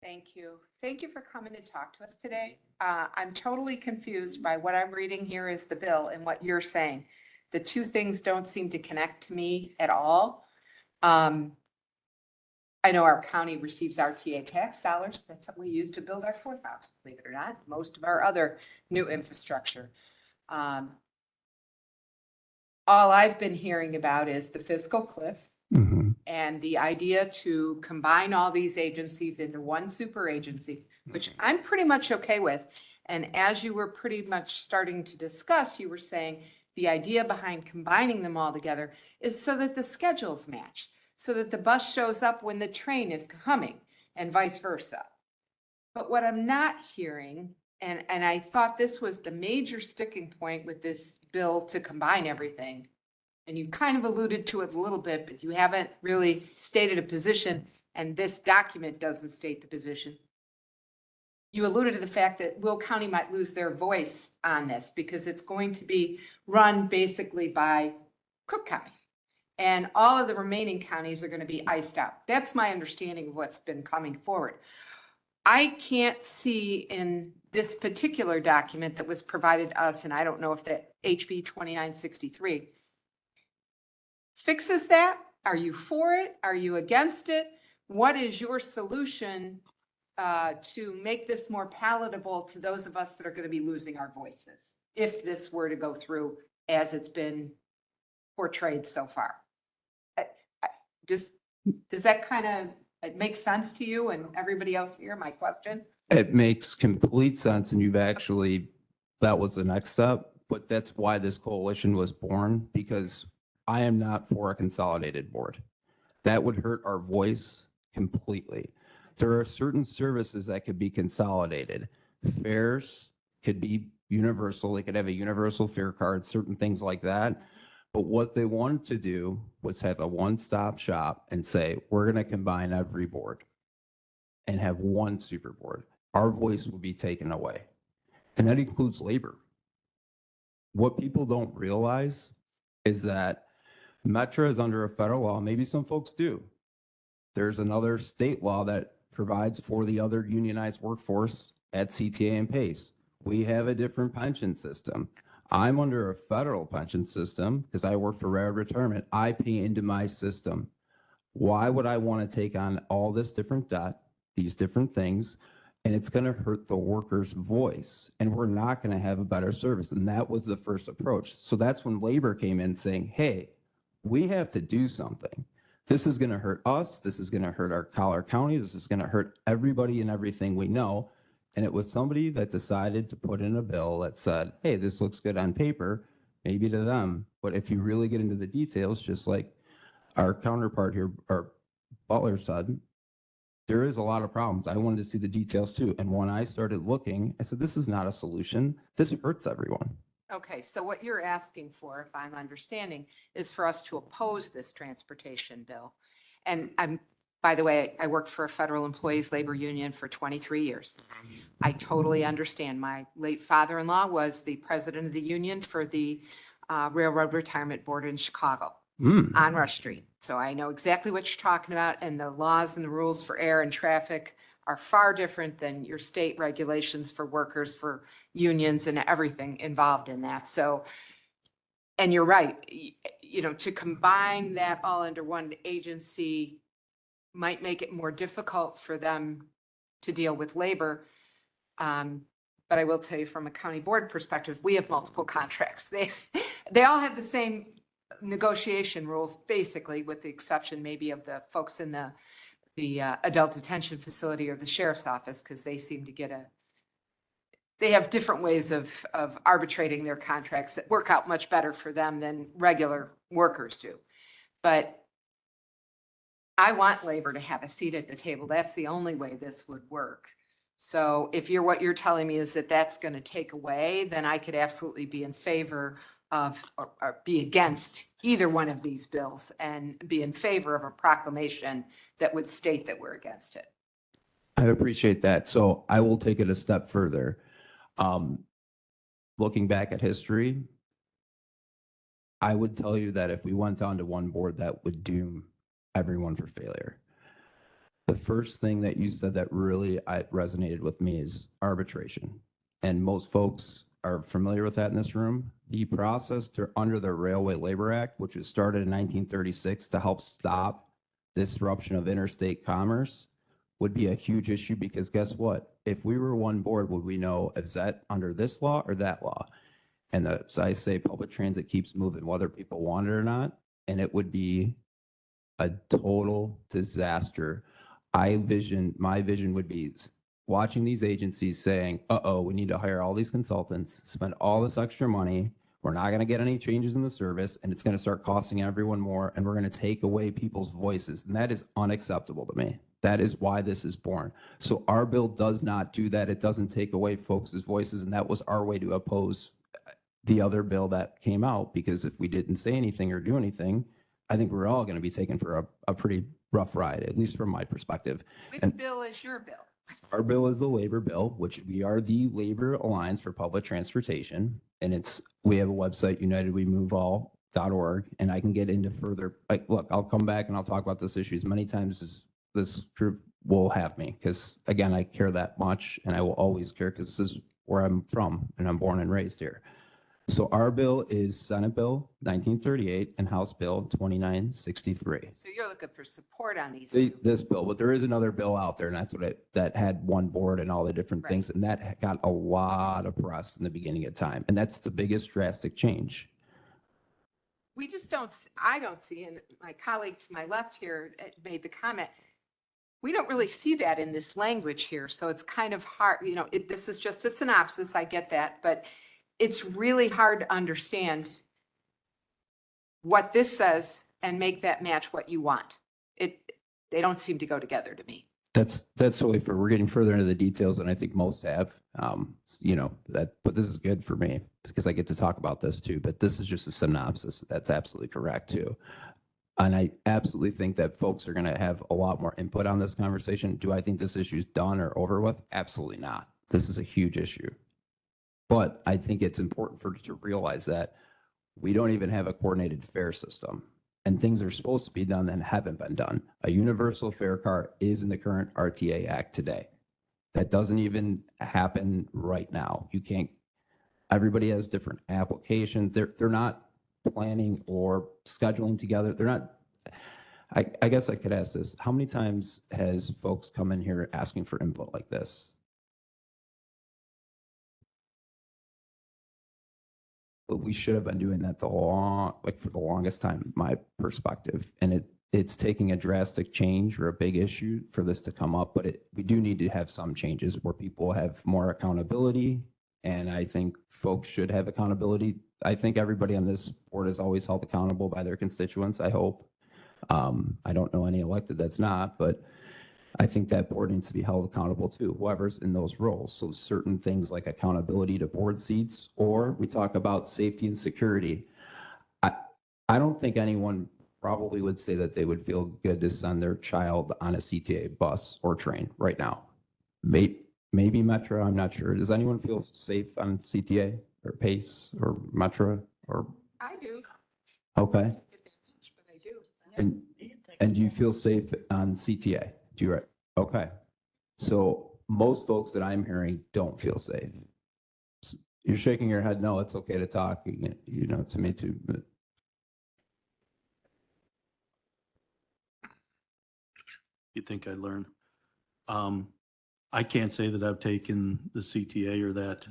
Thank you. Thank you for coming to talk to us today. I'm totally confused by what I'm reading here is the bill and what you're saying. The two things don't seem to connect to me at all. I know our county receives RTA tax dollars. That's what we use to build our courthouse, believe it or not, most of our other new infrastructure. All I've been hearing about is the fiscal cliff. And the idea to combine all these agencies into one super agency, which I'm pretty much okay with. And as you were pretty much starting to discuss, you were saying the idea behind combining them all together is so that the schedules match, so that the bus shows up when the train is coming and vice versa. But what I'm not hearing, and I thought this was the major sticking point with this bill to combine everything, and you kind of alluded to it a little bit, but you haven't really stated a position, and this document doesn't state the position. You alluded to the fact that Will County might lose their voice on this because it's going to be run basically by Cook County. And all of the remaining counties are going to be iced out. That's my understanding of what's been coming forward. I can't see in this particular document that was provided to us, and I don't know if that HB 2963 fixes that. Are you for it? Are you against it? What is your solution to make this more palatable to those of us that are going to be losing our voices if this were to go through as it's been portrayed so far? Does that kind of make sense to you and everybody else here, my question? It makes complete sense, and that was the next step, but that's why this coalition was born, because I am not for a consolidated board. That would hurt our voice completely. There are certain services that could be consolidated. Fares could be universal. They could have a universal fare card, certain things like that. But what they wanted to do was have a one-stop shop and say, we're going to combine every board and have one super board. Our voice will be taken away. And that includes labor. What people don't realize is that Metra is under a federal law. Maybe some folks do. There's another state law that provides for the other unionized workforce at CTA and PACE. We have a different pension system. I'm under a federal pension system because I work for Railroad Retirement. I pay into my system. Why would I want to take on all this different debt, these different things, and it's going to hurt the worker's voice, and we're not going to have a better service? And that was the first approach. So that's when labor came in saying, hey, we have to do something. This is going to hurt us. This is going to hurt our Collier County. This is going to hurt everybody and everything we know. And it was somebody that decided to put in a bill that said, hey, this looks good on paper, maybe to them. But if you really get into the details, just like our counterpart here, or Butler said, there is a lot of problems. I wanted to see the details too. And when I started looking, I said, this is not a solution. This hurts everyone. Okay, so what you're asking for, if I'm understanding, is for us to oppose this transportation bill. And by the way, I worked for a federal employees labor union for 23 years. I totally understand. My late father-in-law was the president of the union for the Railroad Retirement Board in Chicago on Rush Street. So I know exactly what you're talking about, and the laws and the rules for air and traffic are far different than your state regulations for workers, for unions and everything involved in that. So, and you're right, to combine that all under one agency might make it more difficult for them to deal with labor. But I will tell you from a county board perspective, we have multiple contracts. They all have the same negotiation rules, basically, with the exception maybe of the folks in the adult detention facility or the sheriff's office, because they seem to get they have different ways of arbitrating their contracts that work out much better for them than regular workers do. But I want labor to have a seat at the table. That's the only way this would work. So if what you're telling me is that that's going to take away, then I could absolutely be in favor of, or be against either one of these bills and be in favor of a proclamation that would state that we're against it. I appreciate that. So I will take it a step further. Looking back at history, I would tell you that if we went down to one board, that would doom everyone for failure. The first thing that you said that really resonated with me is arbitration. And most folks are familiar with that in this room. The process under the Railway Labor Act, which was started in 1936 to help stop disruption of interstate commerce, would be a huge issue, because guess what? If we were one board, would we know, is that under this law or that law? And as I say, public transit keeps moving, whether people want it or not, and it would be a total disaster. My vision would be watching these agencies saying, uh-oh, we need to hire all these consultants, spend all this extra money. We're not going to get any changes in the service, and it's going to start costing everyone more, and we're going to take away people's voices. And that is unacceptable to me. That is why this is born. So our bill does not do that. It doesn't take away folks' voices, and that was our way to oppose the other bill that came out, because if we didn't say anything or do anything, I think we're all going to be taken for a pretty rough ride, at least from my perspective. Which bill is your bill? Our bill is the labor bill, which we are the Labor Alliance for Public Transportation. And we have a website, unitedwemoveall.org, and I can get into further, look, I'll come back and I'll talk about this issue as many times as this group will have me. Because again, I care that much, and I will always care, because this is where I'm from and I'm born and raised here. So our bill is Senate Bill 1938 and House Bill 2963. So you're looking for support on these. This bill, but there is another bill out there, and that's that had one board and all the different things, and that got a lot of press in the beginning of time, and that's the biggest drastic change. We just I don't see, and my colleague to my left here made the comment, we don't really see that in this language here. So it's kind of hard, this is just a synopsis, I get that, but it's really hard to understand what this says and make that match what you want. They don't seem to go together to me. That's totally fair. We're getting further into the details than I think most have. But this is good for me because I get to talk about this too. But this is just a synopsis. That's absolutely correct too. And I absolutely think that folks are going to have a lot more input on this conversation. Do I think this issue is done or over with? Absolutely not. This is a huge issue. But I think it's important to realize that we don't even have a coordinated fare system, and things are supposed to be done that haven't been done. A universal fare card is in the current RTA Act today. That doesn't even happen right now. You can't, everybody has different applications. They're not planning or scheduling together. They're not, I guess I could ask this. How many times has folks come in here asking for input like this? But we should have been doing that for the longest time, my perspective. And it's taking a drastic change or a big issue for this to come up, but we do need to have some changes where people have more accountability. And I think folks should have accountability. I think everybody on this board is always held accountable by their constituents, I hope. I don't know any elected that's not, but I think that board needs to be held accountable too, whoever's in those roles. So certain things like accountability to board seats, or we talk about safety and security. I don't think anyone probably would say that they would feel good to send their child on a CTA bus or train right now. Maybe Metro, I'm not sure. Does anyone feel safe on CTA or PACE or Metro or? I do. Okay. But I do. And do you feel safe on CTA? Right. Okay. So most folks that I'm hearing don't feel safe. You're shaking your head. No, it's okay to talk, to me too. But You think I'd learn? I can't say that I've taken the CTA or that.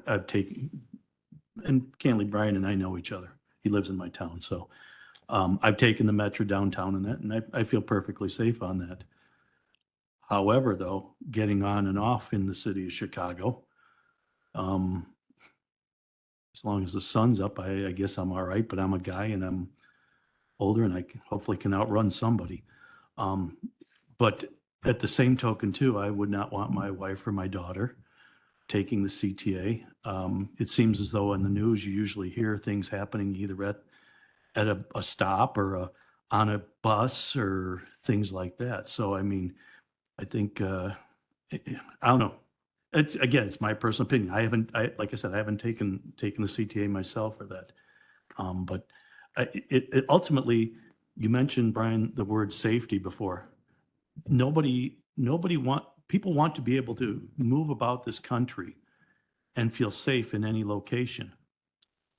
I've taken, and candidly, Brian and I know each other. He lives in my town, so. I've taken the Metro downtown and that, and I feel perfectly safe on that. However, though, getting on and off in the city of Chicago, as long as the sun's up, I guess I'm all right, but I'm a guy and I'm older and hopefully can outrun somebody. But at the same token too, I would not want my wife or my daughter taking the CTA. It seems as though in the news, you usually hear things happening either at a stop or on a bus or things like that. So, I mean, I think, I don't know. It's my personal opinion. Like I said, I haven't taken the CTA myself or that. But it ultimately, you mentioned, Brian, the word safety before. People want to be able to move about this country and feel safe in any location.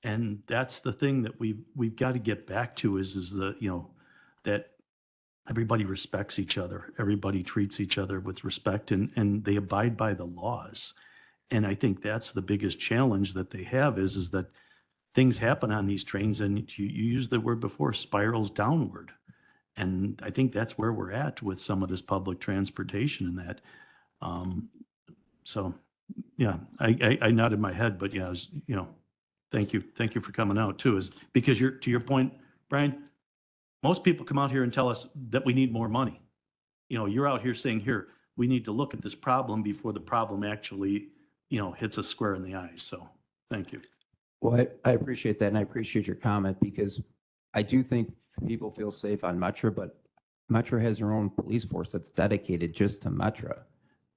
And that's the thing that we've got to get back to is that everybody respects each other. Everybody treats each other with respect and they abide by the laws. And I think that's the biggest challenge that they have is that things happen on these trains and you used the word before, spirals downward. And I think that's where we're at with some of this public transportation and that. So, yeah, I nodded my head, but yeah, I was, thank you. Thank you for coming out too, is because to your point, Brian, most people come out here and tell us that we need more money. You're out here saying, here, we need to look at this problem before the problem actually, hits us square in the eyes. So thank you. Well, I appreciate that. And I appreciate your comment because I do think people feel safe on Metro, but Metro has their own police force that's dedicated just to Metro.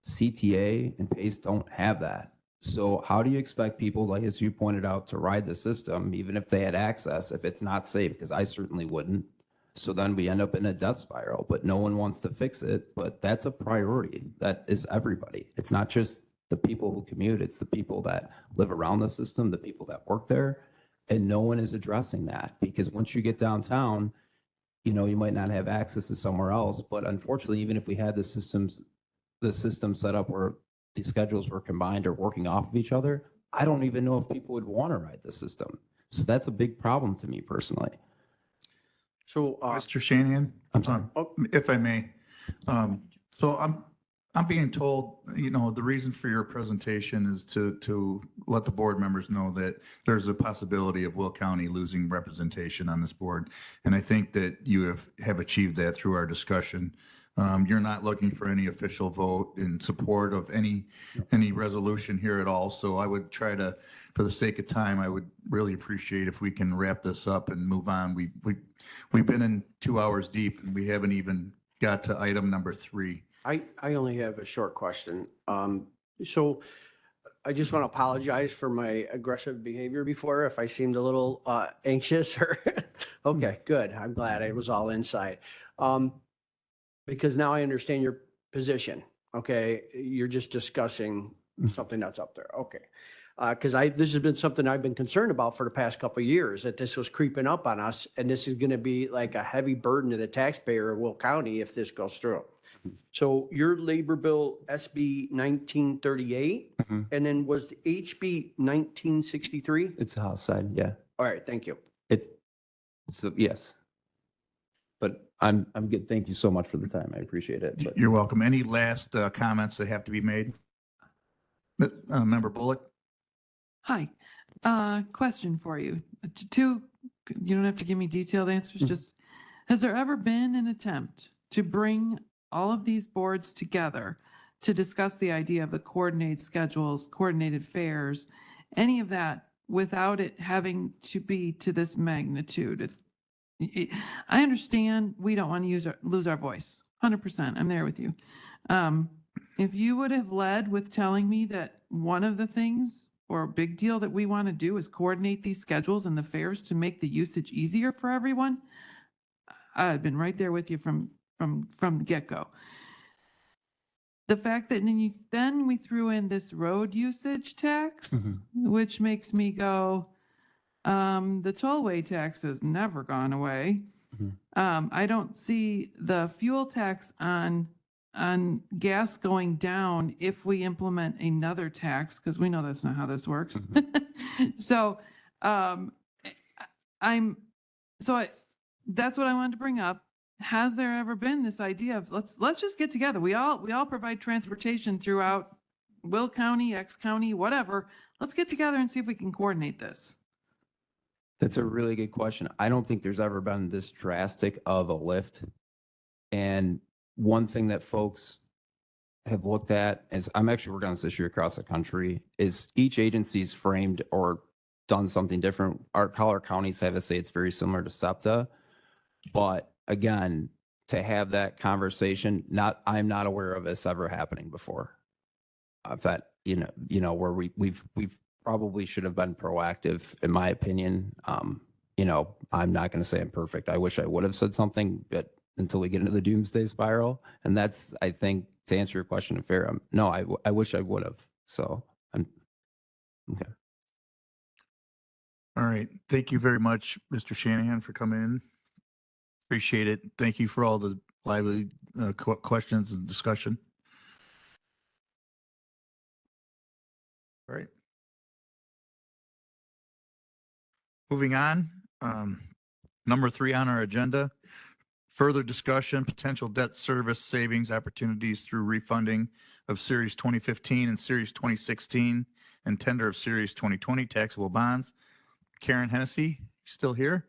CTA and PACE don't have that. So how do you expect people, like as you pointed out, to ride the system, even if they had access, if it's not safe? Because I certainly wouldn't. So then we end up in a death spiral, but no one wants to fix it. But that's a priority. That is everybody. It's not just the people who commute. It's the people that live around the system, the people that work there. And no one is addressing that because once you get downtown, you might not have access to somewhere else. But unfortunately, even if we had the system set up where the schedules were combined or working off of each other, I don't even know if people would want to ride the system. So that's a big problem to me personally. So, Mr. Shanahan, if I may, so I'm being told, the reason for your presentation is to let the board members know that there's a possibility of Will County losing representation on this board. And I think that you have achieved that through our discussion. You're not looking for any official vote in support of any resolution here at all. So I would try to, for the sake of time, I would really appreciate if we can wrap this up and move on. We've been in 2 hours deep and we haven't even got to item number 3. I only have a short question. So I just want to apologize for my aggressive behavior before, if I seemed a little anxious or, okay, good. I'm glad it was all inside. Because now I understand your position. Okay. You're just discussing something that's up there. Okay. Because this has been something I've been concerned about for the past couple of years, that this was creeping up on us. And this is going to be like a heavy burden to the taxpayer of Will County if this goes through. So your labor bill SB 1938, and then was the HB 1963? It's the House side, yeah. All right, thank you. So yes. But I'm good. Thank you so much for the time. I appreciate it. But You're welcome. Any last comments that have to be made? Member Bullock? Hi, question for you. You don't have to give me detailed answers, just, has there ever been an attempt to bring all of these boards together to discuss the idea of the coordinated schedules, coordinated fares, any of that, without it having to be to this magnitude? I understand we don't want to lose our voice, 100%. I'm there with you. If you would have led with telling me that one of the things or a big deal that we want to do is coordinate these schedules and the fares to make the usage easier for everyone, I've been right there with you from the get-go. The fact that then we threw in this road usage tax, which makes me go, the tollway tax has never gone away. I don't see the fuel tax on gas going down if we implement another tax, because we know that's not how this works. So that's what I wanted to bring up. has there ever been this idea of let's just get together? We all provide transportation throughout Will County, X County, whatever. Let's get together and see if we can coordinate this. That's a really good question. I don't think there's ever been this drastic of a lift. And one thing that folks have looked at is, I'm actually working on this issue across the country, is each agency's framed or done something different. Our Collier counties have to say it's very similar to SEPTA. But again, to have that conversation, I'm not aware of this ever happening before. That, where we've probably should have been proactive, in my opinion. I'm not going to say I'm perfect. I wish I would have said something, but until we get into the doomsday spiral, and that's, I think, to answer your question, fair. No, I wish I would have. So I'm okay. All right. Thank you very much, Mr. Shanahan, for coming in. Appreciate it. Thank you for all the lively questions and discussion. All right. Moving on, number 3 on our agenda, further discussion, potential debt service savings opportunities through refunding of Series 2015 and Series 2016 and tender of Series 2020 taxable bonds. Karen Hennessy, still here?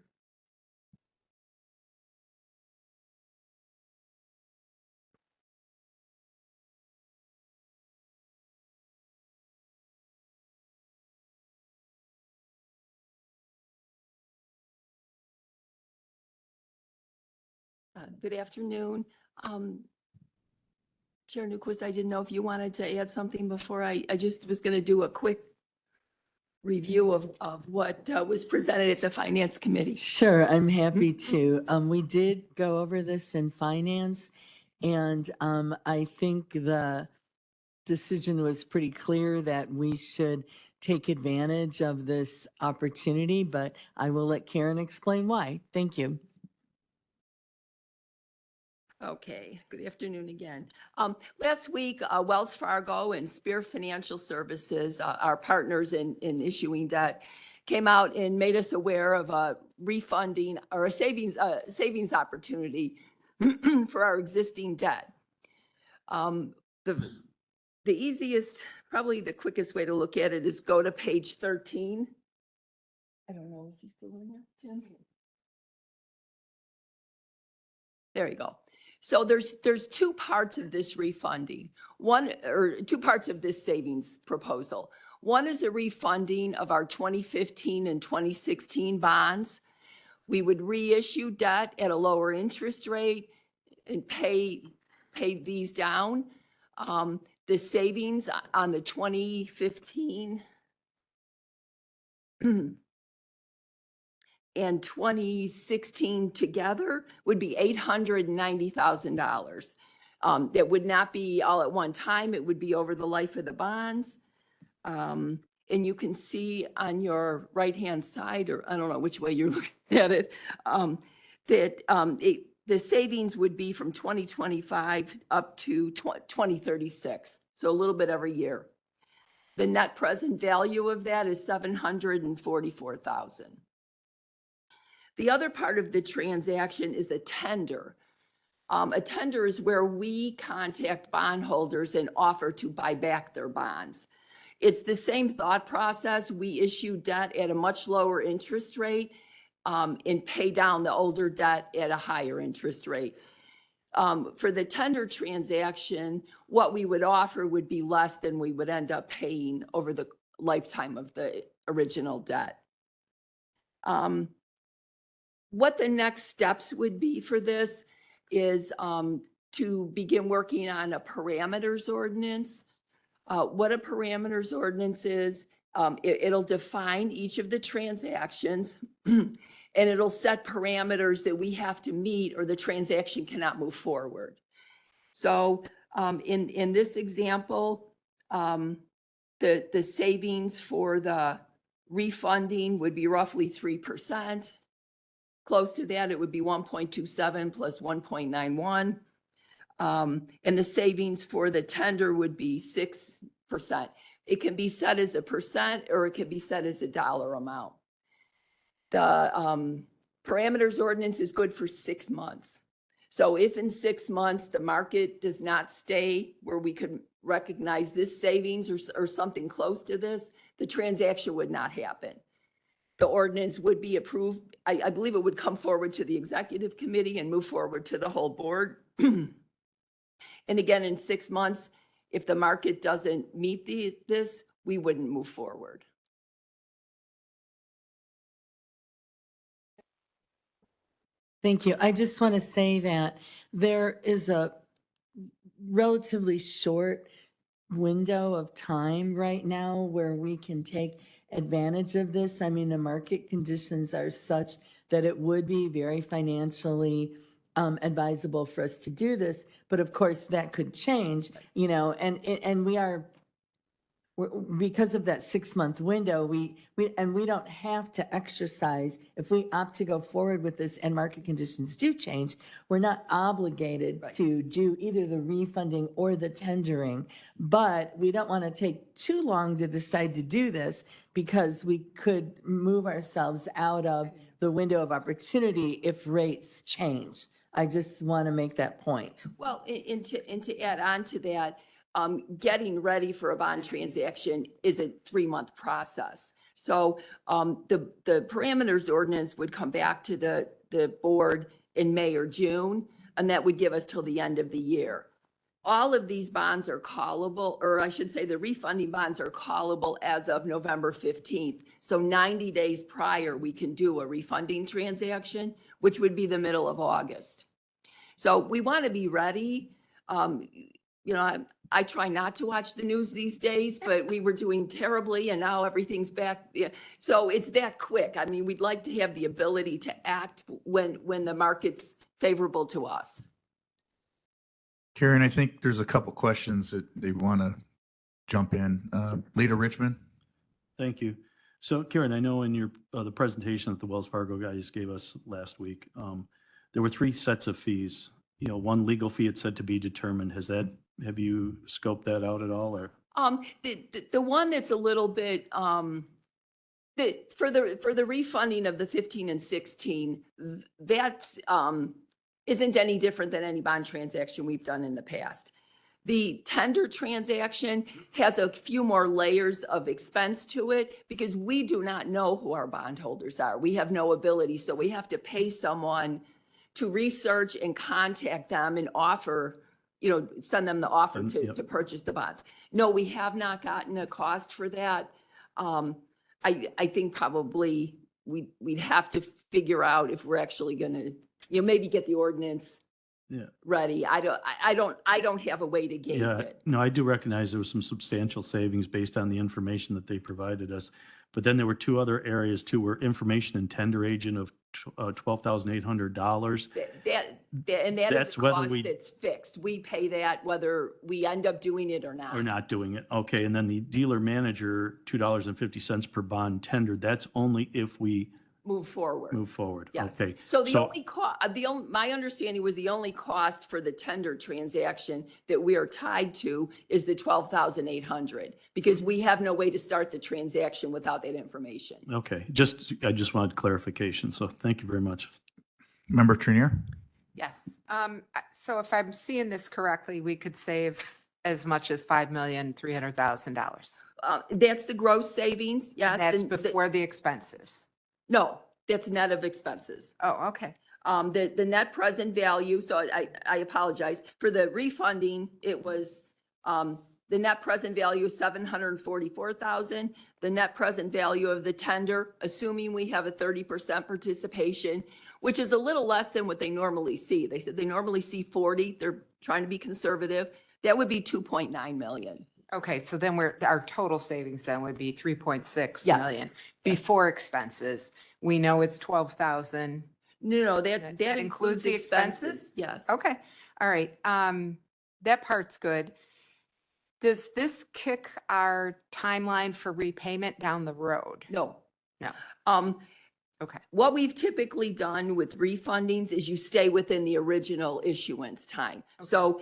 Good afternoon. Chair Newquist, I didn't know if you wanted to add something before I just was going to do a quick review of what was presented at the Finance Committee. Sure, I'm happy to. We did go over this in finance, and I think the decision was pretty clear that we should take advantage of this opportunity, but I will let Karen explain why. Thank you. Okay, good afternoon again. Last week, Wells Fargo and Spear Financial Services, our partners in issuing debt, came out and made us aware of a refunding or a savings opportunity for our existing debt. The easiest, probably the quickest way to look at it is go to page 13. I don't know, is he still in there, Tim? There you go. So there's 2 parts of this refunding. Two parts of this savings proposal. One is a refunding of our 2015 and 2016 bonds. We would reissue debt at a lower interest rate and pay these down. The savings on the 2015 and 2016 together would be $890,000. That would not be all at one time. It would be over the life of the bonds. And you can see on your right-hand side, or I don't know which way you're looking at it, that the savings would be from 2025 up to 2036. So a little bit every year. The net present value of that is $744,000. The other part of the transaction is a tender. A tender is where we contact bondholders and offer to buy back their bonds. It's the same thought process. We issue debt at a much lower interest rate and pay down the older debt at a higher interest rate. For the tender transaction, what we would offer would be less than we would end up paying over the lifetime of the original debt. What the next steps would be for this is to begin working on a parameters ordinance. What a parameters ordinance is, it'll define each of the transactions and it'll set parameters that we have to meet or the transaction cannot move forward. So in this example, the savings for the refunding would be roughly 3%. Close to that, it would be 1.27 plus 1.91. And the savings for the tender would be 6%. It can be set as a percent or it can be set as a dollar amount. The parameters ordinance is good for 6 months. So if in 6 months the market does not stay where we could recognize this savings or something close to this, the transaction would not happen. The ordinance would be approved. I believe it would come forward to the executive committee and move forward to the whole board. And again, in 6 months, if the market doesn't meet this, we wouldn't move forward. Thank you. I just want to say that there is a relatively short window of time right now where we can take advantage of this. I mean, the market conditions are such that it would be very financially advisable for us to do this. But of course, that could change, you know, and because of that 6-month window, we don't have to exercise. If we opt to go forward with this and market conditions do change, we're not obligated to do either the refunding or the tendering. But we don't want to take too long to decide to do this because we could move ourselves out of the window of opportunity if rates change. I just want to make that point. Well, and to add on to that, getting ready for a bond transaction is a 3-month process. So the parameters ordinance would come back to the board in May or June, and that would give us till the end of the year. All of these bonds are callable, or I should say the refunding bonds are callable as of November 15th. So 90 days prior, we can do a refunding transaction, which would be the middle of August. So we want to be ready. You know, I try not to watch the news these days, but we were doing terribly and now everything's back. Yeah. So it's that quick. I mean, we'd like to have the ability to act when the market's favorable to us. Karen, I think there's a couple questions that they want to jump in. Leader Richmond? Thank you. So Karen, I know in your, the presentation that the Wells Fargo guys gave us last week, there were 3 sets of fees. You know, one legal fee it said to be determined. Have you scoped that out at all, or? The one that's a little bit, for the refunding of the 15 and 16, that isn't any different than any bond transaction we've done in the past. The tender transaction has a few more layers of expense to it because we do not know who our bondholders are. We have no ability, so we have to pay someone to research and contact them and offer, you know, send them the offer to purchase the bonds. No, we have not gotten a cost for that. I think probably we'd have to figure out if we're actually going to, you know, maybe get the ordinance ready. I don't have a way to gauge it. No, I do recognize there was some substantial savings based on the information that they provided us. But then there were 2 other areas too, where information and tender agent of $12,800. And that That's is a whether cost we- that's fixed. We pay that whether we end up doing it or not. Or not doing it. Okay, and then the dealer manager, $2.50 per bond tendered. That's only if we Move forward. move forward. Yes. Okay. So the only my understanding was the only cost for the tender transaction that we are tied to is the 12,800 because we have no way to start the transaction without that information. Okay, I just wanted clarification, so thank you very much. Member Trenier? Yes. So if I'm seeing this correctly, we could save as much as $5,300,000. That's the gross savings. Yes. That's before the expenses. No, that's net of expenses. Oh, okay. The net present value, so I apologize, for the refunding, it was, the net present value is 744,000. The net present value of the tender, assuming we have a 30% participation, which is a little less than what they normally see. They said they normally see 40. They're trying to be conservative. That would be 2.9 million. Okay, so then our total savings then would be 3.6 Yes. million before expenses. We know it's 12,000. No, that includes the expenses. Yes. Okay, all right. That part's good. Does this kick our timeline for repayment down the road? No. No. Okay. What we've typically done with refundings is you stay within the original issuance time. So,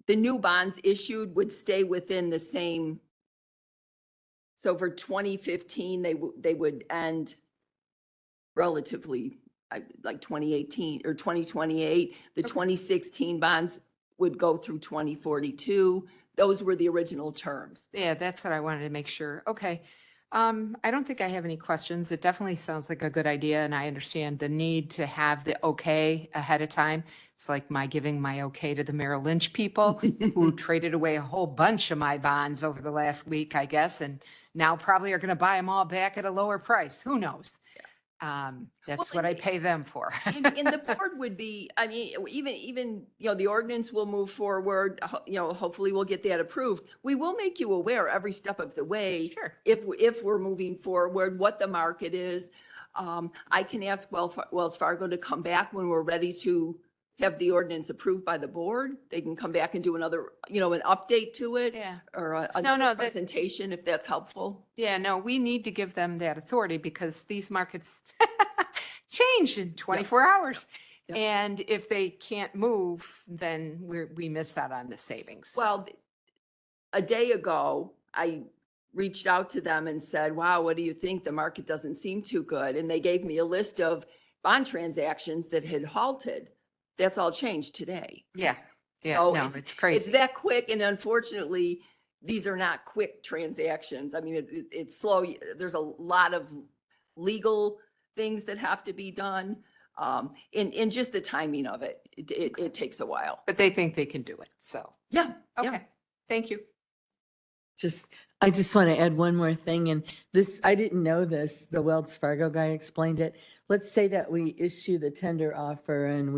the new bonds issued would stay within the same. So for 2015, they would end relatively like 2018 or 2028. The 2016 bonds would go through 2042. Those were the original terms. Yeah, that's what I wanted to make sure. Okay. I don't think I have any questions. It definitely sounds like a good idea, and I understand the need to have the okay ahead of time. It's like my giving my okay to the Merrill Lynch people who traded away a whole bunch of my bonds over the last week, I guess, and now probably are going to buy them all back at a lower price. Who knows? That's what I pay them for. And the board would be, I mean, even, the ordinance will move forward, hopefully we'll get that approved. We will make you aware every step of the way. Sure. If we're moving forward, what the market is. I can ask Wells Fargo to come back when we're ready to have the ordinance approved by the board. They can come back and do another, an update to it. Yeah. Or a No, that- presentation if that's helpful. Yeah, no, we need to give them that authority because these markets change in 24 hours. Yep. And if they can't move, then we miss out on the savings. Well, a day ago, I reached out to them and said, wow, what do you think? The market doesn't seem too good. And they gave me a list of bond transactions that had halted. That's all changed today. Yeah, So no, it's crazy. It's that quick. And unfortunately, these are not quick transactions. I mean, it's slow. There's a lot of legal things that have to be done. In just the timing of it, it takes a while. But they think they can do it, so. Yeah. Okay, thank you. I just want to add one more thing, and this, I didn't know this, the Wells Fargo guy explained it. Let's say that we issue the tender offer and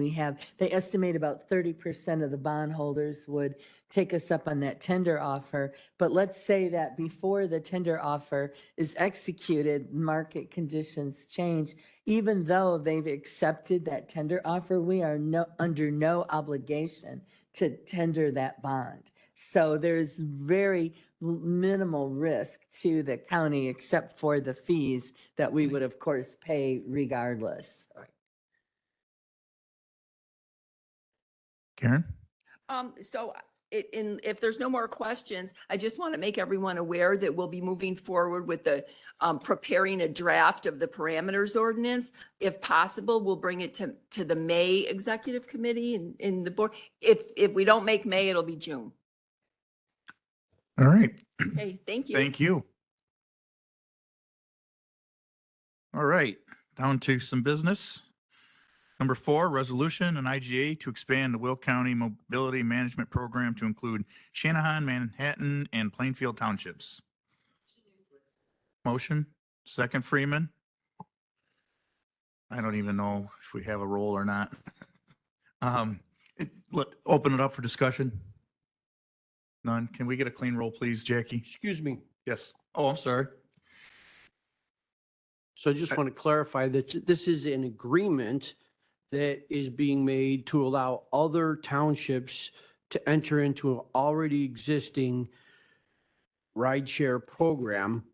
they estimate about 30% of the bondholders would take us up on that tender offer. But let's say that before the tender offer is executed, market conditions change. Even though they've accepted that tender offer, we are under no obligation to tender that bond. So there's very minimal risk to the county except for the fees that we would, of course, pay regardless. Karen? So if there's no more questions, I just want to make everyone aware that we'll be moving forward with the preparing a draft of the parameters ordinance. If possible, we'll bring it to the May Executive Committee and in the board. If we don't make May, it'll be June. All right. Okay, thank you. Thank you. All right, down to some business. Number 4, resolution and IGA to expand the Will County Mobility Management Program to include Shanahan, Manhattan, and Plainfield Townships. Motion, second Freeman. I don't even know if we have a roll or not. Open it up for discussion. None. Can we get a clean roll, please, Jackie? Excuse me. Yes. Oh, I'm sorry. So I just want to clarify that this is an agreement that is being made to allow other townships to enter into an already existing rideshare program,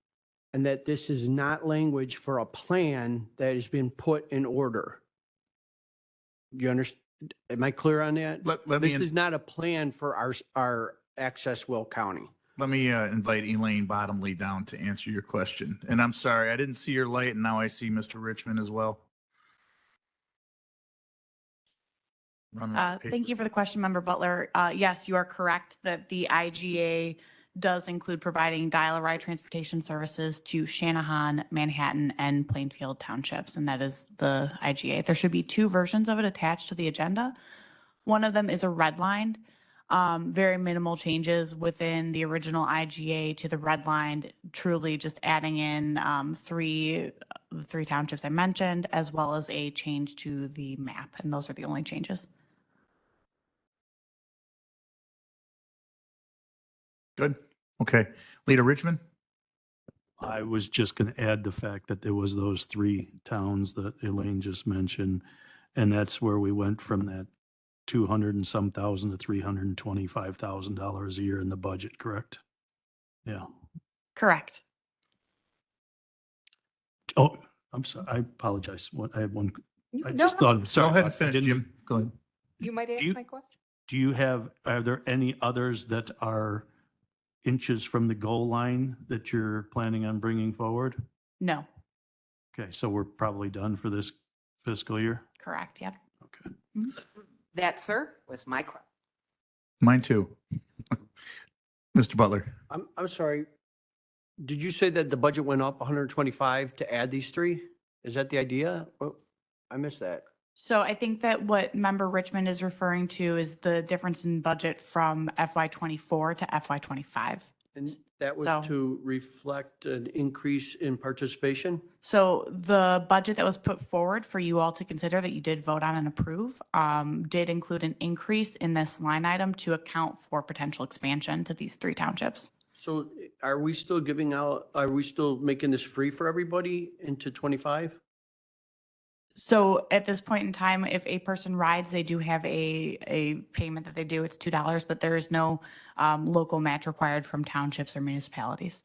and that this is not language for a plan that has been put in order. You understand? Am I clear on that? Let me This is not a plan for our Access Will County. Let me invite Elaine Bottomley down to answer your question. And I'm sorry, I didn't see your light, and now I see Mr. Richmond as well. Thank you for the question, Member Butler. Yes, you are correct that the IGA does include providing dial-a-ride transportation services to Shanahan, Manhattan, and Plainfield Townships, and that is the IGA. There should be 2 versions of it attached to the agenda. One of them is a red line. Very minimal changes within the original IGA to the red line, truly just adding in 3 townships I mentioned, as well as a change to the map, and those are the only changes. Good. Okay. Leader Richmond? I was just going to add the fact that there was those 3 towns that Elaine just mentioned, and that's where we went from that 200 and some thousand to $325,000 a year in the budget, correct? Yeah. Correct. Oh, I'm sorry. I apologize. I had one. I No, just thought, sorry. Go ahead and I finish, didn't- Jim. Go ahead. You might ask you- my question? Do you have, are there any others that are inches from the goal line that you're planning on bringing forward? No. Okay, so we're probably done for this fiscal year? Correct, yep. That, sir, was my question. Mine too. Mr. Butler. I'm sorry. Did you say that the budget went up 125 to add these three? Is that the idea? Oh, I missed that. So I think that what Member Richmond is referring to is the difference in budget from FY '24 to FY '25. And that was So- to reflect an increase in participation? So the budget that was put forward for you all to consider that you did vote on and approve did include an increase in this line item to account for potential expansion to these 3 townships. So are we still are we still making this free for everybody into 25? So at this point in time, if a person rides, they do have a payment that they do. It's $2, but there is no local match required from townships or municipalities.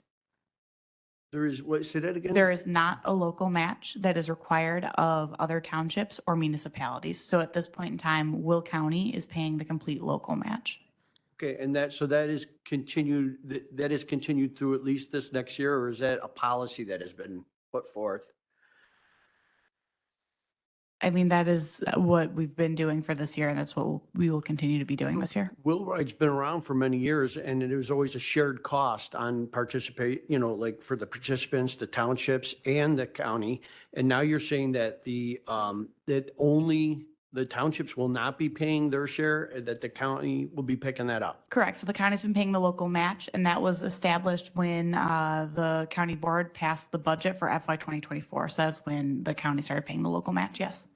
There is, what, say that again? There is not a local match that is required of other townships or municipalities. So at this point in time, Will County is paying the complete local match. Okay, and that, so that is continued, that is continued through at least this next year, or is that a policy that has been put forth? I mean, that is what we've been doing for this year, and that's what we will continue to be doing this year. Wheelwright's been around for many years, and it was always a shared cost on like for the participants, the townships and the county. And now you're saying that that only the townships will not be paying their share, that the county will be picking that up? Correct. So the county's been paying the local match, and that was established when the county board passed the budget for FY 2024. So that's when the county started paying the local match, yes.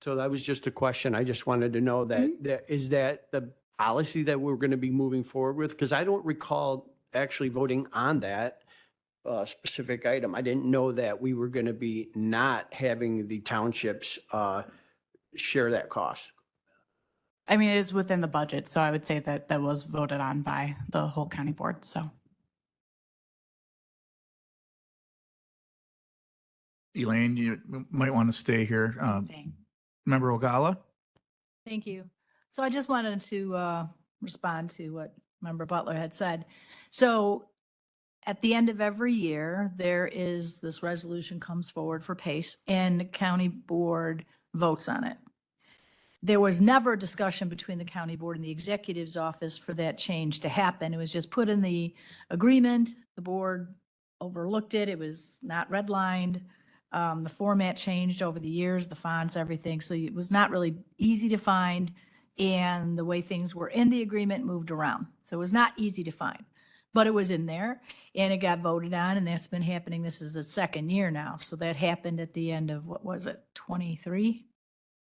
So that was just a question. I just wanted to know that is that the policy that we're going to be moving forward with? Because I don't recall actually voting on that specific item. I didn't know that we were going to be not having the townships share that cost. I mean, it is within the budget, so I would say that that was voted on by the whole county board, so. Elaine, you might want to stay here. Staying. Member Ogala? Thank you. So I just wanted to respond to what Member Butler had said. So at the end of every year, there is, this resolution comes forward for PACE, and the county board votes on it. There was never a discussion between the county board and the executive's office for that change to happen. It was just put in the agreement. The board overlooked it. It was not redlined. The format changed over the years, the fonts, everything. So it was not really easy to find. And the way things were in the agreement moved around. So it was not easy to find, but it was in there and it got voted on, and that's been happening. This is the second year now. So that happened at the end of, what was it, 23?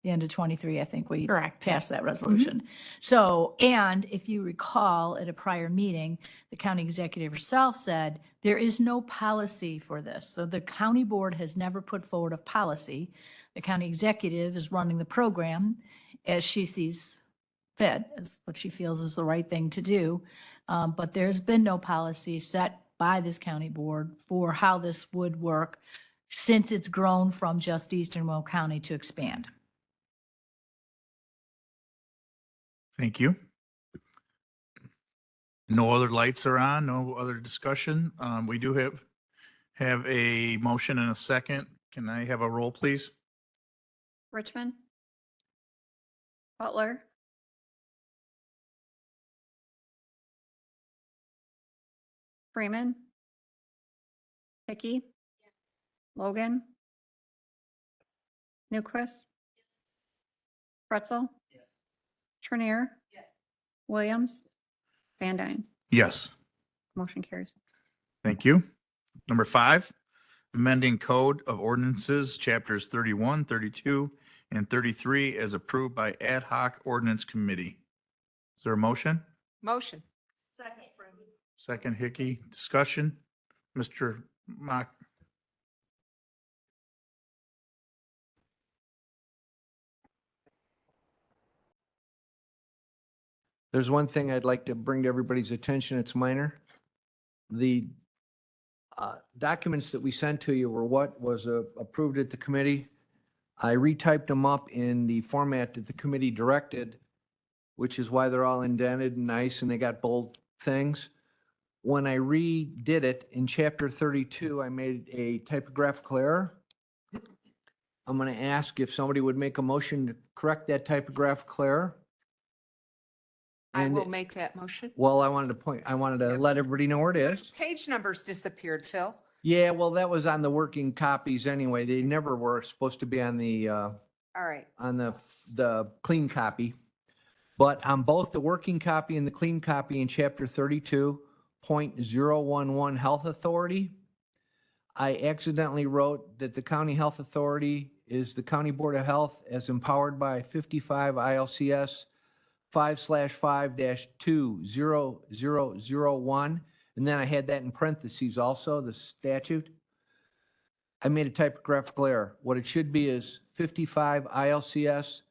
The end of 23, I think we Correct. passed that resolution. So, and if you recall at a prior meeting, the county executive herself said, there is no policy for this. So the county board has never put forward a policy. The county executive is running the program as she sees fit, as what she feels is the right thing to do. But there's been no policy set by this county board for how this would work since it's grown from just Eastern Will County to expand. Thank you. No other lights are on, no other discussion. We do have a motion and a second. Can I have a roll, please? Richmond. Butler. Freeman. Hickey. Logan. Newquist. Pretzel. Trinier. Williams. Van Dyne. Yes. Motion carries. Thank you. Number 5, amending Code of Ordinances, Chapters 31, 32, and 33 as approved by Ad hoc Ordinance Committee. Is there a motion? Motion. Second Hickey, discussion. Mr. Mock. There's one thing I'd like to bring to everybody's attention. It's minor. The documents that we sent to you were what was approved at the committee. I retyped them up in the format that the committee directed, which is why they're all indented and nice and they got bold things. When I redid it in chapter 32, I made a typographical error. I'm going to ask if somebody would make a motion to correct that typographical error. I And- will make that motion. Well, I wanted to let everybody know where it is. Page numbers disappeared, Phil. Yeah, well, that was on the working copies anyway. They never were supposed to be on All right. the clean copy. But on both the working copy and the clean copy in chapter 32.011 Health Authority, I accidentally wrote that the County Health Authority is the County Board of Health as empowered by 55 ILCS 5/5-20001. And then I had that in parentheses also, the statute. I made a typographical error. What it should be is 55 ILCS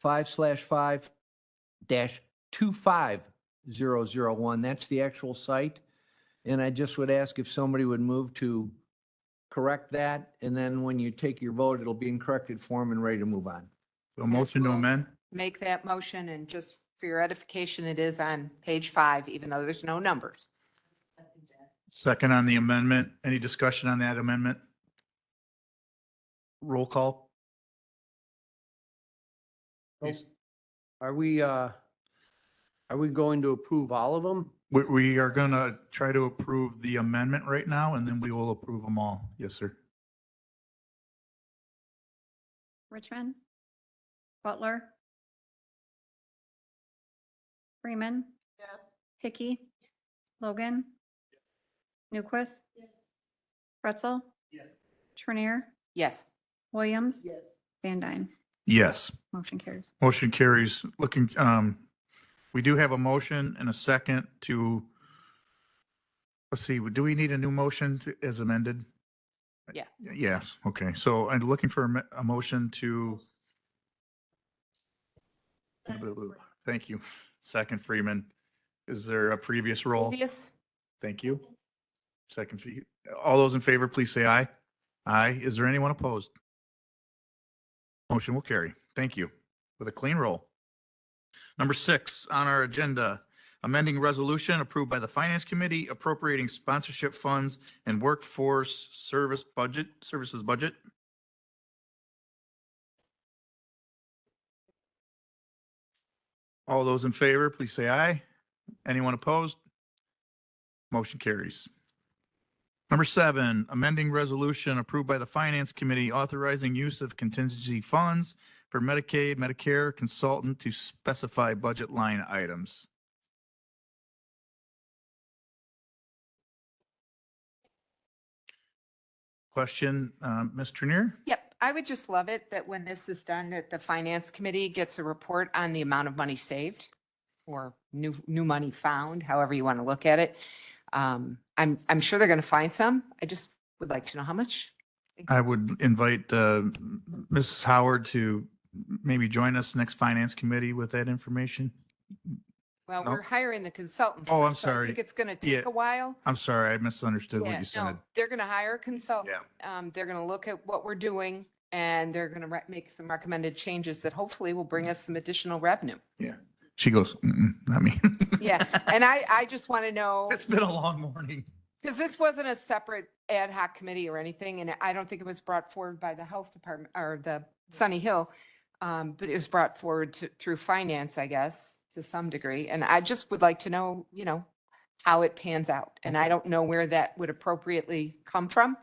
5/5-25001. That's the actual site. And I just would ask if somebody would move to correct that. And then when you take your vote, it'll be in corrected form and ready to move on. A motion to amend? Make that motion, and just for your edification, it is on page 5, even though there's no numbers. Second on the amendment. Any discussion on that amendment? Roll call. Please. Are we going to approve all of them? We are going to try to approve the amendment right now, and then we will approve them all. Yes, sir. Richmond, Butler, Freeman. Yes. Hickey, Logan, Newquist. Pretzel. Trinier, Yes. Williams, Yes. Van Dyne. Yes. Motion carries. Motion carries. Looking, we do have a motion and a second to, let's see, do we need a new motion as amended? Yeah. Yes. Okay. So I'm looking for a motion to. Thank you. Second, Freeman. Is there a previous roll? Previous? Thank you. Second, all those in favor, please say aye. Aye. Is there anyone opposed? Motion will carry. Thank you. With a clean roll. Number 6 on our agenda, amending resolution approved by the Finance Committee appropriating sponsorship funds and workforce services budget. All those in favor, please say aye. Anyone opposed? Motion carries. Number 7, amending resolution approved by the Finance Committee authorizing use of contingency funds for Medicaid, Medicare consultant to specify budget line items. Question, Ms. Trinier? Yep. I would just love it that when this is done, that the finance committee gets a report on the amount of money saved or new money found, however you want to look at it. I'm sure they're going to find some. I just would like to know how much. I would invite Mrs. Howard to maybe join us next Finance Committee with that information. Well, No? we're hiring the consultant. Oh, I'm first, so I sorry. think it's going to Yeah. take a while. I'm sorry, I misunderstood what Yeah, you said. no, they're going to hire a consultant. They're going to look at what we're doing, and they're going to make some recommended changes that hopefully will bring us some additional revenue. Yeah. She goes, not me. Yeah, and I just want to know, It's been a long morning. because this wasn't a separate ad hoc committee or anything, and I don't think it was brought forward by the health department or the Sunny Hill, but it was brought forward through finance, I guess, to some degree. And I just would like to know, how it pans out. And I don't know where that would appropriately come from.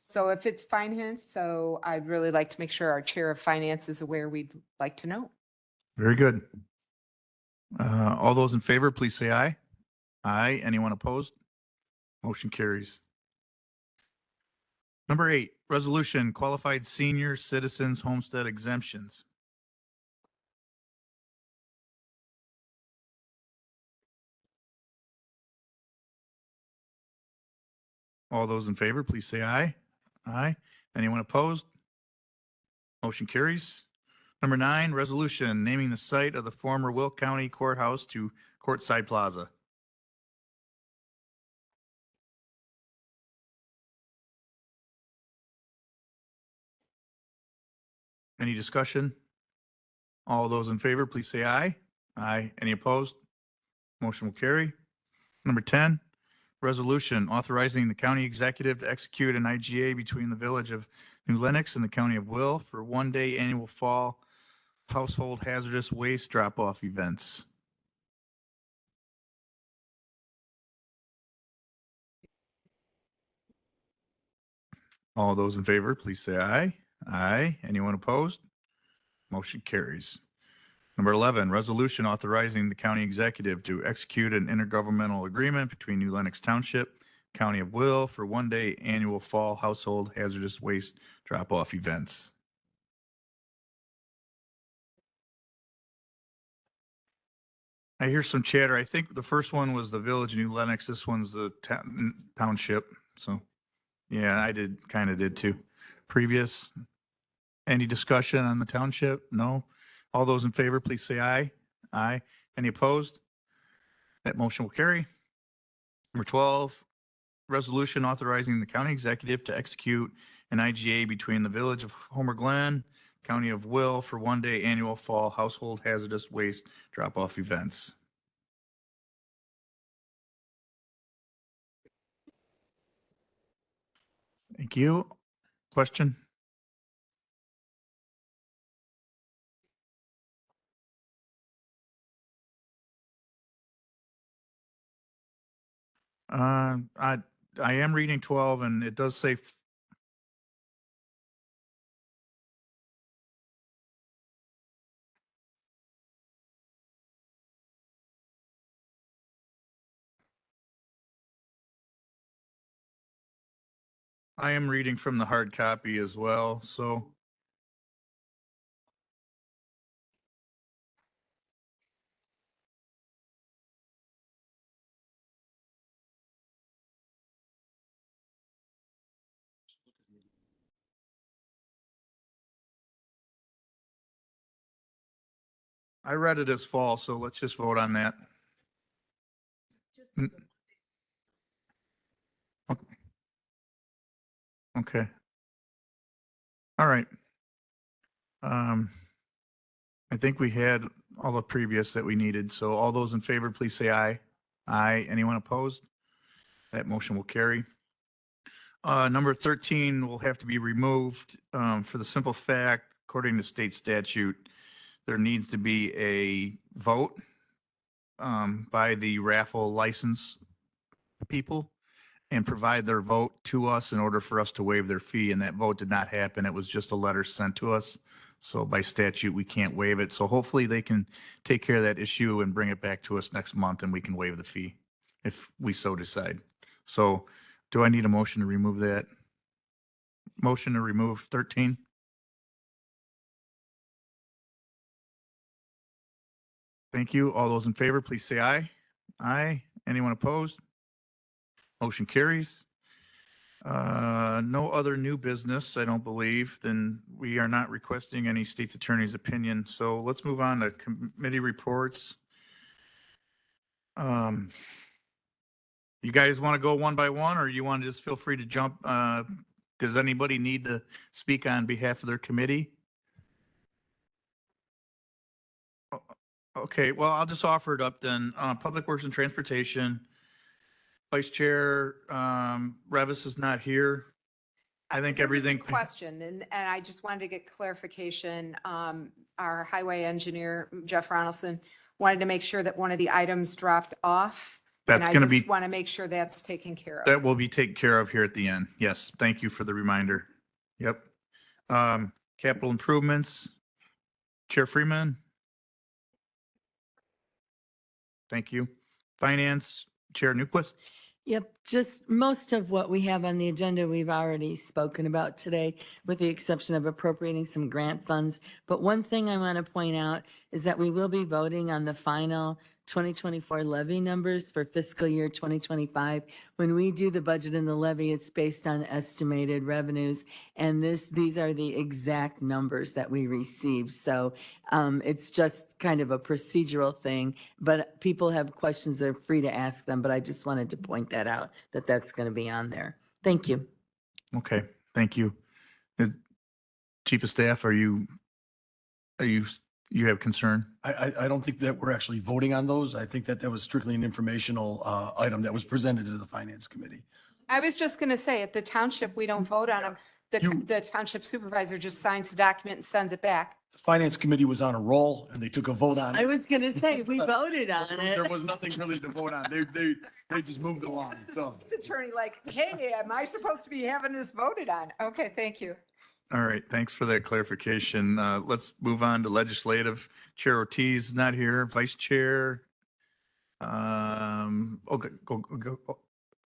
So if it's finance, so I'd really like to make sure our chair of finance is aware. We'd like to know. Very good. All those in favor, please say aye. Aye. Anyone opposed? Motion carries. Number 8, resolution qualified senior citizens homestead exemptions. All those in favor, please say aye. Aye. Anyone opposed? Motion carries. Number 9, resolution naming the site of the former Will County Courthouse to Courtside Plaza. Any discussion? All those in favor, please say aye. Aye. Any opposed? Motion will carry. Number 10, resolution authorizing the county executive to execute an IGA between the Village of New Lenox and the County of Will for one-day annual fall household hazardous waste drop-off events. All those in favor, please say aye. Aye. Anyone opposed? Motion carries. Number 11, resolution authorizing the county executive to execute an intergovernmental agreement between New Lenox Township, County of Will for one-day annual fall household hazardous waste drop-off events. I hear some chatter. I think the first one was the Village of New Lenox. This one's the township. So, yeah, I kind of did too. Previous, any discussion on the township? No? All those in favor, please say aye. Aye. Any opposed? That motion will carry. Number 12, resolution authorizing the county executive to execute an IGA between the Village of Homer Glen, County of Will for one-day annual fall household hazardous waste drop-off events. Thank you. Question? I am reading 12 and it does say I am reading from the hard copy as well, so. I read it as fall, so let's just vote on that. Mm. Okay. All right. I think we had all the previous that we needed. So all those in favor, please say aye. Aye. Anyone opposed? That motion will carry. Number 13 will have to be removed for the simple fact, according to state statute, there needs to be a vote by the raffle license people and provide their vote to us in order for us to waive their fee. And that vote did not happen. It was just a letter sent to us. So by statute, we can't waive it. So hopefully they can take care of that issue and bring it back to us next month and we can waive the fee if we so decide. So do I need a motion to remove that? Motion to remove 13? Thank you. All those in favor, please say aye. Aye. Anyone opposed? Motion carries. No other new business, I don't believe. Then we are not requesting any state's attorney's opinion. So let's move on to committee reports. You guys want to go one by one, or you want to just feel free to jump? Does anybody need to speak on behalf of their committee? Okay, well, I'll just offer it up then. Public Works and Transportation. Vice Chair Revis is not here. I think everything. Question, and I just wanted to get clarification. Our highway engineer, Jeff Ronaldson, wanted to make sure that one of the items dropped off. That's going to be. Want to make sure that's taken care of. That will be taken care of here at the end. Yes, thank you for the reminder. Yep. Capital improvements. Chair Freeman. Thank you. Finance, Chair Newquist. Yep, just most of what we have on the agenda, we've already spoken about today, with the exception of appropriating some grant funds. But one thing I want to point out is that we will be voting on the final 2024 levy numbers for fiscal year 2025. When we do the budget and the levy, it's based on estimated revenues. And these are the exact numbers that we received. So it's just kind of a procedural thing, but people have questions, they're free to ask them. But I just wanted to point that out, that that's going to be on there. Thank you. Okay, thank you. Chief of Staff, are you you have concern? I don't think that we're actually voting on those. I think that that was strictly an informational item that was presented to the finance committee. I was just going to say, at the township, we don't vote on them. The township supervisor just signs the document and sends it back. The finance committee was on a roll and they took a vote on I it. was gonna say, we voted on There it. was nothing really to vote on. They just moved along, so. It's attorney like, hey, am I supposed to be having this voted on? Okay, thank you. All right, thanks for that clarification. Let's move on to legislative. Chair Ortiz is not here. Vice Chair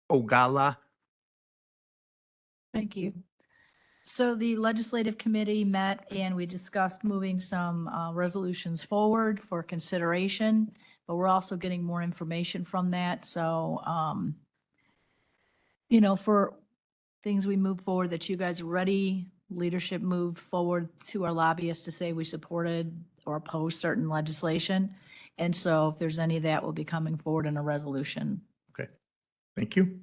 Ogala. Thank you. So the legislative committee met and we discussed moving some resolutions forward for consideration, but we're also getting more information from that. So, for things we move forward that you guys are ready, leadership moved forward to our lobbyists to say we supported or opposed certain legislation. And so if there's any of that, will be coming forward in a resolution. Okay, thank you.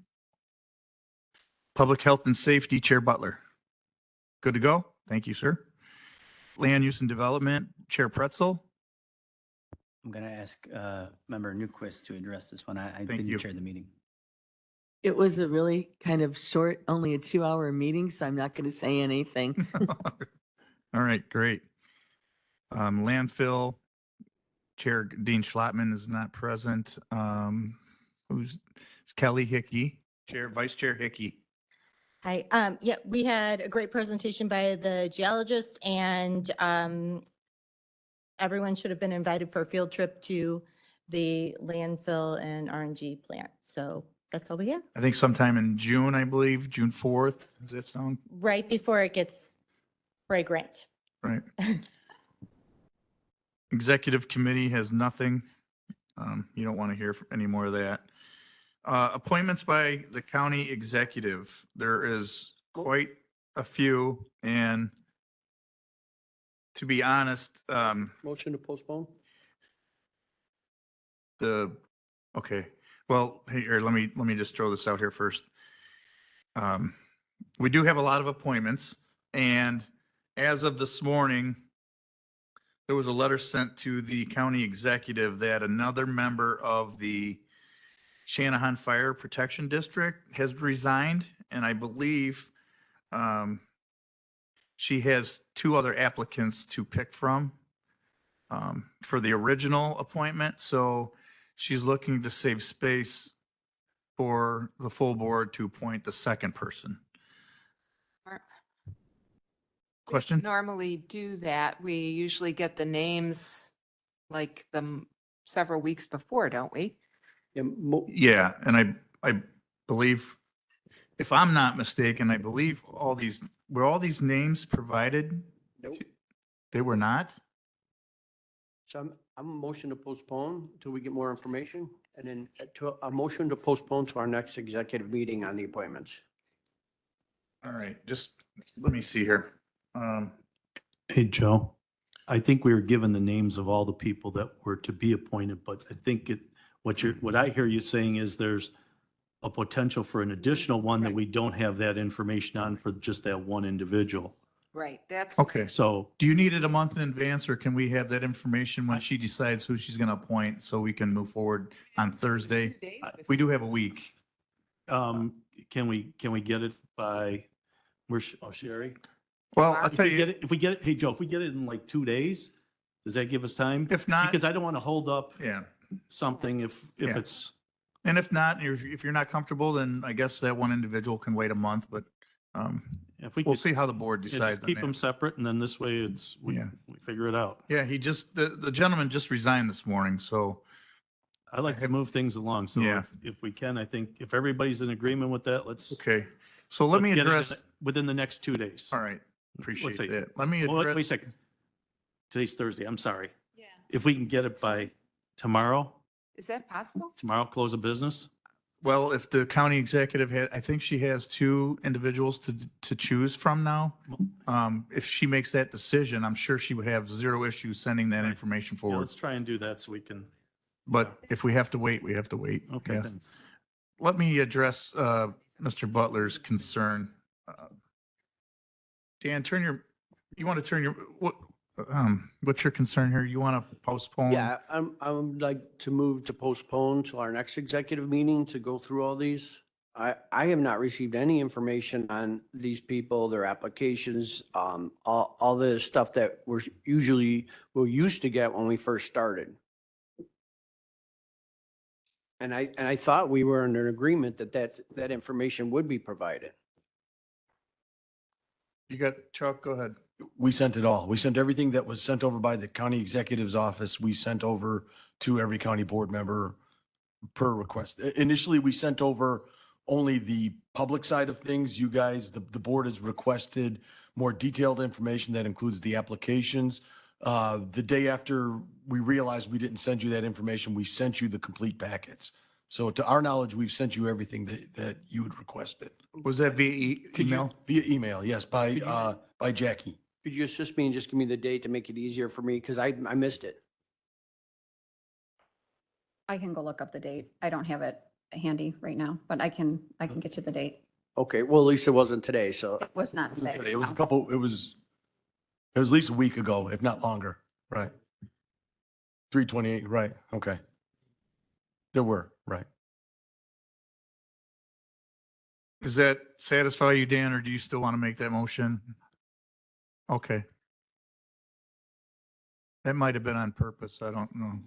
Public Health and Safety, Chair Butler. Good to go? Thank you, sir. Land Use and Development, Chair Pretzel. I'm going to ask Member Newquist to address this one. I Thank didn't you. chair the meeting. It was a really kind of short, only a 2-hour meeting, so I'm not gonna say anything. All right, great. Landfill, Chair Dean Schlotman is not present. Who's Kelly Hickey, Vice Chair Hickey. Hi, yeah, we had a great presentation by the geologist and everyone should have been invited for a field trip to the landfill and RNG plant. So that's all we have. I think sometime in June, I believe, June 4th. Does that sound Right before it gets fragrant. right? Executive Committee has nothing. You don't want to hear any more of that. Appointments by the county executive. There is quite a few, and to be honest, Motion to postpone? okay. Well, here, let me just throw this out here first. We do have a lot of appointments, and as of this morning, there was a letter sent to the county executive that another member of the Shanahan Fire Protection District has resigned, and I believe she has 2 other applicants to pick from for the original appointment. So she's looking to save space for the full board to appoint the second person. Question? Normally do that. We usually get the names like several weeks before, don't we? Yeah, and I believe, if I'm not mistaken, I believe all these names provided? Nope. They were not? So I'm a motion to postpone until we get more information, and then a motion to postpone to our next executive meeting on the appointments. All right, just let me see here. Hey, Joe, I think we were given the names of all the people that were to be appointed, but I think what I hear you saying is there's a potential for an additional one that we don't have that information on for just that one individual. Right, that's. Okay, So do you need it a month in advance, or can we have that information when she decides who she's going to appoint so we can move forward on Thursday? We do have a week. can we get it by, Sherry? Well, I'll If tell we you, get it, hey, Joe, if we get it in like 2 days, does that give us time? if not, Because I don't want to hold up yeah. something if Yeah. it's, And if not, if you're not comfortable, then I guess that one individual can wait a month, but if we we'll could see how the board yeah, decides. just on keep that. them separate and then this way we Yeah. figure it out. Yeah, the gentleman just resigned this morning, so I like to move things along. So Yeah. if we can, I think if everybody's in agreement with that, let's. okay. So let me let's get it in address, Within the next 2 days. all right, appreciate say- that. Let me Well, wait a address, second. Today's Thursday, I'm sorry. Yeah. If we can get it by tomorrow, Is that possible? close of business? well, if the county executive had, I think she has 2 individuals to choose from now. If she makes that decision, I'm sure she would have 0 issue sending that information Yeah, forward. let's try and do that so we can. But if we have to wait, we have to wait. Okay, Yes. thanks. Let me address Mr. Butler's concern. Dan, you want to turn your, what's your concern here? You want to postpone? Yeah, I would like to move to postpone till our next executive meeting to go through all these. I have not received any information on these people, their applications, all the stuff that we used to get when we first started. And I thought we were under an agreement that information would be provided. You got, Chuck, go ahead. We sent it all. We sent everything that was sent over by the county executive's office. We sent over to every county board member per request. Initially, we sent over only the public side of things. You guys, the board has requested more detailed information that includes the applications. The day after we realized we didn't send you that information, we sent you the complete packets. So to our knowledge, we've sent you everything that you had requested. Was that via email? Via email, yes, by Jackie. Could you assist me and just give me the date to make it easier for me? Because I missed it. I can go look up the date. I don't have it handy right now, but I can get you the date. Okay, well, at least it wasn't today, so. It was not today. It was it was at least a week ago, if not longer, right? 3/28, right, okay. There were, right. Does that satisfy you, Dan, or do you still want to make that motion? Okay. That might have been on purpose. I don't know.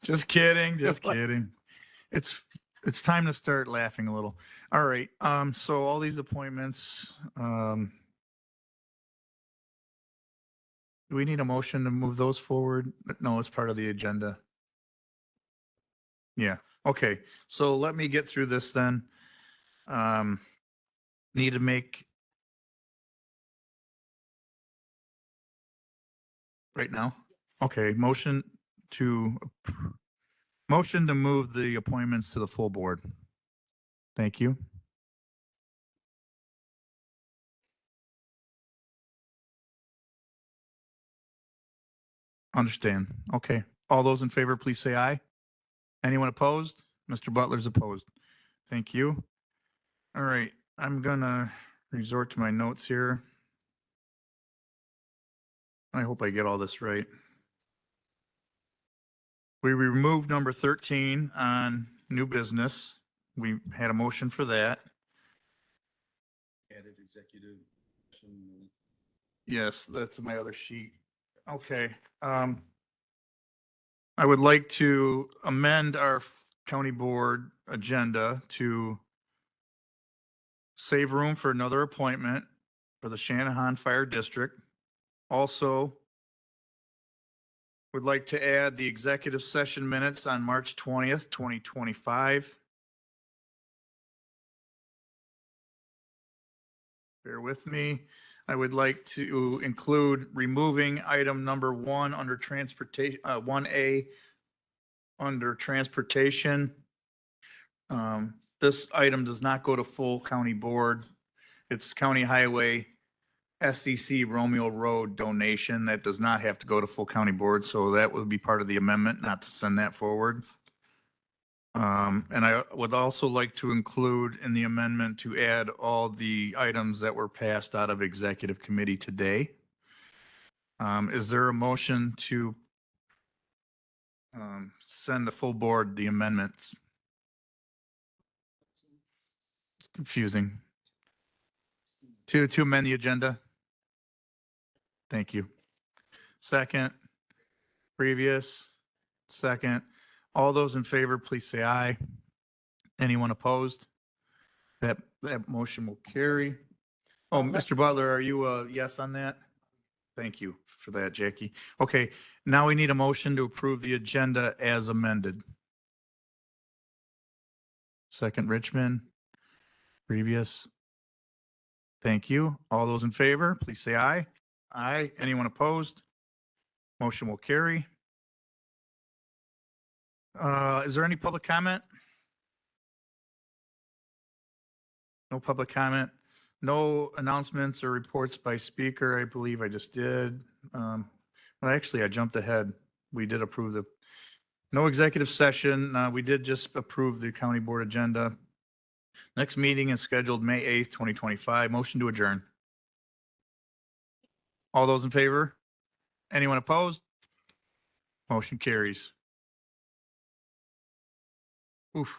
Just kidding, just kidding. It's time to start laughing a little. All right, so all these appointments, do we need a motion to move those forward? No, it's part of the agenda. Yeah, okay, so let me get through this then. Need to make right now? Okay, motion to move the appointments to the full board. Thank you. Understand. Okay. All those in favor, please say aye. Anyone opposed? Mr. Butler's opposed. Thank you. All right, I'm gonna resort to my notes here. I hope I get all this right. We removed number 13 on new business. We had a motion for that. Added executive. Yes, that's my other sheet. Okay. I would like to amend our county board agenda to save room for another appointment for the Shanahan Fire District. Also, would like to add the executive session minutes on March 20th, 2025. Bear with me. I would like to include removing item number 1 under transportation, 1A under transportation. This item does not go to full county board. It's county highway SEC Romeo Road donation. That does not have to go to full county board. So that would be part of the amendment, not to send that forward. And I would also like to include in the amendment to add all the items that were passed out of executive committee today. Is there a motion to send the full board the amendments? It's confusing. To amend the agenda? Thank you. Second, previous, second. All those in favor, please say aye. Anyone opposed? That motion will carry. Oh, Mr. Butler, are you a yes on that? Thank you for that, Jackie. Okay, now we need a motion to approve the agenda as amended. Second, Richmond. Previous. Thank you. All those in favor, please say aye. Aye. Anyone opposed? Motion will carry. Is there any public comment? No public comment. No announcements or reports by speaker. I believe I just did. Well, actually, I jumped ahead. We did approve no executive session. We did just approve the county board agenda. Next meeting is scheduled May 8th, 2025. Motion to adjourn. All those in favor? Anyone opposed? Motion carries. Oof.